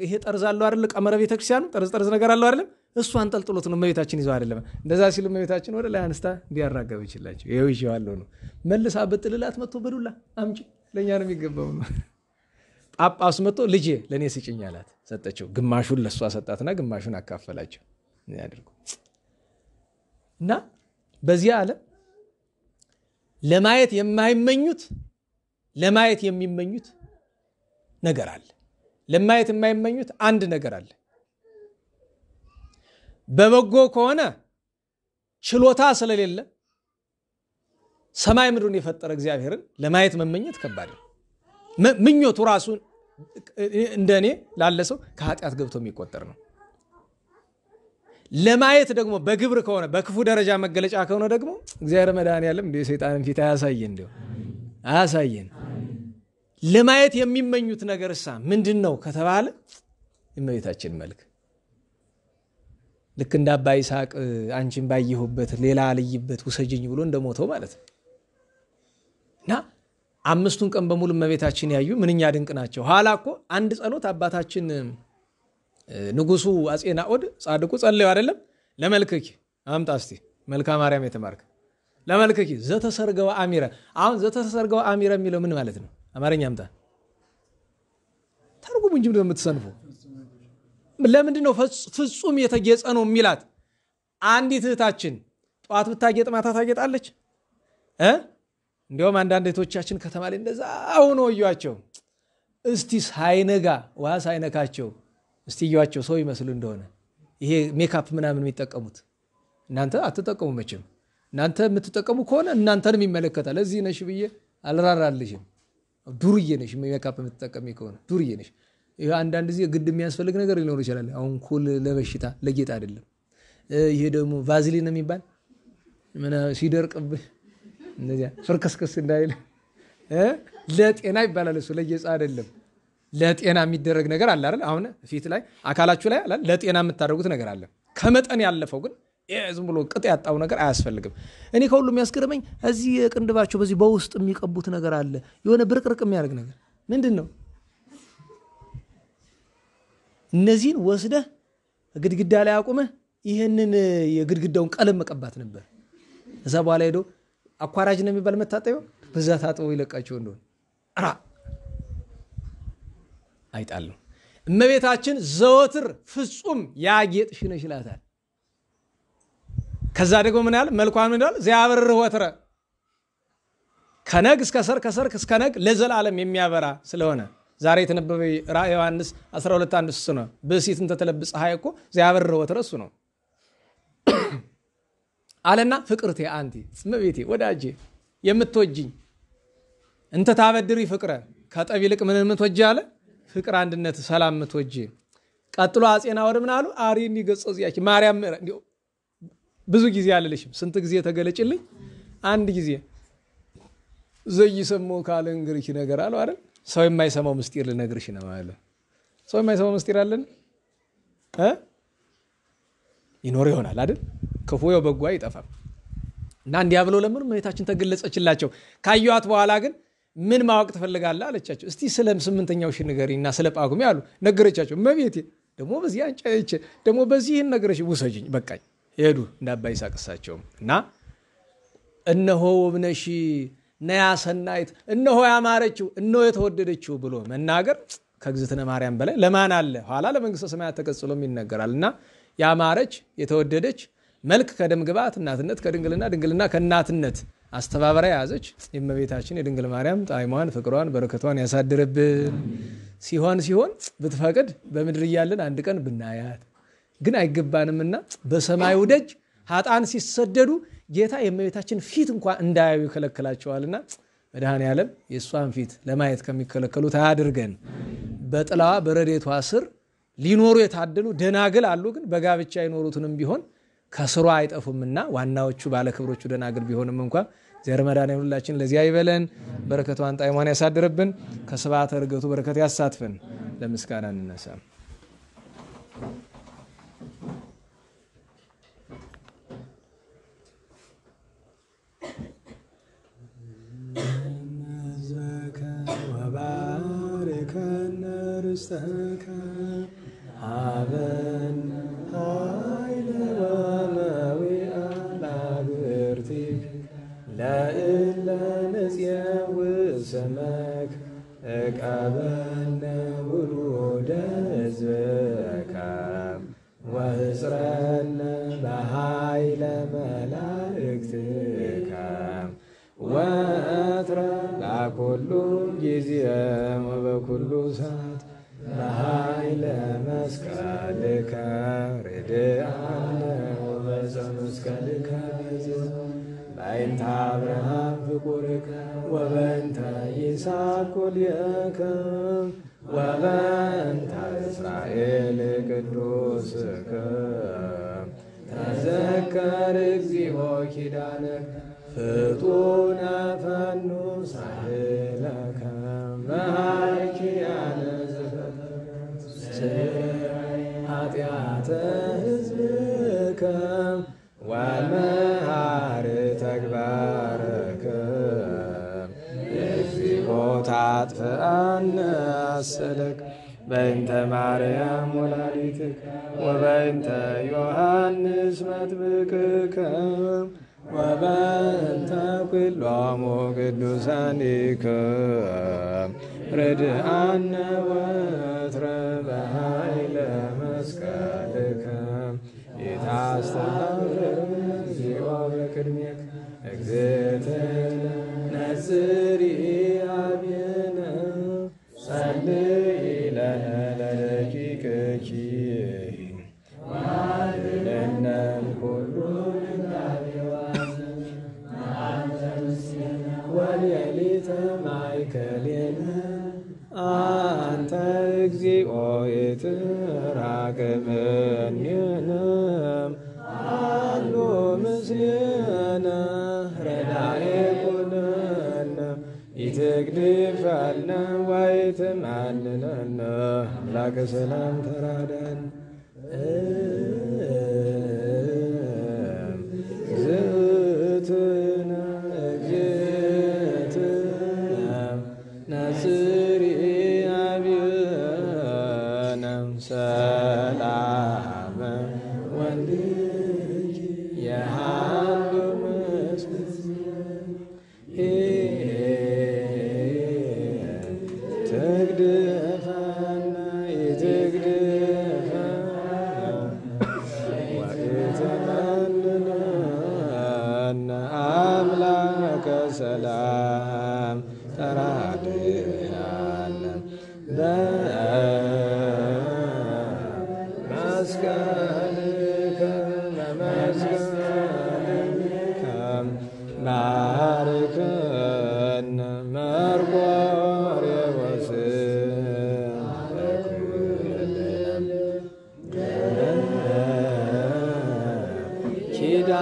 ይሄ ጠርዝ አለው አይደል? ቀመረ ቤተክርስቲያኑ ጠርዝ ነገር አለው አይደል? እሷን ጠልጥሎት ነው እመቤታችን ይዘው አይደለም። እንደዛ ሲሉ እመቤታችን ወደ ላይ አንስታ እንዲያራገበችላቸው ይሄው ይሻለው ነው። መልሳ በጥልላት መጥቶ በዱላ አምጪ ለኛ ነው የሚገባው ነው። ጳጳሱ መጥቶ ልጄ ለኔ ስጭኝ አላት። ሰጠችው። ግማሹን ለሷ ሰጣትና ግማሹን አካፈላቸው። ያድርጉ እና በዚህ ዓለም ለማየት የሚመኙት ነገር አለ። ለማየት የማይመኙት አንድ ነገር አለ። በበጎ ከሆነ ችሎታ ስለሌለ ሰማይ ምድሩን የፈጠረ እግዚአብሔርን ለማየት መመኘት ከባድ ነው። ምኞቱ ራሱ እንደኔ ላለ ሰው ከኃጢአት ገብቶ የሚቆጠር ነው። ለማየት ደግሞ በግብር ከሆነ በክፉ ደረጃ መገለጫ ከሆነ ደግሞ እግዚአብሔር መድኃኔዓለም እንደ ሰይጣንን ፊት አያሳየን። ለማየት የሚመኙት ነገርሳ ምንድነው ከተባለ የእመቤታችን መልክ ልክ እንደ አባ ይስሐቅ አንቺን ባየሁበት ሌላ አልይበት ውሰጅኝ ብሎ እንደሞተው ማለት ነው። እና 5ቱን ቀን በሙሉ እመቤታችን ያዩ ምንኛ ድንቅ ናቸው። ኋላ እኮ አንድ ጸሎት አባታችን ንጉሱ አጼ ናኦድ ጻድቁ ጸለዩ አይደለም? ለመልክኪ አምጣ እስቲ መልካ ማርያም የተማርክ ለመልክኪ ዘተሰርገው አሚረ። አሁን ዘተሰርገው አሚረ የሚለው ምን ማለት ነው? አማርኛ አምጣ ተርጉሙ እንጂ ምንድነው የምትሰንፉ? ለምንድን ነው ፍጹም የተጌጸ ነው የሚላት? አንዲት እህታችን ጧት ብታጌጥ ማታ ታጌጣለች። እንዲያውም አንዳንድ እህቶቻችን ከተማ ላይ እንደዛ ሆኖ እዩዋቸው እስቲ ሳይነጋ ዋ ሳይነካቸው እስቲ እዩዋቸው ሰው ይመስሉ እንደሆነ። ይሄ ሜካፕ ምናምን የሚጠቀሙት እናንተ አትጠቀሙ መቼም። እናንተ የምትጠቀሙ ከሆነ እናንተንም ይመለከታል። እዚህ ነሽ ብዬ አልራራልሽም። ዱርዬ ነሽ ሜካፕ የምትጠቀሚ ከሆነ ዱርዬ ነሽ። ይሄ አንዳንድ ጊዜ ግድ የሚያስፈልግ ነገር ሊኖር ይችላል። አሁን ኩል ለበሽታ ለጌጥ አይደለም። ይሄ ደግሞ ቫዝሊን የሚባል ምን ሲደርቅብህ እንደዚያ ፍርከስከስ እንዳይል ለጤና ይባላል። እሱ ለጌጥ አይደለም። ለጤና የሚደረግ ነገር አለ አይደል? አሁን ፊት ላይ አካላችሁ ላይ አለ ለጤና የምታደርጉት ነገር አለ። ከመጠን ያለፈው ግን ዝም ብሎ ቅጥ ያጣው ነገር አያስፈልግም። እኔ ከሁሉ የሚያስገርመኝ እዚህ ቅንድባቸው በዚህ በውስጥ የሚቀቡት ነገር አለ። የሆነ ብርቅርቅ የሚያደርግ ነገር ምንድን ነው? እነዚህን ወስደህ ግድግዳ ላይ አቁመህ ይህንን የግድግዳውን ቀለም መቀባት ነበር። እዛ በኋላ ሄዶ አኳራጅ ነው የሚባል መታጠቢያው በዛ ታጥቦ ይለቃቸው እንደሆነ አራ አይጣሉ። እመቤታችን ዘወትር ፍጹም ያጌጥሽ ነሽ ይላታል። ከዛ ደግሞ ምን ያህል መልኳን ምን ይላል? ዚያብርር ወትረ ከነግ እስከ ሰር ከሰርክ እስከ ነግ ለዘላለም የሚያበራ ስለሆነ ዛሬ የተነበበ ራእየ ዮሐንስ 12:1 እሱ ነው። በሲትን ተተለብጽ ፀሐይ እኮ ዚያብርር ወትረ እሱ ነው አለና ፍቅርቴ አንቲ እመቤቴ ወዳጄ የምትወጂኝ እንተ ታበድሪ ፍቅረ ከጠብ ይልቅ ምን የምትወጂ አለ? ፍቅር፣ አንድነት፣ ሰላም የምትወጂ። ቀጥሎ አጼና ወደ ምን አሉ? አሪኒ ገጾ ዚያኪ ማርያም እንዲሁ ብዙ ጊዜ አልልሽም። ስንት ጊዜ ተገለጭልኝ? አንድ ጊዜ ዘይሰሞ ካለ እንግሪህ ነገር አለው አይደል? ሰው የማይሰማው ምስጢር ልነግርሽ ነው ማለት። ሰው የማይሰማው ምስጢር አለን ይኖር ይሆናል አይደል? ክፉ ያው በጎ አይጠፋም። እና እንዲያ ብለው ለምን እመቤታችን ተገለጸችላቸው። ካዩአት በኋላ ግን ምን ማወቅ ትፈልጋለህ አለቻቸው። እስቲ ስለ 8ኛው ሺህ ንገሪና ስለ ጳጉሜ አሉ። ነገረቻቸው። እመቤቴ ደግሞ በዚህ አንጨች ደግሞ በዚህ ነገርሽ ውሰጂኝ በቃኝ። ሄዱ እንደ አባ ይስሐቅ እሳቸውም እና እነሆ ወብነሺ ነያ ሰናይት እነሆ ያማረችው እነሆ የተወደደችው ብሎ መናገር ከእግዝእትነ ማርያም በላይ ለማን አለ? ኋላ ለመንግስተ ሰማያት ተቀጽሎም ይነገራልና ያማረች የተወደደች መልክ ከደም ግባት እናትነት ከድንግልና ድንግልና ከእናትነት አስተባበራ ያዘች የእመቤታችን የድንግል ማርያም ጣዕሟን ፍቅሯን በረከቷን ያሳድርብን። ሲሆን ብትፈቅድ በምድር እያለን አንድ ቀን ብናያት ግን አይገባንምና በሰማዩ ደጅ ኃጥአን ሲሰደዱ ጌታ የእመቤታችን ፊት እንኳን እንዳያዩ ይከለክላቸዋልና መድኃኔዓለም የእሷን ፊት ለማየት ከሚከለከሉት አያድርገን። በጥላዋ በረድኤቷ ስር ሊኖሩ የታደሉ ደናግል አሉ። ግን በጋብቻ የኖሩትንም ቢሆን ከስሯ አይጠፉምና ዋናዎቹ ባለክብሮቹ ደናግል ቢሆንም እንኳን ዘር መድኃኔዓለም ሁላችን ለዚያ ይበለን። በረከቷን ጣዕሟን ያሳድርብን። ከስብዓተ ዕርገቱ በረከት ያሳትፈን። ለምስጋና እንነሳ። ወባርከነ ርስተከ ሀበን ኃይለ ወመዊአ ለአግብርቲከ ለእለ ንጽየው ስመከ እቀበልነ ውሉደ ሕዝብከ ወሕጽረነ በኃይለ መላእክትከ ወእትረ ለኩሉ ጊዜ ወበኩሉ ሰዓት በኃይለ መስቀልከ ርድአነ ወበዕፀ መስቀልከ በእንተ አብርሃም ፍቁርከ ወበእንተ ይስሐቅ ኩልየከ ወበእንተ እስራኤል ቅዱስከ ተዘከር እግዚኦ ኪዳነከ ፍጡነ ፈኑ ሳህለከ መሃይኪያነ ዘፈጠርከ ኃጢአተ ሕዝብ በእንተ ማርያም ወላዲትከ ወበእንተ ዮሐንስ መጥምቅከ ወበእንተ ኩሎሙ ቅዱሳኒከ ረድአነ ወትረ በኃይለ መስቀልከ ኢታስተኀፍር እግዚኦ በቅድሜከ እግዝእትነ ነጽሪ አብየነ ጸልይ ለነ ለደቂቅኪ ወአድኅነነ እምኩሉ ወሌሊተ ማእከሌነ አንተ እግዚኦ ኢትራቅብ እምኔነ አሉ ምስሌነ ረዳኤ ኩነነ ኢትግድፈነ ወኢትማንነነ አምላከ ሰላም ተራዳን እግዝእትነ ነጽሪ አብየነ ሰላመ ወልድኪ የሃሉ ትግድፈነ ወኢትመንነነ አምላከ ሰላም ተራድአነ በመስቀልከ ባርከነ መርቆሬዎስ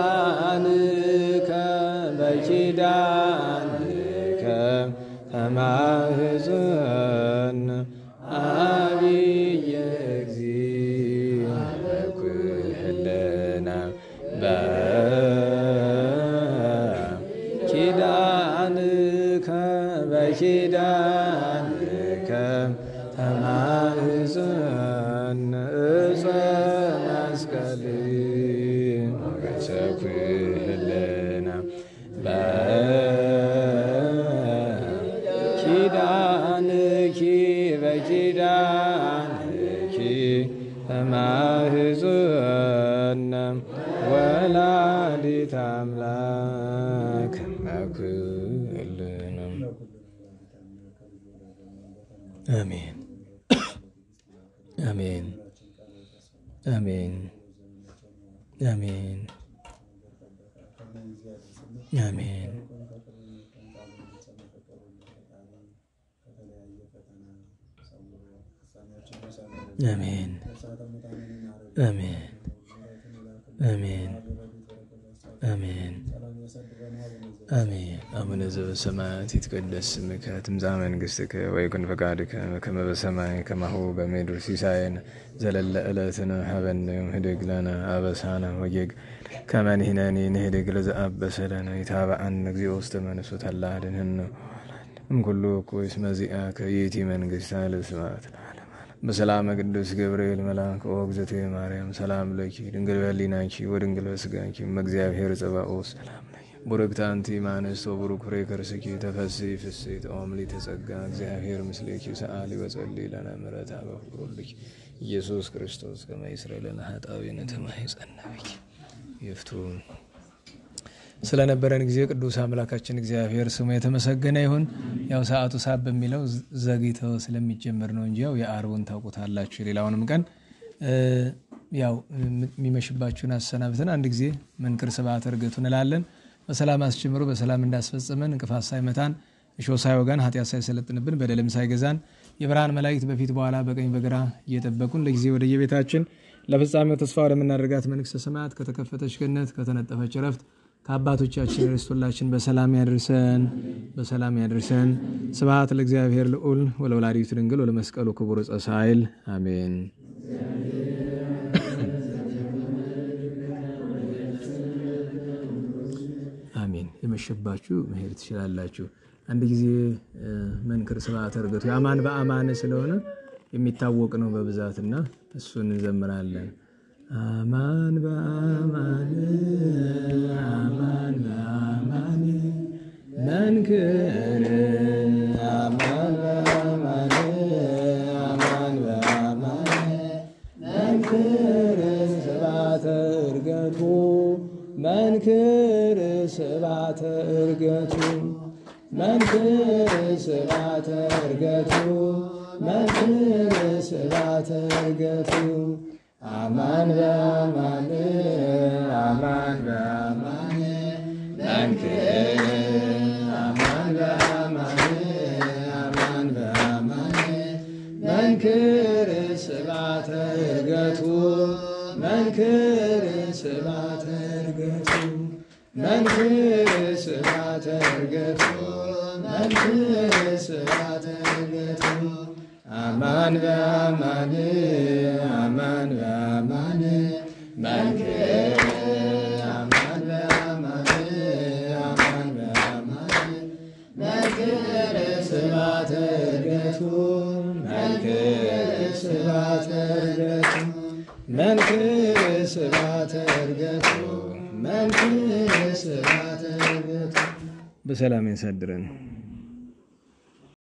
ኪዳንከ በኪዳንከ ተማህፀነ አብየ እግዚእ በኩህልነ በኪዳንከ በኪዳንከ ተማህፀነ ዕፀ መስቀል ገጸ ኩህልነ በኪዳንኪ በኪዳንኪ ተማህፀነ ወላዲተ አምላክ እምኩልነ አሜን አሜን አሜን አሜን አሜን አሜን አሜን አሜን አሜን አሜን። አቡነ ዘበሰማያት ይትቀደስ ስምከ ትምጻእ መንግሥትከ ወይኩን ፈቃድከ በከመ በሰማይ ከማሁ በምድር ሲሳየነ ዘለለ ዕለትነ ሀበነ ዮም ህድግ ለነ አበሳነ ወጌግ ከመ ንሕነኒ ንህድግ ለዘአበሰ ለነ ኢታብአነ እግዚኦ ውስተ መንሱት አላ አድኅነነ እምኩሉ እኩይ እስመ ዚአከ ይእቲ መንግሥተ ለስብሐት በሰላመ ቅዱስ ገብርኤል መልአክ ኦ እግዝእትየ ማርያም ሰላም ለኪ ድንግል በኅሊናኪ ወድንግል በሥጋኪ እምእግዚአብሔር ጸባኦት ሰላም ለኪ ቡርክት አንቲ እምአንስት ወቡሩክ ፍሬ ከርሥኪ ተፈሥሒ ፍሥሕት ኦ ምልዕተ ጸጋ እግዚአብሔር ምስሌኪ ሰአሊ ወጸልዪ ለነ ምሕረተ በፍቅሩልኪ ኢየሱስ ክርስቶስ ከመ ይስረይ ለነ ኃጣውኢነ ተማኅፀነ ብኪ ይፍቱን። ስለነበረን ጊዜ ቅዱስ አምላካችን እግዚአብሔር ስሙ የተመሰገነ ይሁን። ያው ሰዓቱ ሳብ በሚለው ዘግይተው ስለሚጀመር ነው እንጂ ያው የዓርቡን ታውቁታላችሁ። የሌላውንም ቀን ያው የሚመሽባችሁን አሰናብተን አንድ ጊዜ መንክር ስብሐተ ዕርገቱ እንላለን። በሰላም አስጀምሮ በሰላም እንዳስፈጸመን እንቅፋት ሳይመታን እሾህ ሳይወጋን ኃጢአት ሳይሰለጥንብን በደልም ሳይገዛን የብርሃን መላእክት በፊት በኋላ በቀኝ በግራ እየጠበቁን ለጊዜ ወደ የቤታችን ለፍጻሜው ተስፋ ወደምናደርጋት መንግሥተ ሰማያት ከተከፈተች ገነት ከተነጠፈች ዕረፍት ከአባቶቻችን ርስቶላችን በሰላም ያድርሰን በሰላም ያድርሰን። ስብሐት ለእግዚአብሔር ልዑል ወለወላዲቱ ድንግል ወለመስቀሉ ክቡር ዕፀ ሣህል አሜን። አሜን። የመሸባችሁ መሄድ ትችላላችሁ። አንድ ጊዜ መንክር ስብሐተ ዕርገቱ የአማን በአማን ስለሆነ የሚታወቅ ነው በብዛትና እሱን እንዘምራለን። አማን በአማን አማን በአማን መንክር አማን በአማን አማን በአማን መንክር ስብሐተ ዕርገቱ መንክር ስብሐተ ዕርገቱ መንክር ስብሐተ ዕርገቱ መንክር ስብሐተ ዕርገቱ አማን በአማን አማን በአማን መንክር አማን በአማን አማን በአማን መንክር ስብሐተ ዕርገቱ መንክር ስብሐተ ዕርገቱ መንክር ስብሐተ ዕርገቱ መንክር ስብሐተ ዕርገቱ አማን በአማን አማን በአማን መንክር አማን በአማን አማን በአማን መንክር ስብሐተ ዕርገቱ መንክር ስብሐተ ዕርገቱ መንክር ስብሐተ ዕርገቱ መንክር ስብሐተ ዕርገቱ። በሰላም ያሳድረን።